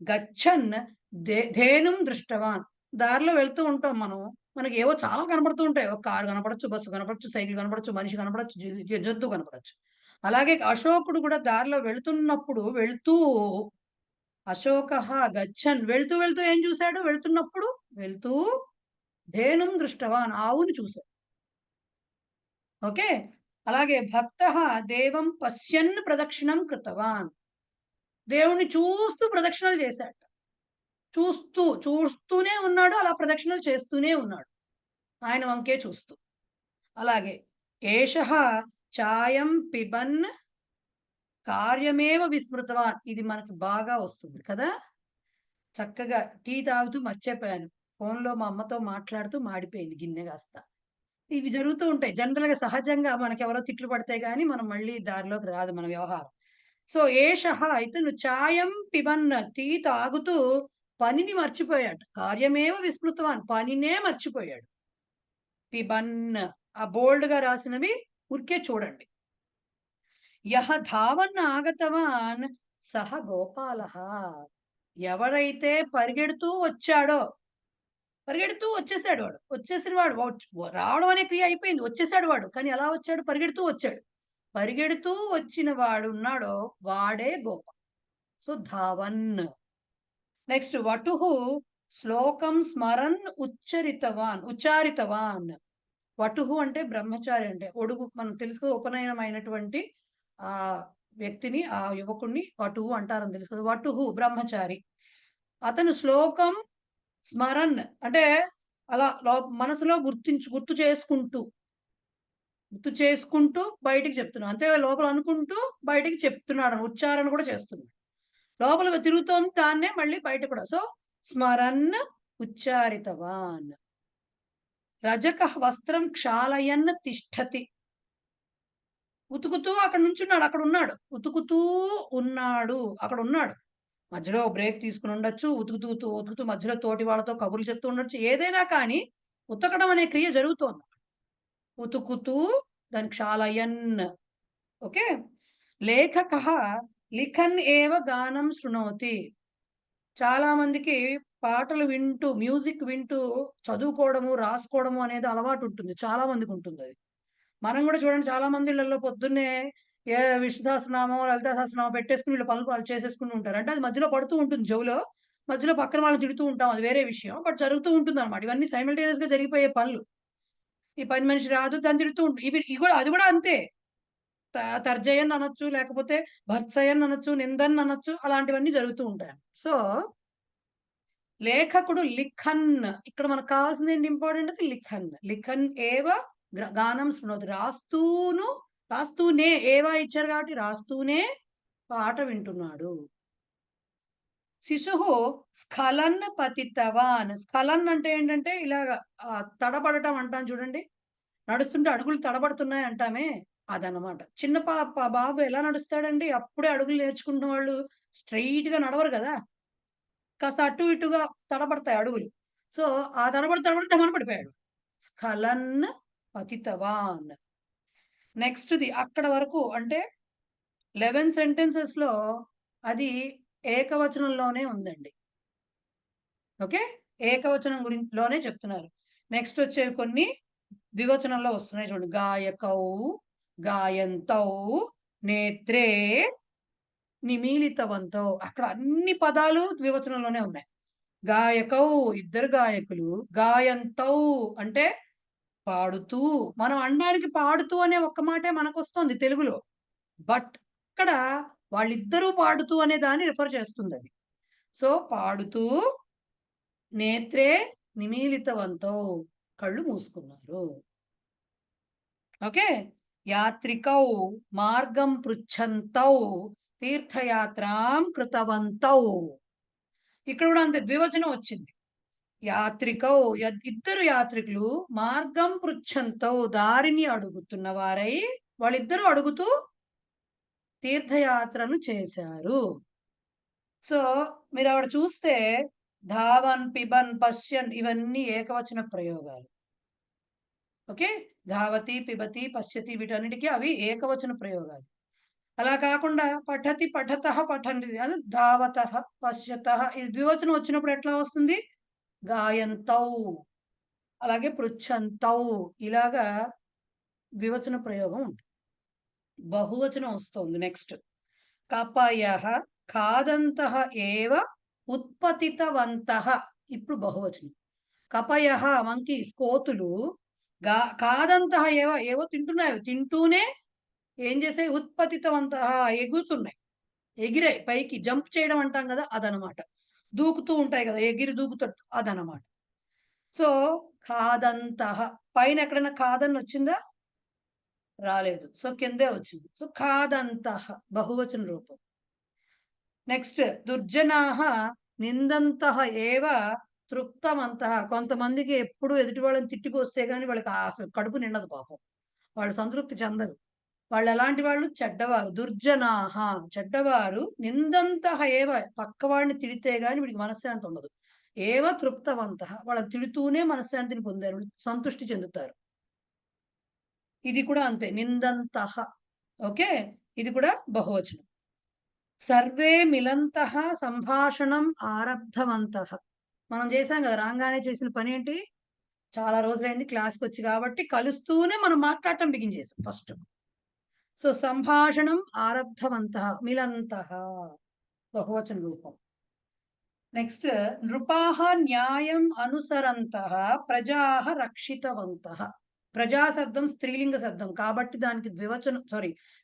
గచ్చన్ ధేనుం దృష్టవాన్. దారిలో వెళ్తూ ఉంటాం మనం, మనకి ఏవో చాలా కనపడుతూ ఉంటాయి. ఒక కారు కనపడచ్చు, బస్సు కనపడచ్చు, సైకిల్ కనపడచ్చు, మనిషి కనపడచ్చు, జంతువు కనపడచ్చు. అలాగే అశోకుడు కూడా దారిలో వెళ్తూ అశోక గచ్చన్ వెళ్తూ ఏం చూశాడు? వెళ్తూ ధేనుం దృష్టవాన్, ఆవుని చూశాడు. ఓకే. అలాగే భక్త దేవం పశ్యన్ ప్రదక్షిణం కృతవాన్. దేవుణ్ణి చూస్తూ ప్రదక్షిణలు చేశాడు. చూస్తూనే ఉన్నాడు, అలా ప్రదక్షిణలు చేస్తూనే ఉన్నాడు, ఆయన వంకే చూస్తూ. అలాగే ఏషః చాయం పిబన్ కార్యమేవ విస్మృతవాన్. ఇది మనకు బాగా వస్తుంది కదా. చక్కగా టీ తాగుతూ మర్చిపోయాను, ఫోన్లో మా అమ్మతో మాట్లాడుతూ మాడిపోయింది గిన్నె కాస్త. ఇవి జరుగుతూ ఉంటాయి జనరల్ గా, సహజంగా. మనకి ఎవరో తిట్లు పడితే గానీ మనం మళ్ళీ దారిలోకి రాదు మన వ్యవహారం. సో ఏషః ఇతను చాయం పిబన్, టీ తాగుతూ పనిని మర్చిపోయాడు. కార్యమేవ విస్మృతవాన్, పనినే మర్చిపోయాడు. పిబన్, ఆ బోల్డ్ గా రాసినవి ఊరికే చూడండి. యహ ధావన్ ఆగతవాన్ సహ గోపాలః. ఎవరైతే పరిగెడుతూ వచ్చేసాడు వాడు రావడం అనే క్రియ అయిపోయింది, వచ్చేసాడు వాడు. కానీ ఎలా వచ్చాడు? పరిగెడుతూ వచ్చిన వాడు ఉన్నాడో వాడే గోప. సో ధావన్. నెక్స్ట్ వటుః శ్లోకం స్మరన్ ఉచ్చారితవాన్. వటుః అంటే బ్రహ్మచారి, అంటే ఒడుగు. మనం తెలుసు, ఉపనయనమైనటువంటి ఆ వ్యక్తిని, ఆ యువకుణ్ణి వటుః అంటారని తెలుసు కదా. వటుః బ్రహ్మచారి. అతను శ్లోకం స్మరన్ అంటే అలా మనసులో గుర్తు చేసుకుంటూ బయటికి చెప్తున్నాడు. అంతే, లోపల అనుకుంటూ బయటికి చెప్తున్నాడు, ఉచ్చారణ కూడా చేస్తున్నాడు. లోపల తిరుగుతోంది, దాన్నే మళ్ళీ బయట కూడా. సో స్మరన్ ఉచ్చారితవాన్. రజక వస్త్రం క్షాళయన్ తిష్టతి. ఉతుకుతూ అక్కడ ఉన్నాడు. మధ్యలో బ్రేక్ తీసుకుని ఉండొచ్చు, ఉతుకుతూ మధ్యలో తోటి వాళ్ళతో కబుర్లు చెప్తూ ఉండొచ్చు, ఏదైనా కానీ ఉతకడం అనే క్రియ జరుగుతోంది. ఉతుకుతూ దాని క్షాళయన్. ఓకే. లేఖకః లిఖన్ ఏవ గానం శృణోతి. చాలా మందికి పాటలు వింటూ, మ్యూజిక్ వింటూ చదువుకోవడము, రాసుకోవడము అనేది అలవాటు ఉంటుంది, చాలా మందికి ఉంటుంది అది. మనం కూడా చూడండి, చాలా మంది ఇళ్లలో పొద్దున్నే ఏ విష్ణు సహస్రనామం, లలితా సహస్రనామం పెట్టేసుకుని వీళ్ళ పనులు వాళ్ళు చేసేసుకుని ఉంటారు. అంటే అది మధ్యలో పడుతూ ఉంటుంది చెవులో, మధ్యలో పక్కన వాళ్ళని తిడుతూ ఉంటాం. అది వేరే విషయం. బట్ జరుగుతూ ఉంటుందన్నమాట. ఇవన్నీ సైమల్టేనియస్‌గా జరిగిపోయే పనులు. ఈ పని మనిషి రాదు దాన్ని తిడుతూ ఇవి కూడా అది కూడా అంతే. తర్జయన్ అనొచ్చు, లేకపోతే భర్త్సయన్ అనొచ్చు, నిందన్ అనొచ్చు. అలాంటివన్నీ జరుగుతూ ఉంటాయి. సో, లేఖకుడు లిఖన్. ఇక్కడ మనకు కావాల్సింది ఏంటి ఇంపార్టెంట్ అది లిఖన్. లిఖన్ ఏవ గానం శృణోతి. రాస్తూనే ఏవా ఇచ్చారు కాబట్టి రాస్తూనే పాట వింటున్నాడు. శిశువు స్ఖలన్ పతితవాన్. స్ఖలన్ అంటే ఏంటంటే ఇలాగ తడబడటం అంటాం చూడండి. నడుస్తుంటే అడుగులు తడబడుతున్నాయి అంటామే అదనమాట. చిన్న బాబు ఎలా నడుస్తాడండి? అప్పుడే అడుగులు నేర్చుకుంటున్న వాళ్ళు స్ట్రెయిట్ గా నడవరు కదా! కాస్త అటు ఇటుగా తడబడతాయి అడుగులు. సో, ఆ తడబడి డమాన పడిపోయాడు. స్ఖలన్ పతితవాన్. నెక్స్ట్‌ది అక్కడ వరకు అంటే 11 సెంటెన్సెస్‌లో అది ఏకవచనంలోనే ఉందండి. ఓకే. ఏకవచనం లోనే చెప్తున్నారు. నెక్స్ట్ వచ్చేవి కొన్ని ద్వివచనంలో వస్తున్నాయి చూడండి. గాయకౌ, గాయంతౌ, నేత్రే, నిమీలితవంతో. అక్కడ అన్ని పదాలు ద్వివచనంలోనే ఉన్నాయి. గాయకౌ ఇద్దరు గాయకులు, గాయంతౌ అంటే పాడుతూ. మనం అనడానికి పాడుతూ అనే ఒక్క మాటే మనకొస్తుంది తెలుగులో. బట్ ఇక్కడ వాళ్ళిద్దరూ పాడుతూ అనే దాన్ని రిఫర్ చేస్తుందది. సో, పాడుతూ, నేత్రే నిమీలితవంతో కళ్ళు మూసుకున్నారు. ఓకే. యాత్రికౌ మార్గం పృచ్ఛంతౌ తీర్థయాత్రాం కృతవంతౌ. ఇక్కడ కూడా అంతే ద్వివచనం వచ్చింది. యాత్రికౌ ఇద్దరు యాత్రికులు మార్గం పృచ్ఛంతౌ దారిని అడుగుతున్న వారై వాళ్ళిద్దరూ అడుగుతూ తీర్థయాత్రలు చేశారు. సో, మీరు ఆవిడ చూస్తే ధావన్, పిబన్, పశ్యన్ ఇవన్నీ ఏకవచన ప్రయోగాలు. ఓకే. ధావతి, పిబతి, పశ్యతి వీటన్నిటికీ అవి ఏకవచన ప్రయోగాలు. అలా కాకుండా పఠతి, పఠతః, పఠంతి అని ధావతః, పశ్యతః ఇది ద్వివచనం వచ్చినప్పుడు ఎట్లా వస్తుంది? గాయంతౌ, అలాగే పృచ్ఛంతౌ ఇలాగా ద్వివచన ప్రయోగం ఉంటుంది. బహువచనం వస్తుంది నెక్స్ట్. కపయః ఖాదంతః ఏవ ఉత్పతితవంతః. ఇప్పుడు బహువచనం. కపయః మంకీస్ కోతులు, ఖాదంతః ఏవో తింటున్నాయి. తింటూనే ఏం చేసాయి? ఉత్పతితవంతః ఎగురుతున్నాయి. ఎగిరాయి పైకి. జంప్ చేయడం అంటాం కదా అదనమాట. దూకుతూ ఉంటాయి కదా ఎగిరి దూకుతట్టు అదనమాట. సో, ఖాదంతః పైన ఎక్కడైనా ఖాదన్ వచ్చిందా? రాలేదు. సో, కిందే వచ్చింది. సో, ఖాదంతః బహువచన రూపం. నెక్స్ట్ దుర్జనాః నిందంతః ఏవ తృప్తమంతః. కొంతమందికి ఎప్పుడు ఎదుటి వాళ్ళని తిట్టిపోస్తే గాని వాళ్ళకి అసలు కడుపు నిండదు పాపం. వాళ్ళు సంతృప్తి చెందరు. వాళ్ళు ఎలాంటి వాళ్ళు? చెడ్డవారు. దుర్జనాః చెడ్డవారు. నిందంతః ఏవ పక్కవాడిని తిడితే గాని వీడికి మనశ్శాంతి ఉండదు. ఏవ తృప్తవంతః వాళ్ళని తిడుతూనే మనశ్శాంతిని పొందారు. సంతృష్టి చెందుతారు. ఇది కూడా అంతే. నిందంతః. ఓకే. ఇది కూడా బహువచనం. సర్వే మిలంతః సంభాషణం ఆరబ్ధవంతః. మనం చేసాం కదా రాంగానే చేసిన పని ఏంటి? చాలా రోజులైంది క్లాస్‌కొచ్చి కాబట్టి కలుస్తూనే మనం మాట్లాడటం బిగించేసాం ఫస్ట్. సో, సంభాషణం ఆరబ్ధవంతః మిలంతః బహువచన రూపం. నెక్స్ట్ నృపాః న్యాయం అనుసరంతః ప్రజాః రక్షితవంతః. ప్రజా శబ్దం స్త్రీలింగ శబ్దం కాబట్టి దానికి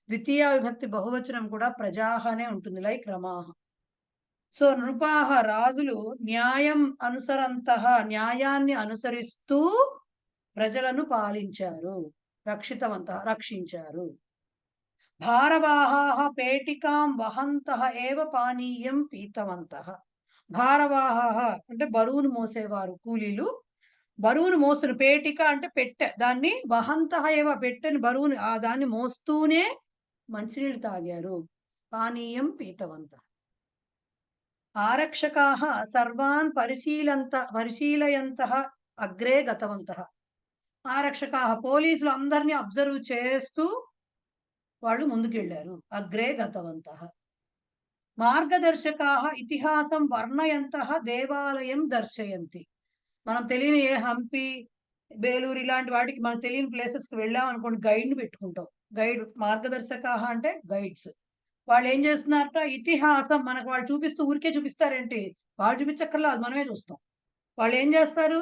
ద్వితీయ విభక్తి బహువచనం కూడా ప్రజాః అనే ఉంటుంది. లైక్ రమాః. సో, నృపాః రాజులు న్యాయం అనుసరంతః న్యాయాన్ని అనుసరిస్తూ ప్రజలను పాలించారు. రక్షితవంతః రక్షించారు. భారవాహాః పేటికాం వహంతః ఏవ పానీయం పీతవంతః. భారవాహాః అంటే బరువును మోసేవారు కూలీలు. బరువును మోస్తున్న పేటిక అంటే పెట్టె. దాన్ని వహంతః ఏవ పెట్టెని బరువుని దాన్ని మోస్తూనే మంచినీళ్ళు తాగారు. పానీయం పీతవంతః. ఆరక్షకాః సర్వాన్ పరిశీలయంతః అగ్రే గతవంతః. ఆరక్షకాః పోలీసులు అందరినీ అబ్జర్వ్ చేస్తూ వాళ్ళు ముందుకెళ్లారు. అగ్రే గతవంతః. మార్గదర్శకాః ఇతిహాసం వర్ణయంతః దేవాలయం దర్శయంతి. మనం తెలియని హంపి, బేలూరు ఇలాంటి వాటికి మనం తెలియని ప్లేసెస్‌కి వెళ్ళాం అనుకోండి గైడ్‌ని పెట్టుకుంటాం. మార్గదర్శకాః అంటే గైడ్స్. వాళ్ళు ఏం చేస్తున్నారట? ఇతిహాసం మనకు వాళ్ళు ఊరికే చూపిస్తారేంటి? వాళ్ళు చూపించక్కర్లా, అది మనమే చూస్తాం. వాళ్ళు ఏం చేస్తారు,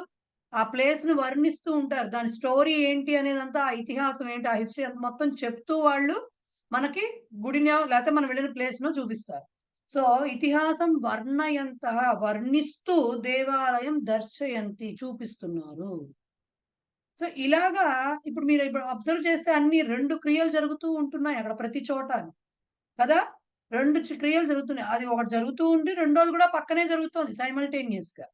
ఆ ప్లేస్ ని వర్ణిస్తూ ఉంటారు. దాని స్టోరీ ఏంటి అనేదంతా, ఆ ఇతిహాసం ఏంటి, ఆ హిస్టరీ అంత మొత్తం చెప్తూ వాళ్ళు మనకి గుడినో లేకపోతే మనం వెళ్ళిన ప్లేస్ నో చూపిస్తారు. సో ఇతిహాసం వర్ణయంత, వర్ణిస్తూ దేవాలయం దర్శయంతి, చూపిస్తున్నారు. సో ఇలాగా ఇప్పుడు మీరు ఇప్పుడు అబ్జర్వ్ చేస్తే అన్ని 2 క్రియలు జరుగుతూ ఉంటున్నాయి అక్కడ ప్రతి చోట కదా. 2 క్రియలు జరుగుతున్నాయి. అది ఒకటి జరుగుతూ ఉండి రెండోది కూడా పక్కనే జరుగుతోంది సైమల్టేనియస్ గా.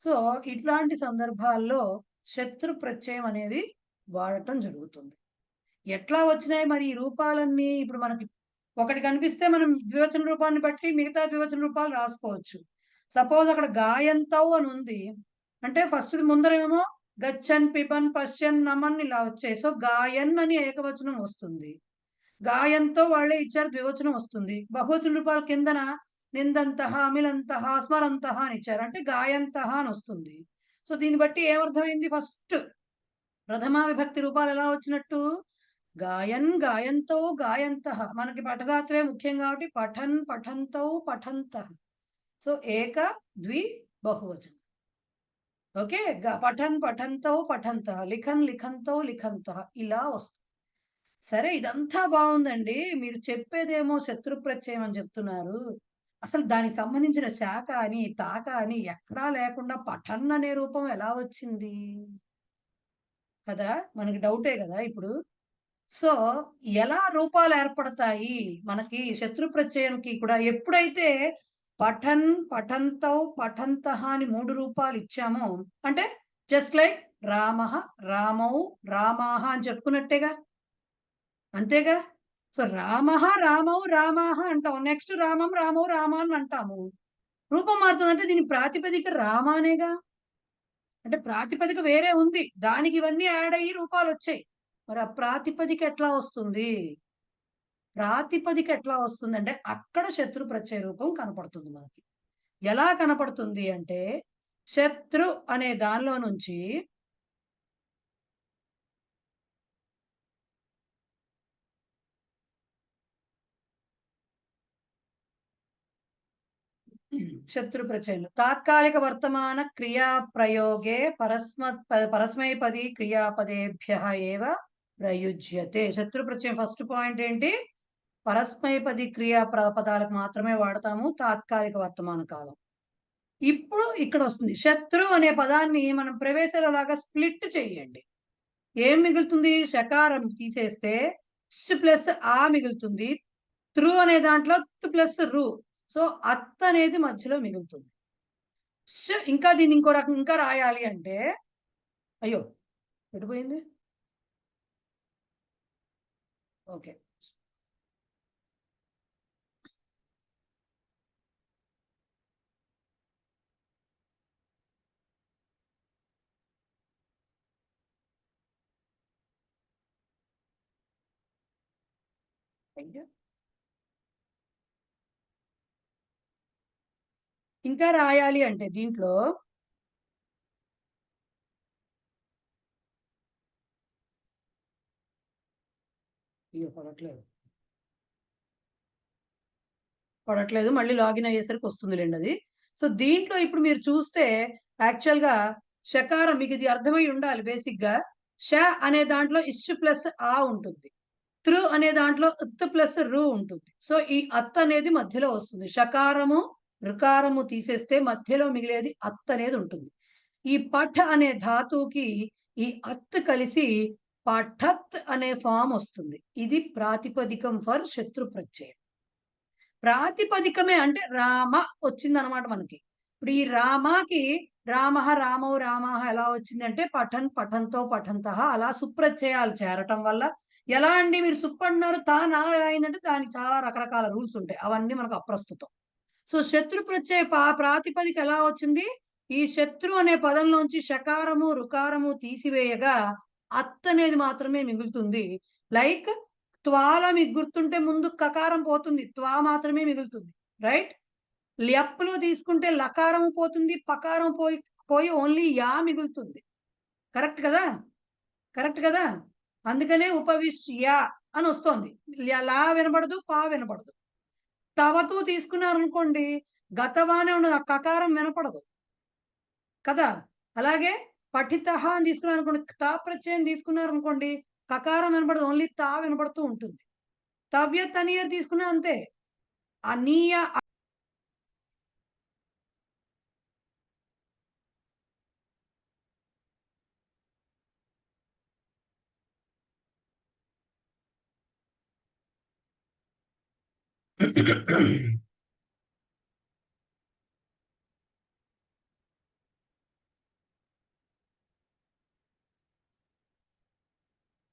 సో ఇట్లాంటి సందర్భాల్లో శత్రు ప్రత్యయం అనేది వాడటం జరుగుతుంది. ఎట్లా వచ్చినాయి మరి ఈ రూపాలన్నీ? ఇప్పుడు మనకి ఒకటి కనిపిస్తే మనం ద్వివచన రూపాన్ని బట్టి మిగతా ద్వివచన రూపాలు రాసుకోవచ్చు. సపోజ్ అక్కడ గాయంతౌ అని ఉంది అంటే ఫస్ట్ ముందరేమో గచ్చన్, పిబన్, పశ్యన్, నమన్ ఇలా వచ్చాయి. సో గాయన్ అని ఏకవచనం వస్తుంది. గాయంతో వాళ్ళే ఇచ్చారు, ద్వివచనం వస్తుంది. బహువచన రూపాల కిందన నిందంతః, అమిలంతః, స్మరంతః అని ఇచ్చారు, అంటే గాయంతః అని వస్తుంది. సో దీన్ని బట్టి ఏమర్థమైంది? ఫస్ట్ ప్రథమా విభక్తి రూపాలు ఎలా వచ్చినట్టు? గాయన్, గాయంతో, గాయంతః. మనకి పఠధాతువే ముఖ్యం కాబట్టి పఠన్, పఠంతౌ, పఠంతః. సో ఏక, ద్వి, బహువచనం. ఓకే, పఠన్, పఠంతౌ, పఠంతః, లిఖన్, లిఖంతౌ, లిఖంతః, ఇలా వస్తుంది. సరే, ఇదంతా బాగుందండి. మీరు చెప్పేదేమో శత్రు ప్రత్యయం అని చెప్తున్నారు. అసలు దానికి సంబంధించిన శాఖ అని, తాక అని ఎక్కడా లేకుండా పఠన్ అనే రూపం ఎలా వచ్చింది కదా? మనకి డౌటే కదా ఇప్పుడు. సో ఎలా రూపాలు ఏర్పడతాయి మనకి శత్రు ప్రత్యయంకి కూడా? ఎప్పుడైతే పఠన్, పఠంతౌ, పఠంతః అని 3 రూపాలు ఇచ్చామో, అంటే జస్ట్ లైక్ రామః, రామౌ, రామాః అని చెప్పుకున్నట్టేగా, అంతేగా. సో రామః, రామౌ, రామాః అంటాం. నెక్స్ట్ రామం, రామౌ, రామ అని అంటాము. రూపం మారుతుందంటే దీని ప్రాతిపదిక రామ అనేగా. అంటే ప్రాతిపదిక వేరే ఉంది, దానికి ఇవన్నీ యాడ్ అయ్యి రూపాలు వచ్చాయి. మరి ఆ ప్రాతిపదిక ఎట్లా వస్తుంది? ప్రాతిపదిక ఎట్లా వస్తుందంటే అక్కడ శత్రు ప్రత్యయ రూపం కనపడుతుంది మనకి. ఎలా కనపడుతుంది అంటే శత్రు అనే దానిలో నుంచి శత్రు ప్రత్యయం తాత్కాలిక వర్తమాన క్రియా ప్రయోగే పరస్మైపది క్రియాపదేభ్యః ఏవ ప్రయుజ్యతే. శత్రు ప్రత్యయం ఫస్ట్ పాయింట్ ఏంటి? పరస్మైపది క్రియా పదాలకు మాత్రమే వాడతాము తాత్కాలిక వర్తమాన కాలం. ఇప్పుడు ఇక్కడ వస్తుంది శత్రు అనే పదాన్ని మనం ప్రవేశాలలాగా స్ప్లిట్ చేయండి. ఏం మిగులుతుంది? శకారం తీసేస్తే ష్ ప్లస్ ఆ మిగులుతుంది. త్రు అనే దాంట్లో త్ ప్లస్ రు. సో అత్ అనేది మధ్యలో మిగులుతుంది. ఇంకా దీన్ని ఇంకో రకం ఇంకా రాయాలి అంటే, అయ్యో ఎటుపోయింది? ఓకే, ఇంకా రాయాలి అంటే దీంట్లో పడట్లేదు, మళ్ళీ లాగిన్ అయ్యేసరికి వస్తుందిలేండి అది. సో దీంట్లో ఇప్పుడు మీరు చూస్తే యాక్చువల్ గా షకారం, మీకు ఇది అర్థమై ఉండాలి బేసిక్ గా. ష అనే దాంట్లో ఇష్ ప్లస్ ఆ ఉంటుంది. త్రు అనే దాంట్లో ఉత్ ప్లస్ రు ఉంటుంది. సో ఈ అత్ అనేది మధ్యలో వస్తుంది. షకారము, రుకారము తీసేస్తే మధ్యలో మిగిలేది అత్ అనేది ఉంటుంది. ఈ పఠ అనే ధాతువుకి ఈ అత్ కలిసి పఠత్ అనే ఫామ్ వస్తుంది. ఇది ప్రాతిపదికం ఫర్ శత్రు ప్రత్యయం. ప్రాతిపదికమే అంటే రామ వచ్చింది అనమాట మనకి. ఇప్పుడు ఈ రామాకి రామః, రామౌ, రామాః ఎలా వచ్చింది అంటే పఠన్, పఠంతో, పఠంతః అలా సుప్రత్యయాలు చేరటం వల్ల. ఎలా అండి మీరు సుప్ అంటున్నారు, తా నా అయిందంటే దానికి చాలా రకరకాల రూల్స్ ఉంటాయి, అవన్నీ మనకు అప్రస్తుతం. సో శత్రు ప్రత్యయ ప్రాతిపదిక ఎలా వచ్చింది? ఈ శత్రు అనే పదంలోంచి షకారము, రుకారము తీసివేయగా అత్ అనేది మాత్రమే మిగులుతుంది. లైక్ త్వాల మీకు గుర్తుంటే ముందు కకారం పోతుంది, త్వా మాత్రమే మిగులుతుంది, రైట్? ల్యప్లో తీసుకుంటే లకారం పోతుంది, పకారం పోయి ఓన్లీ యా మిగులుతుంది. కరెక్ట్ కదా? కరెక్ట్ కదా? అందుకనే ఉపవిశ్య అని వస్తుంది. లా వినబడదు, పా వినబడదు. తవతూ తీసుకున్నారనుకోండి, గతవానే ఉండదు, ఆ కకారం వినపడదు కదా. అలాగే పఠితః అని తీసుకున్నారు అనుకోండి, తా ప్రత్యయం తీసుకున్నారు అనుకోండి, కకారం వినపడదు, ఓన్లీ తా వినపడుతూ ఉంటుంది. తవ్య తనియర్ తీసుకున్నా అంతే, అనీయ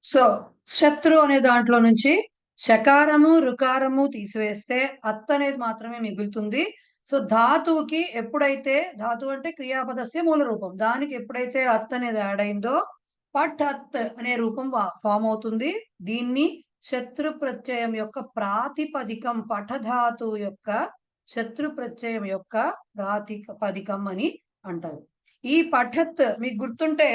సో శత్రు అనే దాంట్లో నుంచి శకారము రుకారము తీసివేస్తే అత్ అనేది మాత్రమే మిగులుతుంది. సో ధాతువుకి ఎప్పుడైతే, ధాతువు అంటే క్రియాపదస్య మూల రూపం, దానికి ఎప్పుడైతే అత్ అనేది యాడ్ అయిందో పట్ అత్ అనే రూపం ఫామ్ అవుతుంది. దీన్ని శత్రు ప్రత్యయం యొక్క ప్రాతిపదికం, పఠధాతువు యొక్క శత్రు ప్రత్యయం యొక్క ప్రాతిపదికం అని అంటారు. ఈ పఠత్ మీకు గుర్తుంటే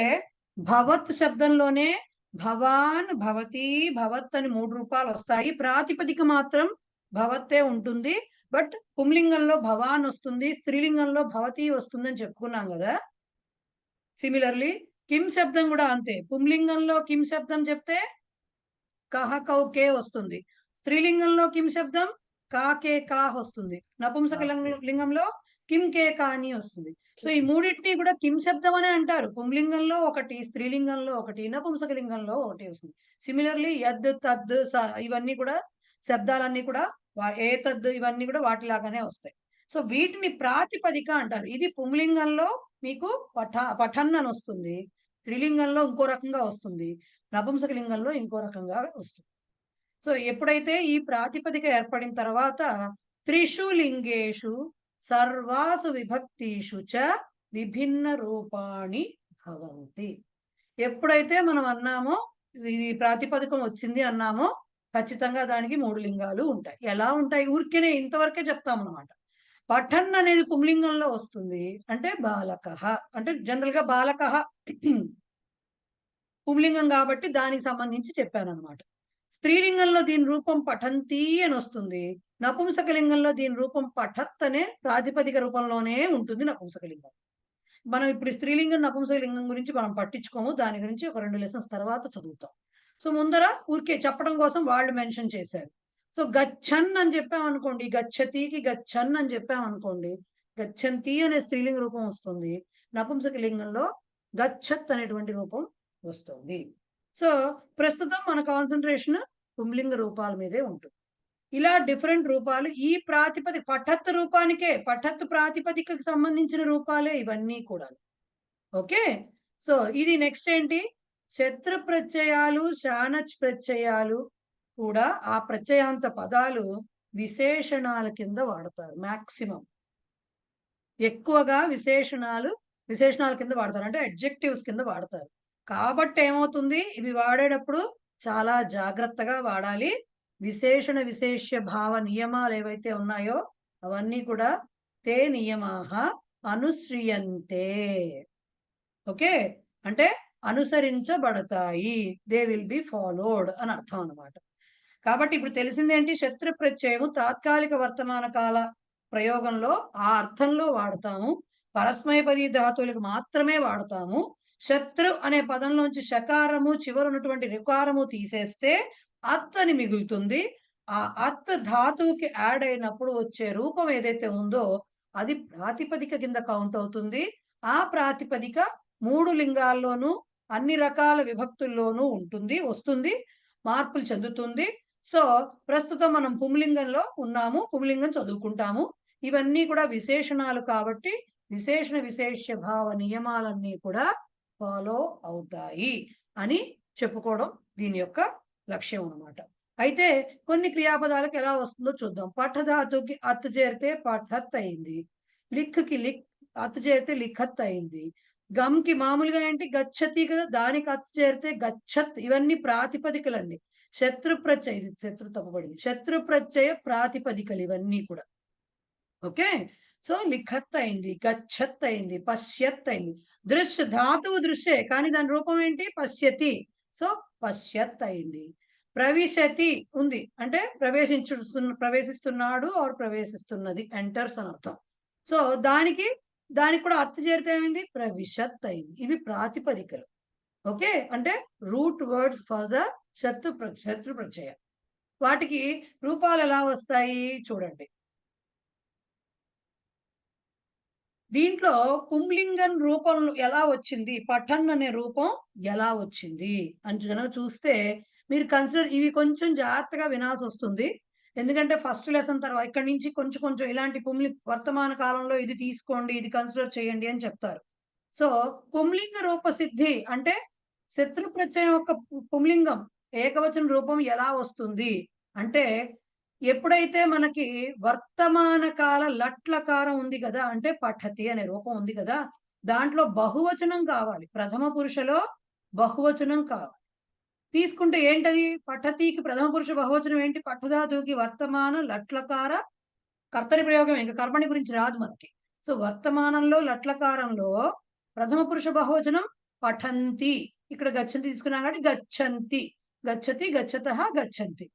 భవత్ శబ్దంలోనే భవాన్, భవతి, భవత్ అని 3 రూపాలు వస్తాయి. ప్రాతిపదిక మాత్రం భవత్తే ఉంటుంది. బట్ పుంలింగంలో భవాన్ వస్తుంది, స్త్రీలింగంలో భవతి వస్తుంది అని చెప్పుకున్నాం కదా. సిమిలర్లీ కిం శబ్దం కూడా అంతే. పుంలింగంలో కిం శబ్దం చెప్తే కహ కౌ కే వస్తుంది, స్త్రీలింగంలో కిం శబ్దం కా కే కా వస్తుంది, నపుంసక లింగంలో కిం కే కా అని వస్తుంది. సో ఈ మూడింటిని కూడా కిం శబ్దం అనే అంటారు. పుంలింగంలో ఒకటి, స్త్రీలింగంలో ఒకటి, నపుంసక లింగంలో ఒకటి వస్తుంది. సిమిలర్లీ యద్, తద్, ఇవన్నీ కూడా శబ్దాలన్నీ కూడా ఏ తద్ ఇవన్నీ కూడా వాటిలాగానే వస్తాయి. సో వీటిని ప్రాతిపదిక అంటారు. ఇది పుంలింగంలో మీకు పఠన్ అని వస్తుంది, స్త్రీలింగంలో ఇంకో రకంగా వస్తుంది, నపుంసక లింగంలో ఇంకో రకంగా వస్తుంది. సో ఎప్పుడైతే ఈ ప్రాతిపదిక ఏర్పడిన తర్వాత త్రిషు లింగేషు సర్వాసు విభక్తిషు చ విభిన్న రూపాణి భవంతి. ఎప్పుడైతే మనం అన్నామో ఇది ప్రాతిపదికం వచ్చింది అన్నామో ఖచ్చితంగా దానికి 3 లింగాలు ఉంటాయి. ఎలా ఉంటాయి ఊరికేనే ఇంతవరకే చెప్తాం అనమాట. పఠన్ అనేది పుంలింగంలో వస్తుంది, అంటే బాలకః, అంటే జనరల్ గా బాలకః పుంలింగం కాబట్టి దానికి సంబంధించి చెప్పాను అనమాట. స్త్రీలింగంలో దీని రూపం పఠంతి అని వస్తుంది, నపుంసకలింగంలో దీని రూపం పఠత్ అనే ప్రాతిపదిక రూపంలోనే ఉంటుంది నపుంసకలింగం. మనం ఇప్పుడు స్త్రీలింగం నపుంసకలింగం గురించి మనం పట్టించుకోము, దాని గురించి ఒక 2 లెసన్స్ తర్వాత చదువుతాం. సో ముందర ఊరికే చెప్పడం కోసం వాళ్ళు మెన్షన్ చేశారు. సో గచ్చన్ అని చెప్పామనుకోండి, గచ్చతికి గచ్చన్ అని చెప్పామనుకోండి, గచ్చంతి అనే స్త్రీలింగ రూపం వస్తుంది, నపుంసకలింగంలో గచ్చత్ అనేటువంటి రూపం వస్తుంది. సో ప్రస్తుతం మన కాన్సన్ట్రేషన్ పుంలింగ రూపాల మీదే ఉంటుంది. ఇలా డిఫరెంట్ రూపాలు ఈ ప్రాతిపదిక పఠత్ రూపానికే, పఠత్ ప్రాతిపదికకు సంబంధించిన రూపాలే ఇవన్నీ కూడా. ఓకే, సో ఇది నెక్స్ట్ ఏంటి, శత్రు ప్రత్యయాలు, శానచ్ ప్రత్యయాలు కూడా ఆ ప్రత్యయాంత పదాలు విశేషణాల కింద వాడతారు. మాక్సిమం ఎక్కువగా విశేషణాల కింద వాడతారు, అంటే అడ్జెక్టివ్స్ కింద వాడతారు. కాబట్టి ఏమవుతుంది, ఇవి వాడేటప్పుడు చాలా జాగ్రత్తగా వాడాలి. విశేషణ విశేష్య భావ నియమాలు ఏవైతే ఉన్నాయో అవన్నీ కూడా తే నియమాః అనుశ్రియంతే. ఓకే, అంటే అనుసరించబడతాయి, దే విల్ బి ఫాలోడ్ అని అర్థం అన్నమాట. కాబట్టి ఇప్పుడు తెలిసిందేంటి, శత్రు ప్రత్యయము తాత్కాలిక వర్తమాన కాల ప్రయోగంలో ఆ అర్థంలో వాడతాము, పరస్మైపది ధాతువులకు మాత్రమే వాడతాము. శత్రు అనే పదంలోంచి శకారము చివరి ఉన్నటువంటి రికారము తీసేస్తే అత్ అని మిగులుతుంది. ఆ అత్ ధాతువుకి యాడ్ అయినప్పుడు వచ్చే రూపం ఏదైతే ఉందో అది ప్రాతిపదిక కింద కౌంట్ అవుతుంది. ఆ ప్రాతిపదిక 3 లింగాల్లోనూ అన్ని రకాల విభక్తుల్లోనూ వస్తుంది, మార్పులు చెందుతుంది. సో ప్రస్తుతం మనం పుంలింగంలో ఉన్నాము, పుంలింగం చదువుకుంటాము. ఇవన్నీ కూడా విశేషణాలు కాబట్టి విశేషణ విశేష్య భావ నియమాలన్నీ కూడా ఫాలో అవుతాయి అని చెప్పుకోవడం దీని యొక్క లక్ష్యం అన్నమాట. అయితే కొన్ని క్రియాపదాలకు ఎలా వస్తుందో చూద్దాం. పఠధాతుకి అత్ చేరితే పఠత్ అయింది, లిక్కి లిక్ అత్ చేరితే లిఖత్ అయింది, గమ్కి మామూలుగా ఏంటి గచ్చతి కదా, దానికి అత్ చేరితే గచ్చత్. ఇవన్నీ ప్రాతిపదికలండి. శత్రు ప్రత్యయ, ఇది శత్రు తప్పబడింది, శత్రు ప్రత్యయ ప్రాతిపదికలు ఇవన్నీ కూడా. ఓకే, సో లిఖత్ అయింది, గచ్చత్ అయింది, పశ్యత్ అయింది. దృశ్య ధాతువు దృశ్యే కానీ దాని రూపం ఏంటి పశ్యతి, సో పశ్యత్ అయింది. ప్రవిశతి ఉంది అంటే ప్రవేశిస్తున్నాడు ఆర్ ప్రవేశిస్తున్నది, ఎంటర్స్ అని అర్థం. సో దానికి దానికి కూడా అత్తు చేరితే ఏమైంది, ప్రవిశత్ అయింది. ఇవి ప్రాతిపదికలు. ఓకే, అంటే రూట్ వర్డ్స్ ఫర్ ద శత్రు ప్రత్యయ. వాటికి రూపాలు ఎలా వస్తాయి చూడండి. దీంట్లో పుంలింగం రూపం ఎలా వచ్చింది, పఠన్ అనే రూపం ఎలా వచ్చింది అని కనుక చూస్తే మీరు కన్సిడర్, ఇవి కొంచెం జాగ్రత్తగా వినాల్సి వస్తుంది. ఎందుకంటే ఫస్ట్ లెసన్ తర్వాత ఇక్కడి నుంచి కొంచెం కొంచెం ఇలాంటి వర్తమాన కాలంలో ఇది తీసుకోండి, ఇది కన్సిడర్ చేయండి అని చెప్తారు. సో పుంలింగ రూప సిద్ధి అంటే శత్రు ప్రత్యయం యొక్క పుంలింగం ఏకవచన రూపం ఎలా వస్తుంది అంటే, ఎప్పుడైతే మనకి వర్తమాన కాల లట్లకారం ఉంది కదా, అంటే పఠతి అనే రూపం ఉంది కదా, దాంట్లో బహువచనం కావాలి. ప్రథమ పురుషలో బహువచనం కావాలి. తీసుకుంటే ఏంటది, పఠతికి ప్రథమ పురుష బహువచనం ఏంటి, పఠధాతువుకి వర్తమాన లట్లకార కర్తరి ప్రయోగం, ఇంకా కర్మని గురించి రాదు మనకి. సో వర్తమానంలో లట్లకారంలో ప్రథమ పురుష బహువచనం పఠంతి. ఇక్కడ గచ్చంతి తీసుకున్నాం కాబట్టి గచ్చంతి, గచ్చతి, గచ్చతః, గచ్చంతి.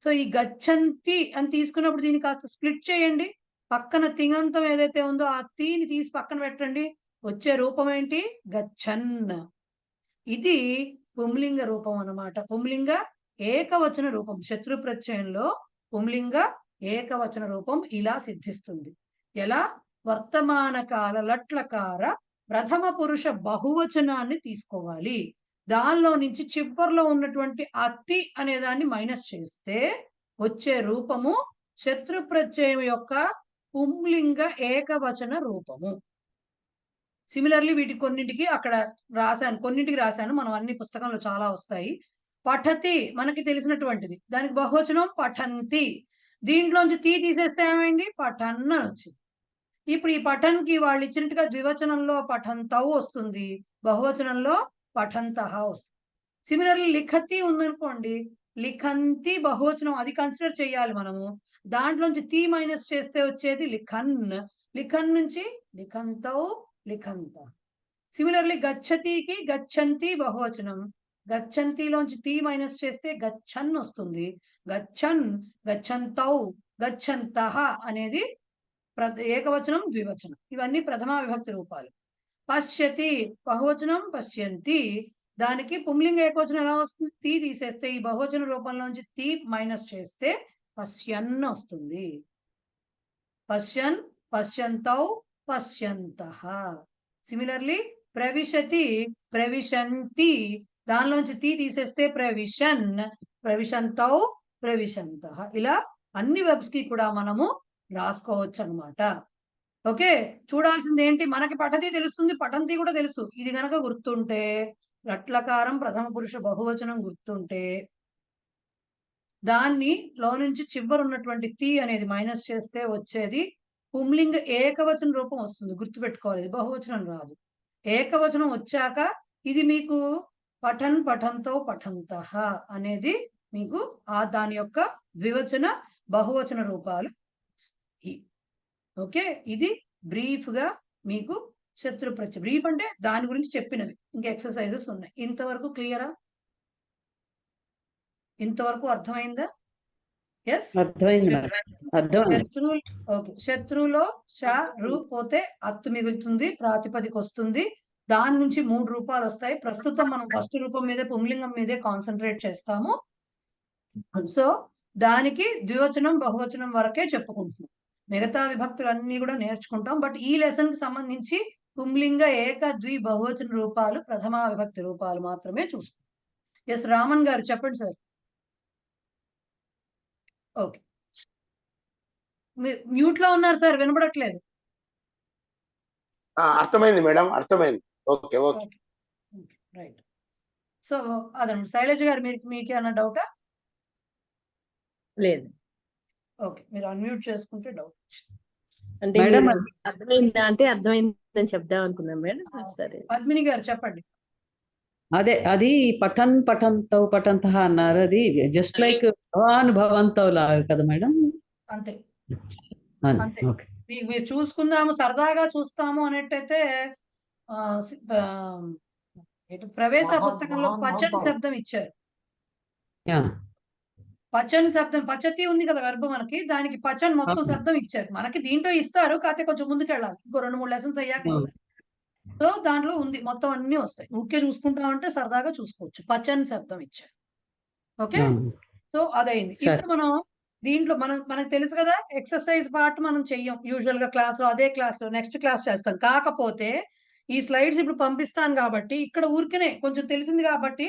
సో ఈ గచ్చంతి అని తీసుకున్నప్పుడు దీన్ని కాస్త స్ప్లిట్ చేయండి. పక్కన తింగంతం ఏదైతే ఉందో ఆ తీని తీసి పక్కన పెట్టండి. వచ్చే రూపం ఏంటి, గచ్చన్. ఇది పుంలింగ రూపం అన్నమాట. పుంలింగ ఏకవచన రూపం. శత్రు ప్రత్యయంలో పుంలింగ ఏకవచన రూపం ఇలా సిద్ధిస్తుంది. ఎలా, వర్తమాన కాల లట్లకార ప్రథమ పురుష బహువచనాన్ని తీసుకోవాలి. దానిలో నుంచి చివరిలో ఉన్నటువంటి అతి అనే దాన్ని మైనస్ చేస్తే వచ్చే రూపము శత్రు ప్రత్యయం యొక్క పుంలింగ ఏకవచన రూపము. సిమిలర్లీ వీటి కొన్నింటికి అక్కడ రాశాను, కొన్నింటికి రాశాను, మనం అన్ని పుస్తకంలో చాలా వస్తాయి. పఠతి మనకి తెలిసినటువంటిది, దానికి బహువచనం పఠంతి. దీంట్లోంచి తీ తీసేస్తే ఏమైంది, పఠన్ అని వచ్చింది. ఇప్పుడు ఈ పఠన్ కి వాళ్ళు ఇచ్చినట్టుగా ద్వివచనంలో పఠంతౌ వస్తుంది, బహువచనంలో పఠంతః వస్తుంది. సిమిలర్లీ లిఖతి ఉందనుకోండి, లిఖంతి బహువచనం, అది కన్సిడర్ చేయాలి మనము. దాంట్లోంచి తీ మైనస్ చేస్తే వచ్చేది లిఖన్. లిఖన్ నుంచి లిఖంతౌ, లిఖంత. సిమిలర్లీ గచ్చతికి గచ్చంతి బహువచనం, గచ్చంతిలోంచి తీ మైనస్ చేస్తే గచ్చన్ వస్తుంది. గచ్చన్, గచ్చంతౌ, గచ్చంతః అనేది ఏకవచనం, ద్వివచనం. ఇవన్నీ ప్రథమా విభక్తి రూపాలు. పశ్యతి బహువచనం, పశ్యంతి. దానికి పుంలింగ ఏకవచనం ఎలా వస్తుంది, తీ తీసేస్తే ఈ బహువచన రూపంలోంచి తీ మైనస్ చేస్తే పశ్యన్ వస్తుంది. పశ్యన్, పశ్యంతౌ, పశ్యంతః. సిమిలర్లీ ప్రవిశతి, ప్రవిశంతి. దానిలోంచి తీ తీసేస్తే ప్రవిశన్, ప్రవిశంతౌ, ప్రవిశంతః. ఇలా అన్ని వెబ్స్ కి కూడా మనము రాసుకోవచ్చు అన్నమాట. ఓకే, చూడాల్సింది ఏంటి, మనకి పఠతి తెలుస్తుంది, పఠంతి కూడా తెలుసు. ఇది గనక గుర్తుంటే, లట్లకారం ప్రథమ పురుష బహువచనం గుర్తుంటే, దాన్ని లో నుంచి చివరి ఉన్నటువంటి తీ అనేది మైనస్ చేస్తే వచ్చేది పుంలింగ ఏకవచన రూపం వస్తుంది. గుర్తుపెట్టుకోవాలి, ఇది బహువచనం రాదు. ఏకవచనం వచ్చాక ఇది మీకు పఠన్, పఠంతో, పఠంతః అనేది మీకు దాని యొక్క ద్వివచన బహువచన రూపాలు. ఓకే, ఇది బ్రీఫ్ గా మీకు శత్రు ప్రత్యయం. బ్రీఫ్ అంటే దాని గురించి చెప్పినవి, ఇంకా ఎక్సర్సైజెస్ ఉన్నాయి. ఇంతవరకు క్లియరా, ఇంతవరకు అర్థమైందా? ఎస్, శత్రు. ఓకే, శత్రువులో ష రూ పోతే అత్తు మిగులుతుంది, ప్రాతిపదిక వస్తుంది. దాని నుంచి 3 రూపాలు వస్తాయి. ప్రస్తుతం మనం ఫస్ట్ రూపం మీదే, పుంలింగం మీదే కాన్సన్ట్రేట్ చేస్తాము. సో దానికి ద్వివచనం బహువచనం వరకే చెప్పుకుంటున్నాం. మిగతా విభక్తులన్నీ కూడా నేర్చుకుంటాం. బట్ ఈ లెసన్ కి సంబంధించి పుంలింగ ఏక ద్వి బహువచన రూపాలు, ప్రథమా విభక్తి రూపాలు మాత్రమే చూస్తాం. ఎస్, రామన్ గారు చెప్పండి సార్. ఓకే, మ్యూట్ లో ఉన్నారు సార్, వినపడట్లేదు. అర్థమైంది మేడం, అర్థమైంది. Okay okay right. సో అదనమాట. శైలజ గారు మీకేమన్నా డౌటా? లేదు. ఓకే, మీరు అన్మ్యూట్ చేసుకుంటే డౌట్ అంటే అర్థమైందా అంటే అర్థమైందని చెప్దాం అనుకున్నాం మేడం. సరే, పద్మిని గారు చెప్పండి. అదే, అది పఠన్, పఠంతౌ, పఠంతః అన్నారు. అది జస్ట్ లైక్ భవానుభవంతౌ లాగా కదా మేడం? అంతే అంతే. ఓకే, మీరు చూసుకుందాము, సరదాగా చూస్తాము అనేట్టయితే ప్రవేశ పుస్తకంలో పచన్ శబ్దం ఇచ్చారు. పచన్ శబ్దం, పచతి ఉంది కదా వెర్బ్ మనకి, దానికి పచన్ మొత్తం శబ్దం ఇచ్చారు. మనకి దీంట్లో ఇస్తారు, కాకపోతే కొంచెం ముందుకు వెళ్ళాలి, ఇంకో 2-3 లెసన్స్ అయ్యాక ఇస్తారు. సో దాంట్లో ఉంది, మొత్తం అన్ని వస్తాయి. ఊరికే చూసుకుంటామంటే సరదాగా చూసుకోవచ్చు. పచన్ శబ్దం ఇచ్చారు. ఓకే, సో అదైంది. ఇప్పుడు మనం దీంట్లో మనకు తెలుసు కదా, ఎక్సర్సైజ్ పార్ట్ మనం చెయ్యం యూజువల్ గా క్లాస్ లో, అదే క్లాస్ లో నెక్స్ట్ క్లాస్ చేస్తాం. కాకపోతే ఈ స్లైడ్స్ ఇప్పుడు పంపిస్తాను కాబట్టి ఇక్కడ ఊరికనే కొంచెం తెలిసింది కాబట్టి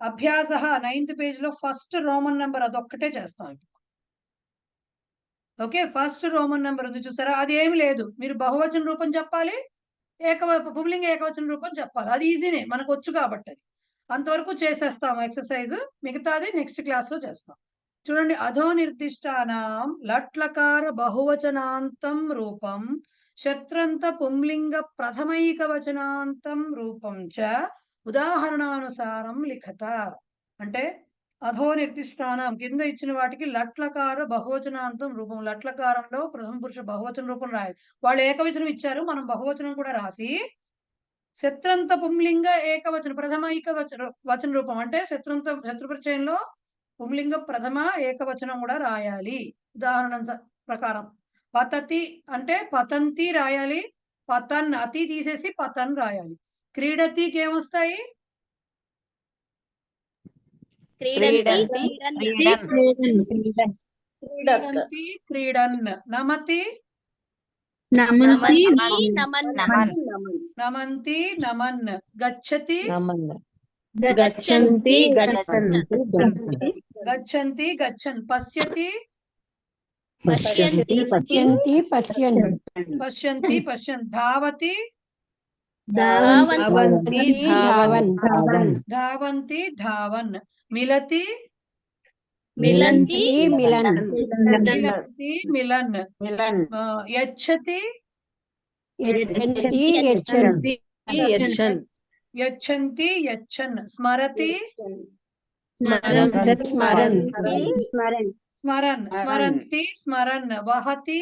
అభ్యాస 9th పేజ్ లో ఫస్ట్ రోమన్ నెంబర్ అదొక్కటే చేస్తాం ఇప్పుడు. ఓకే, ఫస్ట్ రోమన్ నెంబర్ ఉంది చూసారా, అది ఏమి లేదు. మీరు బహువచన రూపం చెప్పాలి, పుంలింగ ఏకవచన రూపం చెప్పాలి. అది ఈజీనే, మనకు వచ్చు కాబట్టి అది అంతవరకు చేసేస్తాం ఎక్సర్సైజ్. మిగతాది నెక్స్ట్ క్లాస్ లో చేస్తాం. చూడండి, అధో నిర్దిష్టానాం లట్లకార బహువచనాంతం రూపం శత్రంత పుంలింగ ప్రథమైక వచనాంతం రూపం చ ఉదాహరణానుసారం లిఖత. అంటే అధో నిర్దిష్టానం కింద ఇచ్చిన వాటికి లట్లకార బహువచనాంతం రూపం, లట్లకారంలో ప్రథమ పురుష బహువచన రూపం రాయాలి. వాళ్ళు ఏకవచనం ఇచ్చారు, మనం బహువచనం కూడా రాసి శత్రంత పుంలింగ ఏకవచన ప్రథమైక వచన రూపం అంటే శత్రుపరిచయంలో పుంలింగ ప్రథమ ఏకవచనం కూడా రాయాలి. ఉదాహరణ ప్రకారం పతతి అంటే పతంతి రాయాలి, పతన్ అతి తీసేసి పతన్ రాయాలి. క్రీడతికి ఏమొస్తాయి? క్రీడంతి క్రీడన్. నమతి నమంతి నమన్. గచ్చతి గచ్చంతి గచ్చన్. పశ్యతి పశ్యంతి పశ్యన్. ధావతి ధావంతి ధావన్. మిలతి మిలన్. యచ్చతి యచ్చంతి యచ్చన్. స్మరతి స్మరన్ స్మరంతి స్మరన్. వహతి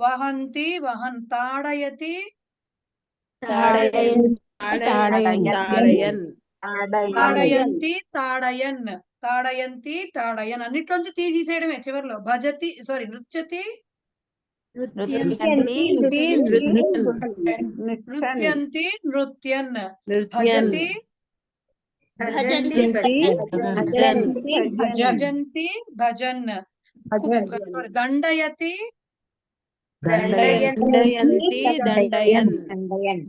వహంతి వహన్. తాడయతి తాడయంతి తాడయన్. తాడయంతి తాడయన్. అన్నిట్లోంచి తీసేయడమే చివరిలో. భజతి నృత్యతి నృత్యంతి నృత్యన్. భజతి భజంతి భజన్. దండయతి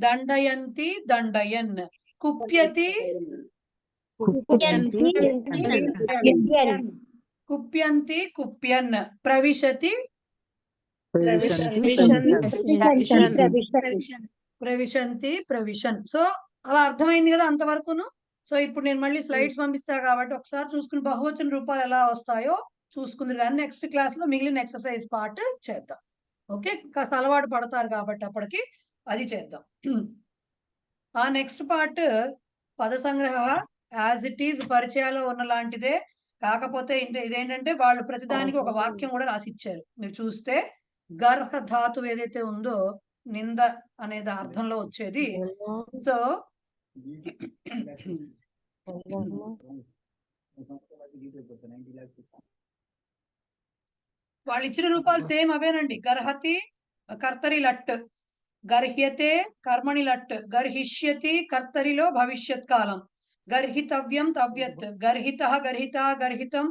దండయంతి దండయన్. కుప్యతి కుప్యంతి కుప్యన్. ప్రవిశతి ప్రవిశంతి ప్రవిశన్. సో అలా అర్థమైంది కదా అంతవరకును. సో ఇప్పుడు నేను మళ్ళీ స్లైడ్స్ పంపిస్తా కాబట్టి ఒకసారి చూసుకుని బహువచన రూపాలు ఎలా వస్తాయో చూసుకుందరు కానీ నెక్స్ట్ క్లాస్ లో మిగిలిన ఎక్సర్సైజ్ పార్ట్ చేద్దాం. ఓకే, కాస్త అలవాటు పడతారు కాబట్టి అప్పటికి అది చేద్దాం. ఆ నెక్స్ట్ పార్ట్ పద సంగ్రహ యాజ్ ఇట్ ఈజ్ పరిచయాలో ఉన్న లాంటిదే. కాకపోతే ఇదేంటంటే వాళ్ళు ప్రతిదానికి ఒక వాక్యం కూడా రాసిచ్చారు. మీరు చూస్తే గర్హ ధాతు ఏదైతే ఉందో నింద అనేది అర్థంలో వచ్చేది. సో వాళ్ళు ఇచ్చిన రూపాలు సేమ్ అవేనండి. గర్హతి కర్తరి లట్, గర్హ్యతే కర్మణి లట్, గర్హిష్యతి కర్తరిలో భవిష్యత్ కాలం, గర్హితవ్యం తవ్యత్, గర్హిత గర్హిత గర్హితం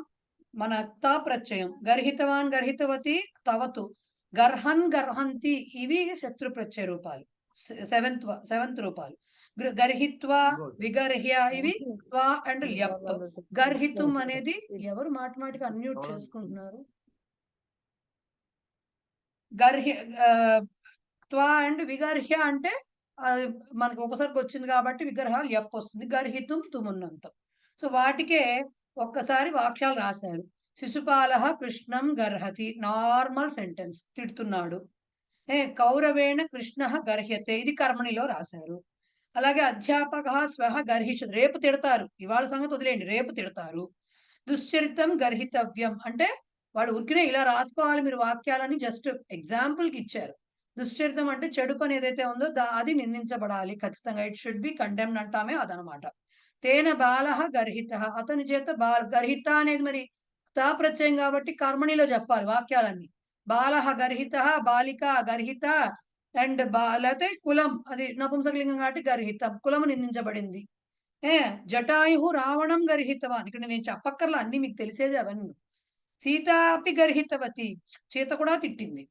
మన తా ప్రత్యయం, గర్హితవాన్ గర్హితవతి తవతు, గర్హన్ గర్హంతి ఇవి శత్రు ప్రత్యయ రూపాలు. సెవెంత్ రూపాలు. గర్హిత్వ విగర్హ్య ఇవి త్వ అండ్ ల్యప్. గర్హితం అనేది ఎవరు మాటిమాటికి అన్మ్యూట్ చేసుకుంటున్నారు? గర్హ్య త్వ అండ్ విగర్హ్య అంటే మనకు ఒకసారికి వచ్చింది కాబట్టి విగ్రహ ల్యప్ వస్తుంది. గర్హితం తుమున్నంతం. సో వాటికే ఒక్కసారి వాక్యాలు రాశారు. శిశుపాల కృష్ణం గర్హతి, నార్మల్ సెంటెన్స్, తిడుతున్నాడు. కౌరవేణ కృష్ణ గర్హ్యతే, ఇది కర్మణిలో రాశారు. అలాగే అధ్యాపక స్వహ గర్హిష, రేపు తిడతారు, ఇవాళ సంగతి వదిలేండి, రేపు తిడతారు. దుశ్చరితం గర్హితవ్యం అంటే వాళ్ళు ఉరికినే ఇలా రాసుకోవాలి మీరు వాక్యాలని జస్ట్ ఎగ్జాంపుల్ కి ఇచ్చారు. దుశ్చరితం అంటే చెడు పని ఏదైతే ఉందో అది నిందించబడాలి ఖచ్చితంగా. ఇట్ షుడ్ బి కండెమ్డ్ అంటామే అదనమాట. తేన బాలః గర్హితః, అతని చేత గర్హిత అనేది మరి తా ప్రత్యయం కాబట్టి కర్మణిలో చెప్పాలి వాక్యాలన్నీ. బాలః గర్హితః, బాలిక గర్హిత, అండ్ లేకపోతే కులం, అది నపుంసకలింగం కాబట్టి గర్హితం, కులము నిందించబడింది. జటాయు రావణం గర్హితవాన్, ఇక్కడ నేను చెప్పక్కర్లా, అన్ని మీకు తెలిసేది అవన్నీ. సీత అపి గర్హితవతి, సీత కూడా తిట్టింది.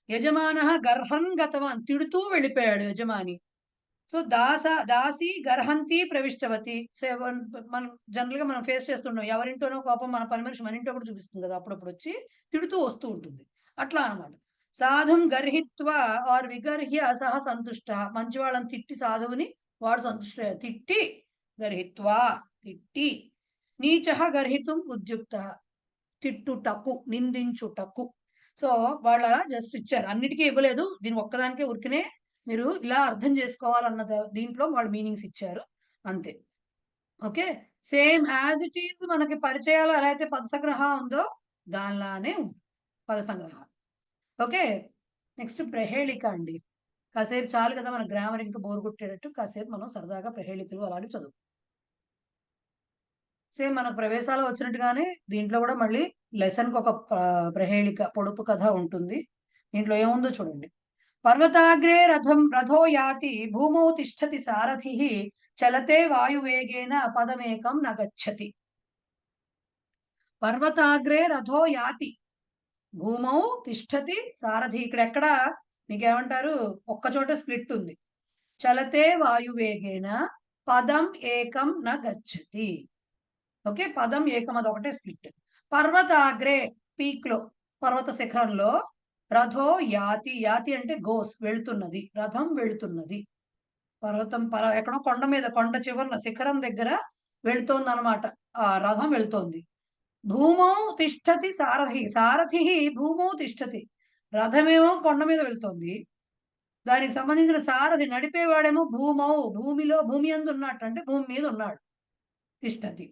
యజమానః గర్హన్ గతవాన్, తిడుతూ వెళ్ళిపోయాడు యజమాని. సో దాసి గర్హంతి ప్రవిష్టవతి. మనం జనరల్ గా మనం ఫేస్ చేస్తుంటాం, ఎవరింటోనో కోపం మన పని మనిషి మన ఇంట్లో కూడా చూపిస్తుంది కదా, అప్పుడప్పుడు వచ్చి తిడుతూ వస్తూ ఉంటుంది. అట్లా అన్నమాట. సాధుం గర్హిత్వా ఆర్ విగర్హ్య సహ సంతుష్ట, మంచి వాళ్ళని తిట్టి సాధువుని వాడు సంతుష్ట, తిట్టి గర్హిత్వా తిట్టి. నీచః గర్హితుం ఉద్యుక్త, తిట్టుటకు నిందించుటకు. సో వాళ్ళ జస్ట్ ఇచ్చారు, అన్నిటికీ ఇవ్వలేదు, దీని ఒక్కదానికే ఉరికినే మీరు ఇలా అర్థం చేసుకోవాలన్న దీంట్లో వాళ్ళు మీనింగ్స్ ఇచ్చారు అంతే. Okay, same as it is మనకి పరిచయాలు ఎలా అయితే పద సంగ్రహ ఉందో దానిలానే ఉంది పద సంగ్రహ. ఓకే, నెక్స్ట్ ప్రహేళిక అండి. కాసేపు చాలు కదా మన గ్రామర్ ఇంకా బోరు కొట్టేటట్టు, కాసేపు మనం సరదాగా ప్రహేళికలు అలాంటి చదువు. సేమ్ మనకు ప్రవేశాలు వచ్చినట్టుగానే దీంట్లో కూడా మళ్ళీ లెసన్కి ఒక ప్రహేళిక పొడుపు కథ ఉంటుంది. దీంట్లో ఏముందో చూడండి. పర్వతాగ్రే రథో యాతి భూమౌ తిష్టతి సారథి చలతే వాయువేగేన పదమేకం న గచ్చతి. పర్వతాగ్రే రథో యాతి భూమౌ తిష్టతి సారథి, ఇక్కడ ఎక్కడ మీకు ఏమంటారు, ఒక్కచోట స్ప్లిట్ ఉంది. చలతే వాయువేగేన పదం ఏకం న గచ్చతి. ఓకే, పదం ఏకం అది ఒకటే స్ప్లిట్. పర్వతాగ్రే పీక్ లో, పర్వత శిఖరంలో, రథో యాతి, యాతి అంటే గోస్ వెళుతున్నది, రథం వెళుతున్నది. పర్వతం ఎక్కడో కొండ మీద, కొండ చివరన శిఖరం దగ్గర వెళుతోంది అనమాట, ఆ రథం వెళుతోంది. భూమౌ తిష్టతి సారథి, సారథి భూమౌ తిష్టతి, రథమేమో కొండ మీద వెళ్తోంది, దానికి సంబంధించిన సారథి నడిపేవాడేమో భూమౌ, భూమిలో, భూమి అందు ఉన్నట్టు అంటే భూమి మీద ఉన్నాడు, తిష్టతి.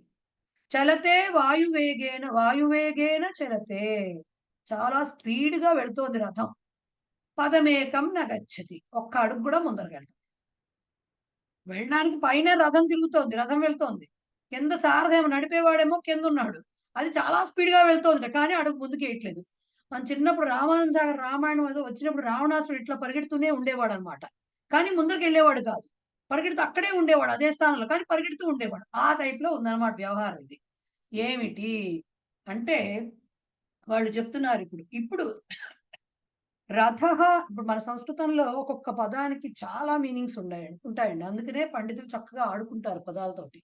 చలతే వాయువేగేన, వాయువేగేన చలతే, చాలా స్పీడ్ గా వెళుతోంది రథం. పదమేకం నగచ్చతి, ఒక్క అడుగు కూడా ముందరగలదు. వెళ్ళడానికి పైన రథం తిరుగుతోంది, రథం వెళ్తోంది, కింద సారథేమో నడిపేవాడేమో కింద ఉన్నాడు, అది చాలా స్పీడ్ గా వెళ్తోంది కానీ అడుగు ముందుకు వేయట్లేదు. మన చిన్నప్పుడు రామానంద సాగర్ రామాయణం ఏదో వచ్చినప్పుడు రావణాసుడు ఇట్లా పరిగెడుతూనే ఉండేవాడు అనమాట, కానీ ముందరికి వెళ్ళేవాడు కాదు, పరిగెడుతూ అక్కడే ఉండేవాడు అదే స్థానంలో, కానీ పరిగెడుతూ ఉండేవాడు. ఆ టైప్ లో ఉందన్నమాట వ్యవహారం. ఇది ఏమిటి అంటే వాళ్ళు చెప్తున్నారు ఇప్పుడు రథ, ఇప్పుడు మన సంస్కృతంలో ఒక్కొక్క పదానికి చాలా మీనింగ్స్ ఉంటాయండి, అందుకనే పండితులు చక్కగా ఆడుకుంటారు పదాలతోటి.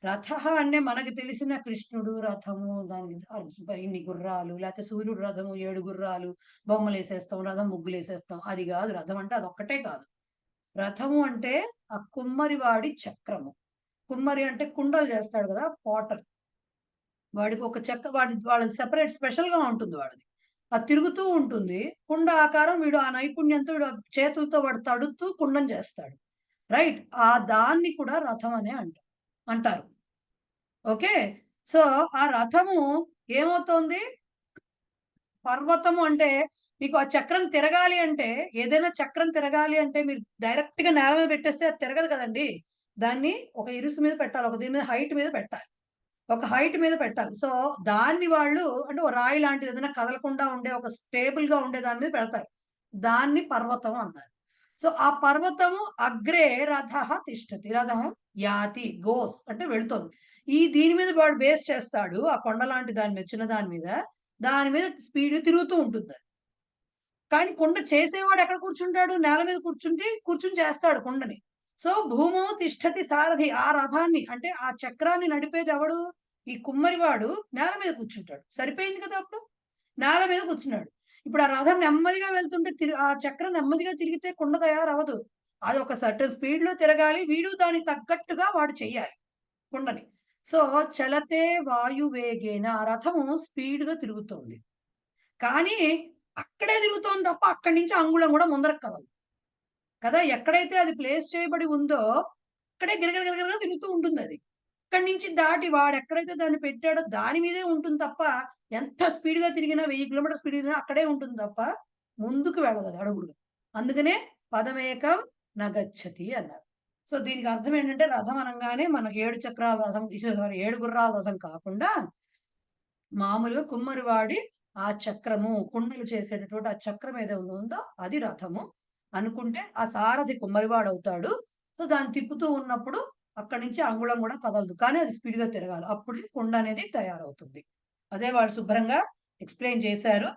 రథ అంటే మనకి తెలిసిన కృష్ణుడు రథము, దానికి ఇన్ని గుర్రాలు, లేకపోతే సూర్యుడు రథము 7 గుర్రాలు, బొమ్మలు వేసేస్తాం, రథం ముగ్గులు వేసేస్తాం, అది కాదు. రథం అంటే అదొక్కటే కాదు. రథము అంటే ఆ కుమ్మరివాడి చక్రము. కుమ్మరి అంటే కుండలు చేస్తాడు కదా, పాటర్, వాడికి ఒక చెక్క, వాళ్ళది సెపరేట్ స్పెషల్ గా ఉంటుంది వాడిది, అది తిరుగుతూ ఉంటుంది కుండ ఆకారం. వీడు ఆ నైపుణ్యంతో వీడు చేతులతో వాడు తడుతూ కుండం చేస్తాడు, రైట్. ఆ దాన్ని కూడా రథం అనే అంటారు. ఓకే, సో ఆ రథము ఏమవుతోంది, పర్వతము అంటే మీకు ఆ చక్రం తిరగాలి అంటే, ఏదైనా చక్రం తిరగాలి అంటే మీరు డైరెక్ట్ గా నేల మీద పెట్టేస్తే అది తిరగదు కదండి, దాన్ని ఒక ఇరుసు మీద పెట్టాలి, ఒక దీని మీద హైట్ మీద పెట్టాలి, ఒక హైట్ మీద పెట్టాలి. సో దాన్ని వాళ్ళు అంటే ఒక రాయి లాంటిది ఏదైనా కదలకుండా ఉండే ఒక స్టేబుల్ గా ఉండే దాని మీద పెడతారు, దాన్ని పర్వతం అన్నారు. సో ఆ పర్వతము అగ్రే రథ తిష్టతి, రథ యాతి గోస్ అంటే వెళుతోంది. దీని మీద వాడు బేస్ చేస్తాడు, ఆ కొండ లాంటి దాని మీద, చిన్న దాని మీద స్పీడ్ తిరుగుతూ ఉంటుంది. కానీ కుండ చేసేవాడు ఎక్కడ కూర్చుంటాడు, నేల మీద కూర్చుని చేస్తాడు కుండని. సో భూమో తిష్టతి సారథి, ఆ రథాన్ని అంటే ఆ చక్రాన్ని నడిపేది ఎవడు, ఈ కుమ్మరివాడు నేల మీద కూర్చుంటాడు. సరిపోయింది కదా, అప్పుడు నేల మీద కూర్చున్నాడు. ఇప్పుడు ఆ రథం నెమ్మదిగా వెళ్తుంటే ఆ చక్రం నెమ్మదిగా తిరిగితే కుండ తయారవదు, అది ఒక సర్టన్ స్పీడ్ లో తిరగాలి, వీడు దానికి తగ్గట్టుగా వాడు చెయ్యాలి కుండని. సో చలతే వాయువేగేన, ఆ రథము స్పీడ్ గా తిరుగుతోంది, కానీ అక్కడే తిరుగుతోంది తప్ప అక్కడి నుంచి అంగుళం కూడా ముందరకు కదలదు కదా. ఎక్కడైతే అది ప్లేస్ చేయబడి ఉందో అక్కడే గిరగిరగిరగిరగా తిరుగుతూ ఉంటుంది. అది ఇక్కడి నుంచి దాటి వాడు ఎక్కడైతే దాన్ని పెట్టాడో దాని మీదే ఉంటుంది తప్ప, ఎంత స్పీడ్ గా తిరిగినా 1000 కిలోమీటర్ స్పీడ్ తిరిగినా అక్కడే ఉంటుంది తప్ప ముందుకు వెళ్ళదు అది అడుగుడు. అందుకనే పదమేకం నగచ్చతి అన్నారు. సో దీనికి అర్థం ఏంటంటే రథం అనగానే మనకు 7 చక్రాల రథం, 7 గుర్రాల రథం కాకుండా మామూలుగా కుమ్మరివాడి ఆ చక్రము, కుండలు చేసేటటువంటి ఆ చక్రం ఏదో ఉందో అది రథము అనుకుంటే ఆ సారథి కుమ్మరివాడు అవుతాడు. సో దాన్ని తిప్పుతూ ఉన్నప్పుడు అక్కడి నుంచి అంగుళం కూడా కదలదు, కానీ అది స్పీడ్ గా తిరగాలి, అప్పుడు కుండ అనేది తయారవుతుంది. అదే వాళ్ళు శుభ్రంగా ఎక్స్ప్లెయిన్ చేశారు.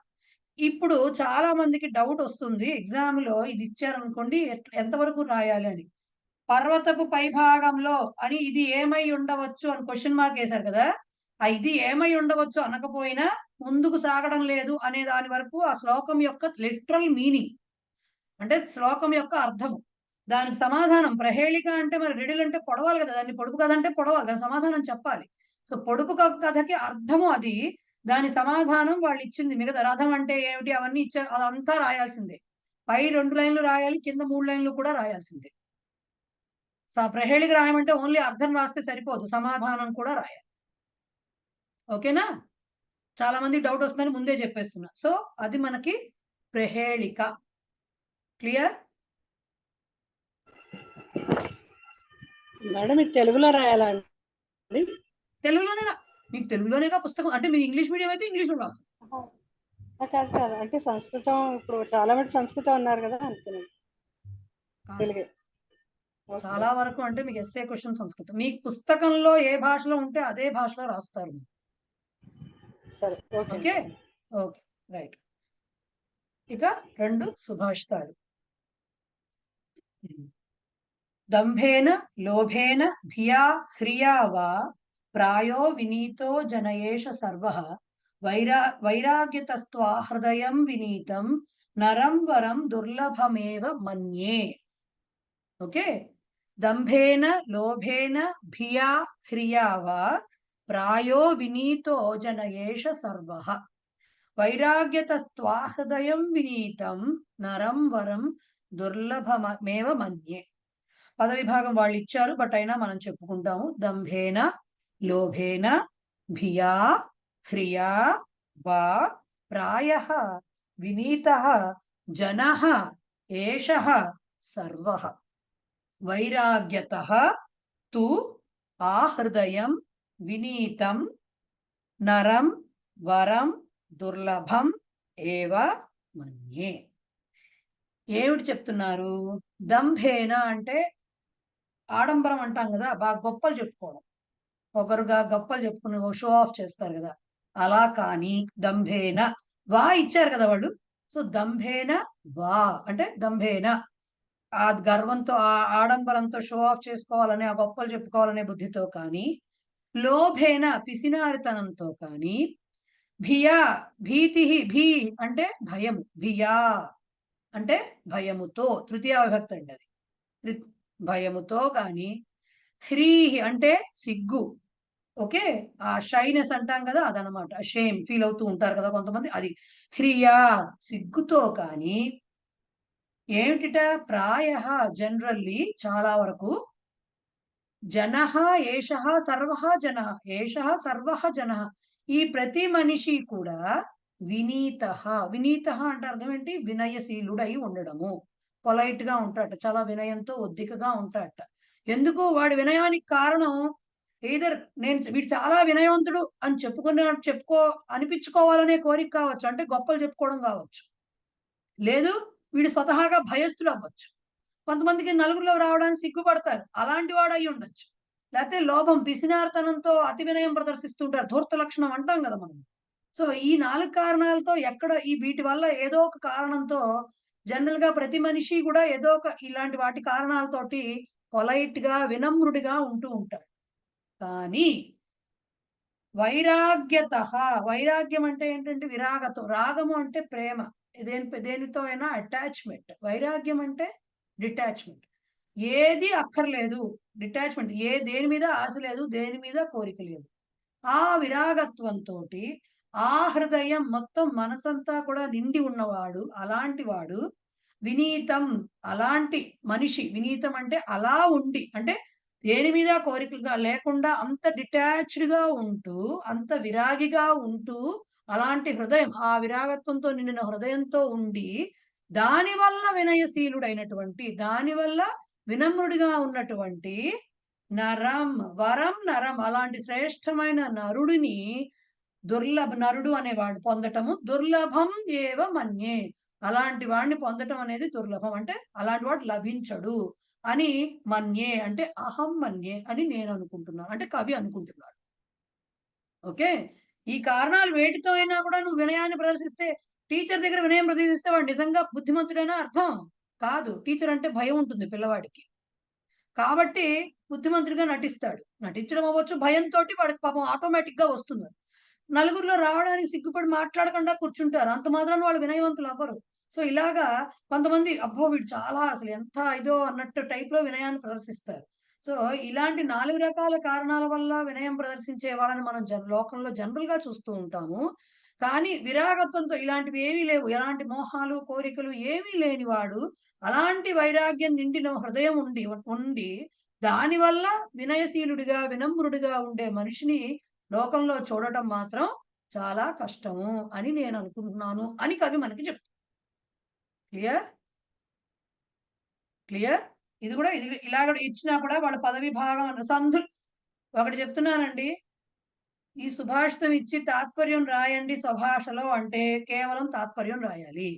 ఇప్పుడు చాలా మందికి డౌట్ వస్తుంది, ఎగ్జామ్ లో ఇది ఇచ్చారనుకోండి ఎంతవరకు రాయాలి అని. పర్వతపు పైభాగంలో అని ఇది ఏమై ఉండవచ్చు అని క్వశ్చన్ మార్క్ వేశారు కదా, ఆ ఇది ఏమై ఉండవచ్చు అనకపోయినా ముందుకు సాగడం లేదు అనే దాని వరకు ఆ శ్లోకం యొక్క లిటరల్ మీనింగ్, అంటే శ్లోకం యొక్క అర్థము, దానికి సమాధానం. ప్రహేళిక అంటే మరి రిడిల్ అంటే పొడవాలి కదా, దాన్ని పొడుపు కథ అంటే పొడవాలి, దాని సమాధానం చెప్పాలి. సో పొడుపు కథకి అర్థము అది, దాని సమాధానం వాళ్ళు ఇచ్చింది. మిగతా రథం అంటే ఏమిటి అవన్నీ ఇచ్చారు, అదంతా రాయాల్సిందే. పై 2 లైన్లు రాయాలి, కింద 3 లైన్లు కూడా రాయాల్సిందే. ప్రహేళిక రాయమంటే ఓన్లీ అర్థం రాస్తే సరిపోదు, సమాధానం కూడా రాయాలి. ఓకేనా? చాలా మంది డౌట్ వస్తుందని ముందే చెప్పేస్తున్నా. సో అది మనకి ప్రహేళిక. క్లియర్? మేడం ఇది తెలుగులో రాయాలా అండి? తెలుగులోనే మీకు తెలుగులోనేగా పుస్తకం, అంటే మీరు ఇంగ్లీష్ మీడియం అయితే ఇంగ్లీష్ లో రాసు. కాదు కాదు, అంటే సంస్కృతం ఇప్పుడు చాలా మంది సంస్కృతం ఉన్నారు కదా అనుకున్నాను. తెలుగే చాలా వరకు అంటే మీకు ఎస్ఏ క్వశ్చన్ సంస్కృతం, మీకు పుస్తకంలో ఏ భాషలో ఉంటే అదే భాషలో రాస్తారు. సరే, ఓకే ఓకే రైట్. ఇక 2 సుభాషితాలు. దంభేన లోభేన భియా హ్రియా వా ప్రాయో వినీతో జనయేష సర్వః వైరాగ్యతస్త్వా హృదయం వినీతం నరం వరం దుర్లభమేవ మన్యే. ఓకే, దంభేన లోభేన భియా హ్రియా వా ప్రాయో వినీతో జనయేష సర్వః వైరాగ్యతస్త్వా హృదయం వినీతం నరం వరం దుర్లభమేవ మన్యే. పద విభాగం వాళ్ళు ఇచ్చారు, బట్ అయినా మనం చెప్పుకుంటాము. దంభేన లోభేన భియా హ్రియా వా ప్రాయః వినీతః జనః ఏషః సర్వః వైరాగ్యతః తు ఆహృదయం వినీతం నరం వరం దుర్లభం ఏవ మన్యే. ఏమిటి చెప్తున్నారు? దంభేన అంటే ఆడంబరం అంటాం కదా, బాగా గొప్పలు చెప్పుకోవడం, ఒకరుగా గొప్పలు చెప్పుకుని షో ఆఫ్ చేస్తారు కదా, అలా. కానీ దంభేన వా ఇచ్చారు కదా వాళ్ళు, సో దంభేన వా అంటే దంభేన ఆ గర్వంతో ఆ ఆడంబరంతో షో ఆఫ్ చేసుకోవాలనే, ఆ గొప్పలు చెప్పుకోవాలనే బుద్ధితో కానీ, లోభేన పిసినారితనంతో కానీ, భియా భీతి, భీ అంటే భయము, భియా అంటే భయముతో, తృతీయ విభక్తి అండి అది, భయముతో కానీ, హ్రీహి అంటే సిగ్గు, ఓకే, ఆ షైనెస్ అంటాం కదా అదనమాట, షేమ్ ఫీల్ అవుతూ ఉంటారు కదా కొంతమంది, అది హ్రియా సిగ్గుతో కానీ, ఏమిటిట ప్రాయః జనరల్లీ చాలా వరకు, జనః ఏషః సర్వః జనః ఏషః సర్వః జనః ఈ ప్రతి మనిషి కూడా వినీతః, వినీతః అంటే అర్థం ఏంటి? వినయశీలుడై ఉండడము, పొలైట్ గా ఉంటాడట, చాలా వినయంతో ఒద్దికగా ఉంటాడట. ఎందుకు? వాడి వినయానికి కారణం either వీడు చాలా వినయవంతుడు అని చెప్పుకో అనిపించుకోవాలనే కోరిక కావచ్చు, అంటే గొప్పలు చెప్పుకోవడం కావచ్చు, లేదు వీడు స్వతహాగా భయస్థుడు అవ్వచ్చు, కొంతమందికి నలుగురిలో రావడానికి సిగ్గుపడతారు, అలాంటి వాడు అయి ఉండొచ్చు, లేకపోతే లోభం పిసినార్తనంతో అతి వినయం ప్రదర్శిస్తుంటారు, ధూర్త లక్షణం అంటాం కదా మనం. సో ఈ 4 కారణాలతో ఎక్కడ వీటి వల్ల ఏదో ఒక కారణంతో జనరల్ గా ప్రతి మనిషి కూడా ఏదో ఒక ఇలాంటి వాటి కారణాలతోటి పొలైట్ గా వినమ్రుడిగా ఉంటూ ఉంటాడు. కానీ వైరాగ్యతః, వైరాగ్యం అంటే ఏంటంటే విరాగతో, రాగము అంటే ప్రేమ, దేనితో అయినా అటాచ్మెంట్, వైరాగ్యం అంటే డిటాచ్మెంట్, ఏది అక్కర్లేదు, డిటాచ్మెంట్, దేని మీద ఆశ లేదు, దేని మీద కోరిక లేదు, ఆ విరాగత్వంతో ఆ హృదయం మొత్తం మనసంతా కూడా నిండి ఉన్నవాడు, అలాంటి వాడు వినీతం, అలాంటి మనిషి, వినీతం అంటే అలా ఉండి, అంటే దేని మీద కోరికగా లేకుండా అంత డిటాచ్డ్ గా ఉంటూ, అంత విరాగిగా ఉంటూ, అలాంటి హృదయం, ఆ విరాగత్వంతో నిండిన హృదయంతో ఉండి, దానివల్ల వినయశీలుడైనటువంటి, దానివల్ల వినమ్రుడిగా ఉన్నటువంటి నరం, వరం నరం, అలాంటి శ్రేష్టమైన నరుడిని నరుడు అనేవాడు పొందటము దుర్లభం ఏవ మన్యే. అలాంటి వాడిని పొందటం అనేది దుర్లభం, అంటే అలాంటి వాడు లభించడు అని మన్యే అంటే అహం మన్యే అని నేను అనుకుంటున్నాను, అంటే కవి అనుకుంటున్నాడు. ఓకే, ఈ కారణాలు వేటితో అయినా కూడా నువ్వు వినయాన్ని ప్రదర్శిస్తే, టీచర్ దగ్గర వినయం ప్రదర్శిస్తే వాడు నిజంగా బుద్ధిమంతుడైనా అర్థం కాదు. టీచర్ అంటే భయం ఉంటుంది పిల్లవాడికి, కాబట్టి బుద్ధిమంతుడిగా నటిస్తాడు. నటించడం అవ్వచ్చు, భయంతో వాడికి పాపం ఆటోమేటిక్ గా వస్తుంది. నలుగురిలో రావడానికి సిగ్గుపడి మాట్లాడకుండా కూర్చుంటారు, అంత మాత్రాన వాళ్ళు వినయవంతులు అవ్వరు. సో ఇలాగా కొంతమంది అబ్బో వీడు చాలా అసలు ఎంత ఇదో అన్నట్టు టైప్ లో వినయాన్ని ప్రదర్శిస్తారు. సో ఇలాంటి 4 రకాల కారణాల వల్ల వినయం ప్రదర్శించే వాళ్ళని మనం లోకంలో జనరల్ గా చూస్తూ ఉంటాము. కానీ విరాగత్వంతో ఇలాంటివి ఏమీ లేవు, ఎలాంటి మోహాలు కోరికలు ఏమీ లేనివాడు, అలాంటి వైరాగ్యం నిండిన హృదయం ఉండి దానివల్ల వినయశీలుడిగా వినమ్రుడిగా ఉండే మనిషిని లోకంలో చూడటం మాత్రం చాలా కష్టము అని నేను అనుకుంటున్నాను అని కవి మనకి చెప్తాడు. క్లియర్ క్లియర్ ఇది కూడా ఇలా ఇచ్చినా కూడా వాళ్ళ పదవి భాగం అన్న సంధులు ఒకటి చెప్తున్నానండి. ఈ సుభాషితం ఇచ్చి తాత్పర్యం రాయండి స్వభాషలో అంటే కేవలం తాత్పర్యం రాయాలి.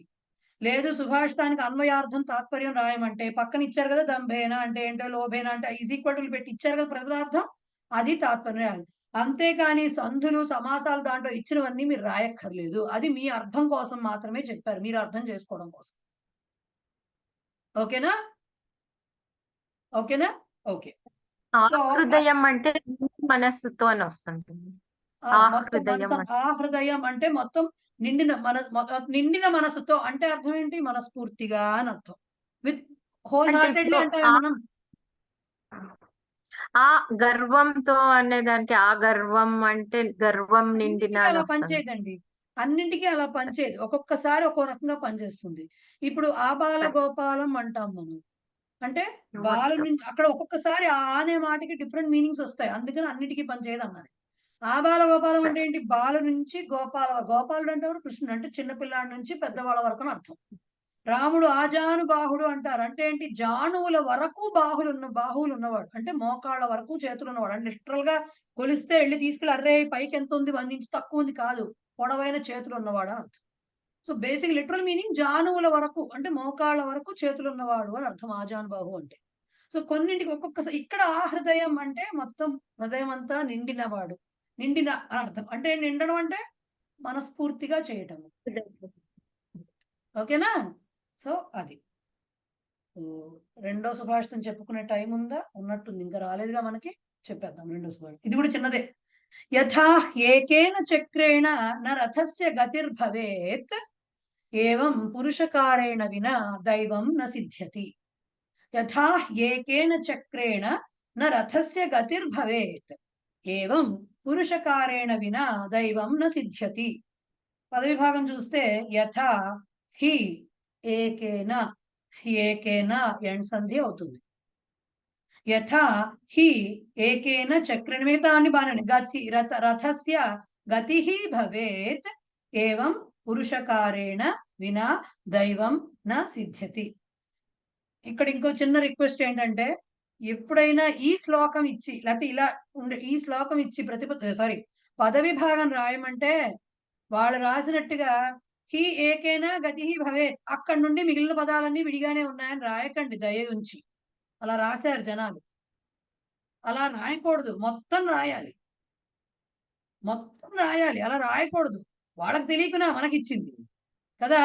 లేదు సుభాషితానికి అన్వయార్థం తాత్పర్యం రాయమంటే పక్కన ఇచ్చారు కదా దంభేన అంటే ఏంటో లోభేన అంటే ఈజ్ ఈక్వల్ టు పెట్టి ఇచ్చారు కదా ప్రతిపదార్థం, అది తాత్పర్యం రాయాలి. అంతేకాని సంధులు సమాసాలు దాంట్లో ఇచ్చినవన్నీ మీరు రాయక్కర్లేదు. అది మీ అర్థం కోసం మాత్రమే చెప్పారు, మీరు అర్థం చేసుకోవడం కోసం. ఓకేనా ఓకేనా ఓకే. హృదయం అంటే మనస్సుతో అని వస్తుంది. హృదయం అంటే మొత్తం నిండిన మనసుతో అంటే అర్థం ఏంటి, మనస్ఫూర్తిగా అని అర్థం. విత్ హోల్ హార్టెడ్లీ అంటే మనం ఆ గర్వంతో అనేదానికి ఆ గర్వం అంటే గర్వం నిండిన అలా పనిచేయదండి, అన్నింటికీ అలా పనిచేయదు, ఒక్కొక్కసారి ఒక్కో రకంగా పనిచేస్తుంది. ఇప్పుడు ఆబాల గోపాలం అంటాం మనం, అంటే బాలు నుంచి అక్కడ ఒక్కొక్కసారి ఆ అనే మాటకి డిఫరెంట్ మీనింగ్స్ వస్తాయి, అందుకని అన్నిటికీ పనిచేయదు అన్నది. ఆబాల గోపాలం అంటే ఏంటి, బాలు నుంచి గోపాలుడు అంటే ఎవరు, కృష్ణుడు, అంటే చిన్నపిల్లాడి నుంచి పెద్దవాళ్ళ వరకు అని అర్థం. రాముడు ఆజాను బాహుడు అంటారు, అంటే ఏంటి, జానువుల వరకు బాహువులు ఉన్నవాడు, అంటే మోకాళ్ళ వరకు చేతులు ఉన్నవాడు, అంటే లిటరల్ గా కొలిస్తే వెళ్ళి తీసుకెళ్ళి అర్రే పైకి ఎంత ఉంది 1 ఇంచ్ తక్కువ ఉంది కాదు, పొడవైన చేతులు ఉన్నవాడు అని అర్థం. సో బేసిక్ లిటరల్ మీనింగ్ జానువుల వరకు అంటే మోకాళ్ళ వరకు చేతులు ఉన్నవాడు అని అర్థం ఆజాను బాహు అంటే. సో కొన్నింటికి ఒక్కొక్కసారి ఇక్కడ ఆ హృదయం అంటే మొత్తం హృదయం అంతా నిండినవాడు, నిండిన అని అర్థం. అంటే నిండడం అంటే మనస్ఫూర్తిగా చేయటం. ఓకేనా, సో అది రెండో సుభాషితం చెప్పుకునే టైం ఉందా, ఉన్నట్టుంది, ఇంకా రాలేదుగా మనకి, చెప్పేద్దాం రెండో సుభాషితం. ఇది కూడా చిన్నదే. యథా ఏకేన చక్రేణ న రథస్య గతిర్భవేత్ ఏవం పురుషకారేణ వినా దైవం న సిద్ధ్యతి. యథా ఏకేన చక్రేణ న రథస్య గతిర్భవేత్ ఏవం పురుషకారేణ వినా దైవం న సిద్ధ్యతి. పదవిభాగం చూస్తే యథా హి ఏకేన, ఏకేన ఎండ్ సంధి అవుతుంది. యథా హి ఏకేన చక్రేణ, మిగతా అన్ని బాగానే గతి రథస్య గతి భవేత్ ఏవం పురుషకారేణ వినా దైవం న సిద్ధ్యతి. ఇక్కడ ఇంకో చిన్న రిక్వెస్ట్ ఏంటంటే, ఎప్పుడైనా ఈ శ్లోకం ఇచ్చి లేకపోతే ఇలా ఉండే ఈ శ్లోకం ఇచ్చి పదవి భాగం రాయమంటే వాళ్ళు రాసినట్టుగా హి ఏకేనా గతి భవేత్ అక్కడి నుండి మిగిలిన పదాలన్నీ విడిగానే ఉన్నాయని రాయకండి దయ ఉంచి. అలా రాశారు జనాలు, అలా రాయకూడదు, మొత్తం రాయాలి, మొత్తం రాయాలి. అలా రాయకూడదు, వాళ్ళకి తెలియకున్నా మనకిచ్చింది కదా,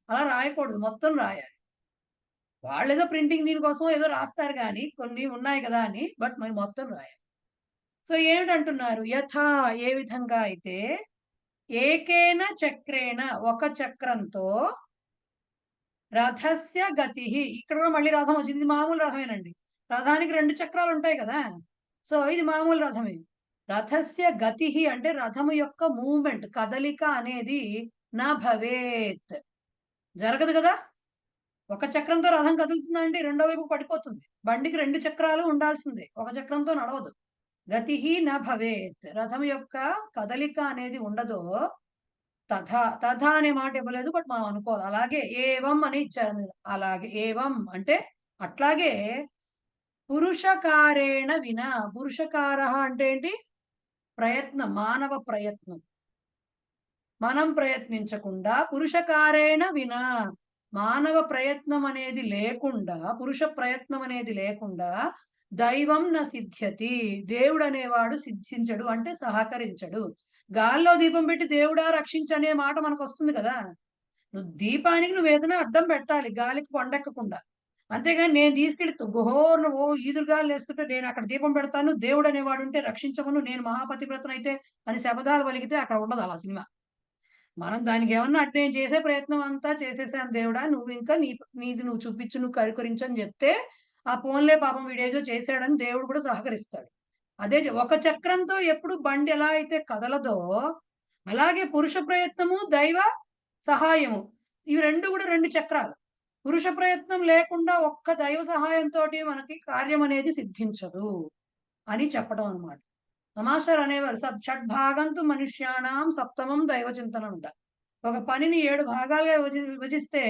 అలా రాయకూడదు, మొత్తం రాయాలి. వాళ్ళు ఏదో ప్రింటింగ్ దీనికోసం ఏదో రాస్తారు కానీ కొన్ని ఉన్నాయి కదా అని, బట్ మరి మొత్తం రాయాలి. సో ఏమిటంటున్నారు, యథా ఏ విధంగా అయితే ఏకేన చక్రేణ ఒక చక్రంతో రథస్య గతి, ఇక్కడ కూడా మళ్ళీ రథం వచ్చింది, ఇది మామూలు రథమేనండి, రథానికి 2 చక్రాలు ఉంటాయి కదా, సో ఇది మామూలు రథమే. రథస్య గతి అంటే రథము యొక్క మూవ్మెంట్ కదలిక అనేది నా భవేత్ జరగదు కదా. ఒక చక్రంతో రథం కదులుతుందంటే రెండో వైపు పడిపోతుంది, బండికి 2 చక్రాలు ఉండాల్సిందే, ఒక చక్రంతో నడవదు. గతి న భవేత్, రథం యొక్క కదలిక అనేది ఉండదో. తథా అనే మాట ఇవ్వలేదు, బట్ మనం అనుకోవాలి అలాగే. ఏవం అని ఇచ్చారు, అలాగే ఏవం అంటే అట్లాగే పురుషకారేణ వినా. పురుషకార అంటే ఏంటి? ప్రయత్నం, మానవ ప్రయత్నం. మనం ప్రయత్నించకుండా పురుషకారేణ వినా, మానవ ప్రయత్నం అనేది లేకుండా, పురుష ప్రయత్నం అనేది లేకుండా దైవం న సిద్ధ్యతి, దేవుడు అనేవాడు సిద్ధించడు, అంటే సహకరించడు. గాల్లో దీపం పెట్టి దేవుడా రక్షించనే మాట మనకు వస్తుంది కదా. నువ్వు దీపానికి నువ్వు ఏదైనా అడ్డం పెట్టాలి, గాలికి కొండెక్కకుండా. అంతేగాని నేను తీసుకెళ్లి గుహోర్ను ఓ ఈదురుగాలు వేస్తుంటే నేను అక్కడ దీపం పెడతాను, దేవుడు అనేవాడు ఉంటే రక్షించమను, నేను మహాపతివ్రతనైతే అని శపథాలు పలికితే అక్కడ ఉండదు అలా సినిమా. మనం దానికి ఏమన్నా అంటే నేను చేసే ప్రయత్నం అంతా చేసేసాను దేవుడా, నువ్వు ఇంకా నీది నువ్వు చూపించు, నువ్వు కరికరించు అని చెప్తే ఆ పోన్లే పాపం వీడేదో చేశాడని దేవుడు కూడా సహకరిస్తాడు. అదే ఒక చక్రంతో ఎప్పుడు బండి ఎలా అయితే కదలదో అలాగే పురుష ప్రయత్నము దైవ సహాయము, ఇవి రెండు కూడా రెండు చక్రాలు. పురుష ప్రయత్నం లేకుండా ఒక్క దైవ సహాయంతో మనకి కార్యం అనేది సిద్ధించదు అని చెప్పడం అన్నమాట. తమాషారు అనేవారు షడ్భాగంతు మనుష్యాణం సప్తమం దైవ చింతనం అంట. ఒక పనిని 7 భాగాలుగా విభజిస్తే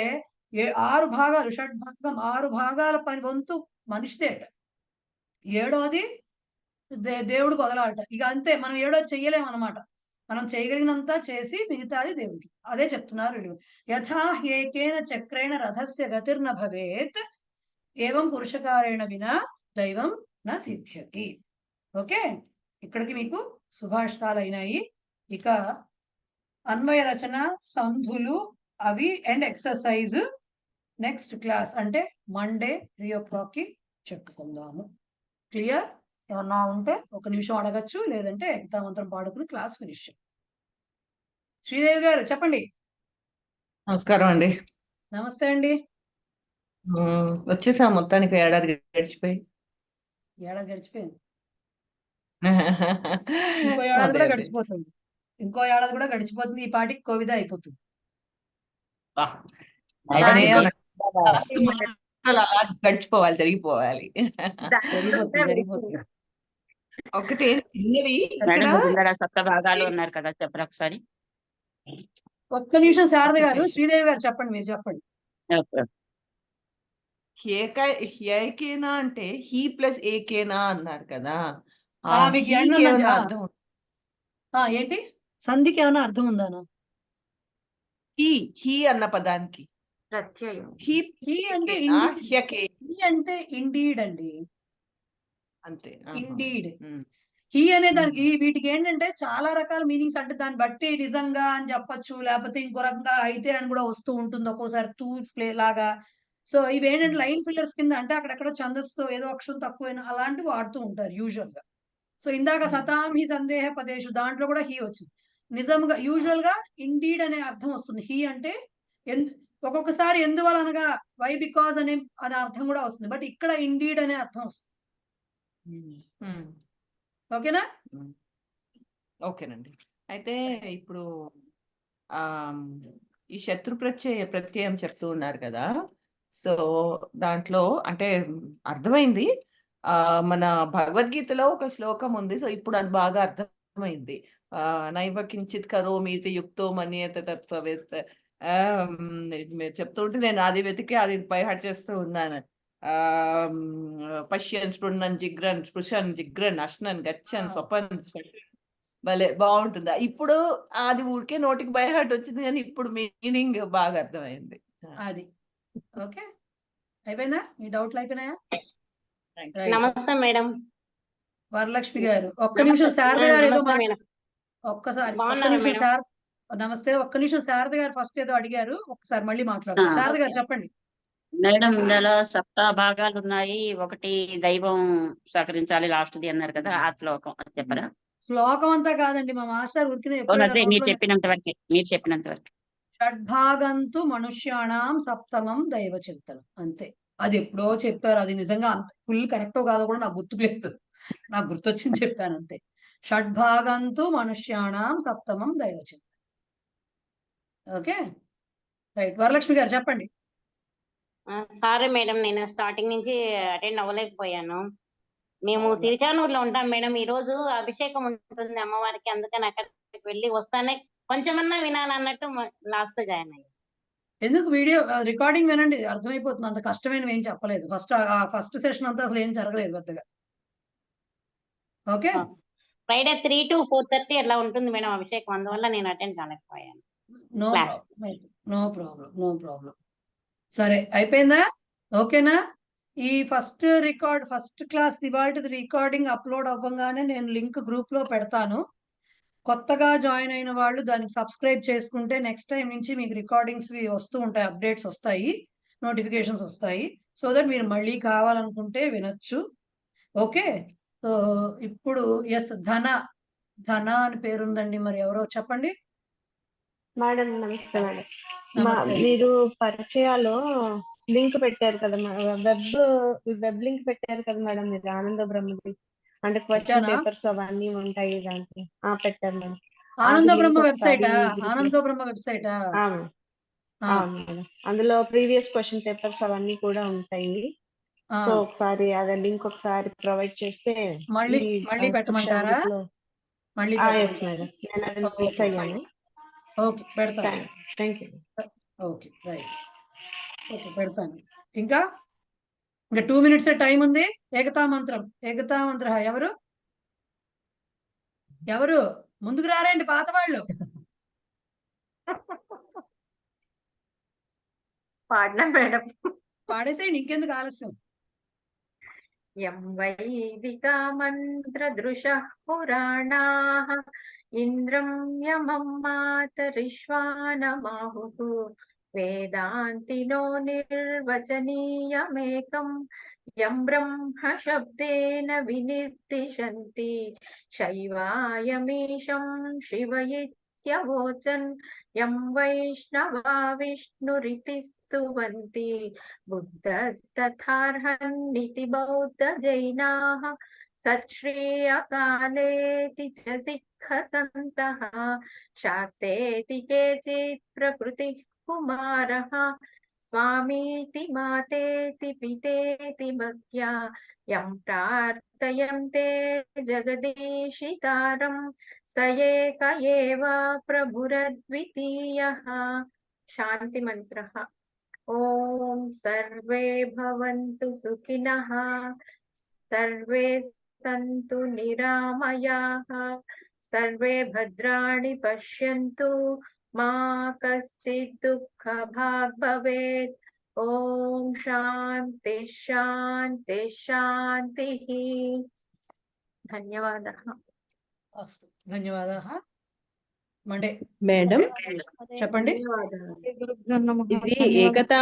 6 భాగాలు, షడ్భాగం 6 భాగాల పని వంతు మనిషిదేట. 7వది దేవుడికి వదలాలట. ఇక అంతే, మనం 7వది చెయ్యలేమన్నమాట. మనం చేయగలిగినంత చేసి మిగతాది దేవుడికి. అదే చెప్తున్నారు వీళ్ళు. యథా ఏకేన చక్రేణ రథస్య గతిర్న భవేత్ ఏవం పురుషకారేణ వినా దైవం న సిద్ధ్యతి. ఓకే, ఇక్కడికి మీకు సుభాషితాలు అయినాయి. ఇక అన్వయ రచన, సంధులు అవి అండ్ ఎక్సర్సైజ్ నెక్స్ట్ క్లాస్ అంటే మండే 3 o'clockకి చెప్పుకుందాము. క్లియర్? ఏమన్నా ఉంటే ఒక నిమిషం అడగచ్చు, లేదంటే ఏకతామంత్రం పాడుకుని క్లాస్ ఫినిష్. శ్రీదేవి గారు చెప్పండి. నమస్కారం అండి. నమస్తే అండి. వచ్చేసా మొత్తానికి ఏడాది గడిచిపోయి. ఏడాది గడిచిపోయింది. ఇంకో ఏడాది అదే కూడా అదే. గడిచిపోతుంది. ఇంకో ఏడాది కూడా గడిచిపోతుంది. ఈ పాటికి కోవిడ్ అయిపోతుంది. బా, దానికి అలానే దానికి కాస్త మాటలు అలా గడిచిపోవాలి, జరిగిపోవాలి. జరిగిపోతుంది, జరిగిపోతుంది. ఒకటి చిన్నది ఇక్కడ మేడం ముందర సప్త భాగాలు అన్నారు కదా, చెప్పరు ఒకసారి. ఒక్క నిమిషం శారద గారు, శ్రీదేవి గారు చెప్పండి, మీరు చెప్పండి. ఏకేనా అంటే హీ ప్లస్ ఏకేనా అన్నారు కదా. ఆ మీకు హీకి ఎండ ఏమైనా మధ్య- అర్థం ఉందా? ఏంటి సంధికి ఏమైనా అర్థం ఉందానా? హీ అన్న పదానికి ప్రత్యయం. హీ హీ అంటే ఏకేనా, indeed. హ్యకే హీ అంటే ఇండీడ్ అండి. అంతే. ఇండీడ్. ఉమ్. హీ అనే దానికి వీటికి ఏంటంటే చాలా రకాల మీనింగ్స్, అంటే దాన్ని బట్టి నిజంగా అని చెప్పొచ్చు, లేకపోతే ఇంకో రకంగా అయితే అని కూడా వస్తూ ఉంటుంది ఒక్కోసారి, తూ ప్లే లాగా. సో ఇవి ఏంటంటే లైన్ ఫిల్లర్స్ కింద, అంటే అక్కడెక్కడ ఛందస్సుతో ఏదో అక్షరం తక్కువైనా అలాంటివి వాడుతూ ఉంటారు యూజువల్ గా. సో ఇందాక సతాం హి సందేహ పదేశు దాంట్లో కూడా హీ వచ్చింది. నిజంగా యూజువల్ గా ఇండీడ్ అనే అర్థం వస్తుంది. హీ అంటే ఒక్కొక్కసారి ఎందువలనగా, వై బికాజ్ అనే అర్థం కూడా వస్తుంది. బట్ ఇక్కడ ఇండీడ్ అనే అర్థం వస్తుంది. ఓకేనా? ఓకేనండి. అయితే ఇప్పుడు ఈ శత్రు ప్రత్యయం చెప్తూ ఉన్నారు కదా. సో దాంట్లో అంటే అర్థమైంది. మన భగవద్గీతలో ఒక శ్లోకం ఉంది. సో ఇప్పుడు అది బాగా అర్థమైంది. నైవ కించిత్ కరోమీతి యుక్తో మన్యేత తత్వవేత్త. మీరు చెప్తుంటే నేను అది వెతికి అది బైహార్ట్ చేస్తూ ఉన్నాను. పశ్యన్ స్పృణన్ జిగ్రన్ స్పృశన్ జిగ్రన్ అశ్నన్ గచ్చన్ స్వపన్ భలే బాగుంటుందా. ఇప్పుడు అది ఊరికే నోటికి బైహార్ట్ వచ్చింది, కానీ ఇప్పుడు మీనింగ్ బాగా అర్థమైంది. అది ఓకే, అయిపోయిందా? మీ డౌట్లు అయిపోయినాయా? నమస్తే మేడం. వరలక్ష్మి గారు ఒక్క నిమిషం, శారద గారు ఏదో ఒక్కసారి ఒక్క నిమిషం శారద. నమస్తే, ఒక్క నిమిషం శారద గారు ఫస్ట్ ఏదో అడిగారు, ఒక్కసారి మళ్ళీ మాట్లాడారు. శారద గారు చెప్పండి. మేడం ఇందులో సప్త భాగాలు ఉన్నాయి, ఒకటి దైవం సహకరించాలి లాస్ట్ది అన్నారు కదా, ఆ శ్లోకం అది చెప్పరా? శ్లోకం అంతా కాదండి, మా మాస్టర్ ఉరికినే అదే మీరు చెప్పినంత వరకు. షడ్భాగంతు మనుష్యాణం సప్తమం దైవ చింతనం, అంతే. అది ఎప్పుడో చెప్పారు, అది నిజంగా అంత ఫుల్ కరెక్టో కాదో కూడా నాకు గుర్తులేదు, నాకు గుర్తొచ్చింది చెప్పాను అంతే. షడ్భాగంతు మనుష్యాణం సప్తమం దైవ చింతనం. Okay right. వరలక్ష్మి గారు చెప్పండి. సారీ మేడం, నేను స్టార్టింగ్ నుంచి అటెండ్ అవ్వలేకపోయాను. మేము తిరుచానూరులో ఉంటాం మేడం. ఈ రోజు అభిషేకం ఉంటుంది అమ్మవారికి, అందుకని అక్కడికి వెళ్ళి వస్తానే కొంచెమన్నా వినాలన్నట్టు లాస్ట్ లో జాయిన్ అయ్యాను. ఎందుకు వీడియో రికార్డింగ్ వినండి, అర్థమైపోతుంది. అంత కష్టమైనవి ఏం చెప్పలేదు. ఫస్ట్ సెషన్ అంతా అసలు ఏం జరగలేదు పెద్దగా. ఓకే, ఫ్రైడే 3 to 4:30 అట్లా ఉంటుంది మేడం అభిషేకం, అందువల్ల నేను అటెండ్ కాలేకపోయాను no class. Problem, no problem. సరే, అయిపోయిందా? ఓకేనా? ఈ ఫస్ట్ క్లాస్ ఇవాళ రికార్డింగ్ అప్లోడ్ అవ్వగానే నేను లింక్ గ్రూప్ లో పెడతాను. కొత్తగా జాయిన్ అయిన వాళ్ళు దానికి సబ్స్క్రైబ్ చేసుకుంటే నెక్స్ట్ టైం నుంచి మీకు రికార్డింగ్స్ వస్తూ ఉంటాయి, అప్డేట్స్ వస్తాయి, నోటిఫికేషన్స్ వస్తాయి. సో దట్ మీరు మళ్ళీ కావాలనుకుంటే వినొచ్చు. ఓకే, సో ఇప్పుడు ఎస్ ధన అని పేరుందండి, మరి ఎవరో చెప్పండి. మేడం నమస్తే మేడం. నమస్తే. మీరు పరిచయాలో లింక్ పెట్టారు కదా, వెబ్ లింక్ పెట్టారు కదా మేడం, మీరు ఆనంద బ్రహ్మది, అంటే క్వశ్చన్ పెట్టానా? పేపర్స్ అవన్నీ ఉంటాయి దాంట్లో. పెట్టారు మేడం. ఆనంద బ్రహ్మ లింక్ వెబ్సైటా? ఒకసారి ఆనంద బ్రహ్మ వెబ్సైటా? అవును మేడం, అందులో ప్రీవియస్ క్వశ్చన్ పేపర్స్ అవన్నీ కూడా ఉంటాయి. సో ఒకసారి అదే లింక్ ఒకసారి ప్రొవైడ్ చేస్తే మళ్ళీ ఈ మళ్ళీ section పెట్టమంటారా? group లో మళ్ళీ ఎస్ మేడం, నేను అది మిస్ ఓకే, అయ్యాను. ఓకే పెడతాను. Thank you. Okay, right. Okay, పెడతాను. ఇంకా 2 minutes టైం ఉంది. ఏకతా మంత్రం ఎవరు ముందుకు రారండి పాత వాళ్ళు? పాడినా మేడం. పాడేసేయండి, ఇంకెందుకు ఆలస్యం. యం వైదికా మంత్రదృశః పురాణాః ఇంద్రం యమం మాతరిశ్వానమాహుః వేదాంతినో నిర్వచనీయమేకం యం బ్రహ్మ శబ్దేన వినిర్దిశంతి శైవాయమీశం శివ ఇత్యవోచన్ యం వైష్ణవా విష్ణురితి స్తువంతి బుద్ధస్తథార్హన్నితి బౌద్ధ జైనాః సత్శ్రేయకాలేతి చ సిక్ఖసంతః శాస్తేతి కేచిత్ ప్రకృతిః కుమారః స్వామీతి మాతేతి పితేతి భక్త్యా యం ప్రార్థయంతే జగదీశితారం స ఏక ఏవ ప్రభురద్వితీయః. శాంతి మంత్రః. ఓం సర్వే భవంతు సుఖినః సర్వే సంతు నిరామయాః సర్వే భద్రాణి పశ్యంతు మా కశ్చిత్ దుఃఖభాగ్ భవేత్. ఓం శాంతి శాంతి శాంతిః. ధన్యవాదः. అస్తు, ధన్యవాదాः. మండే మేడం చెప్పండి. ధన్యవాదాలు. ఇది ఏకతా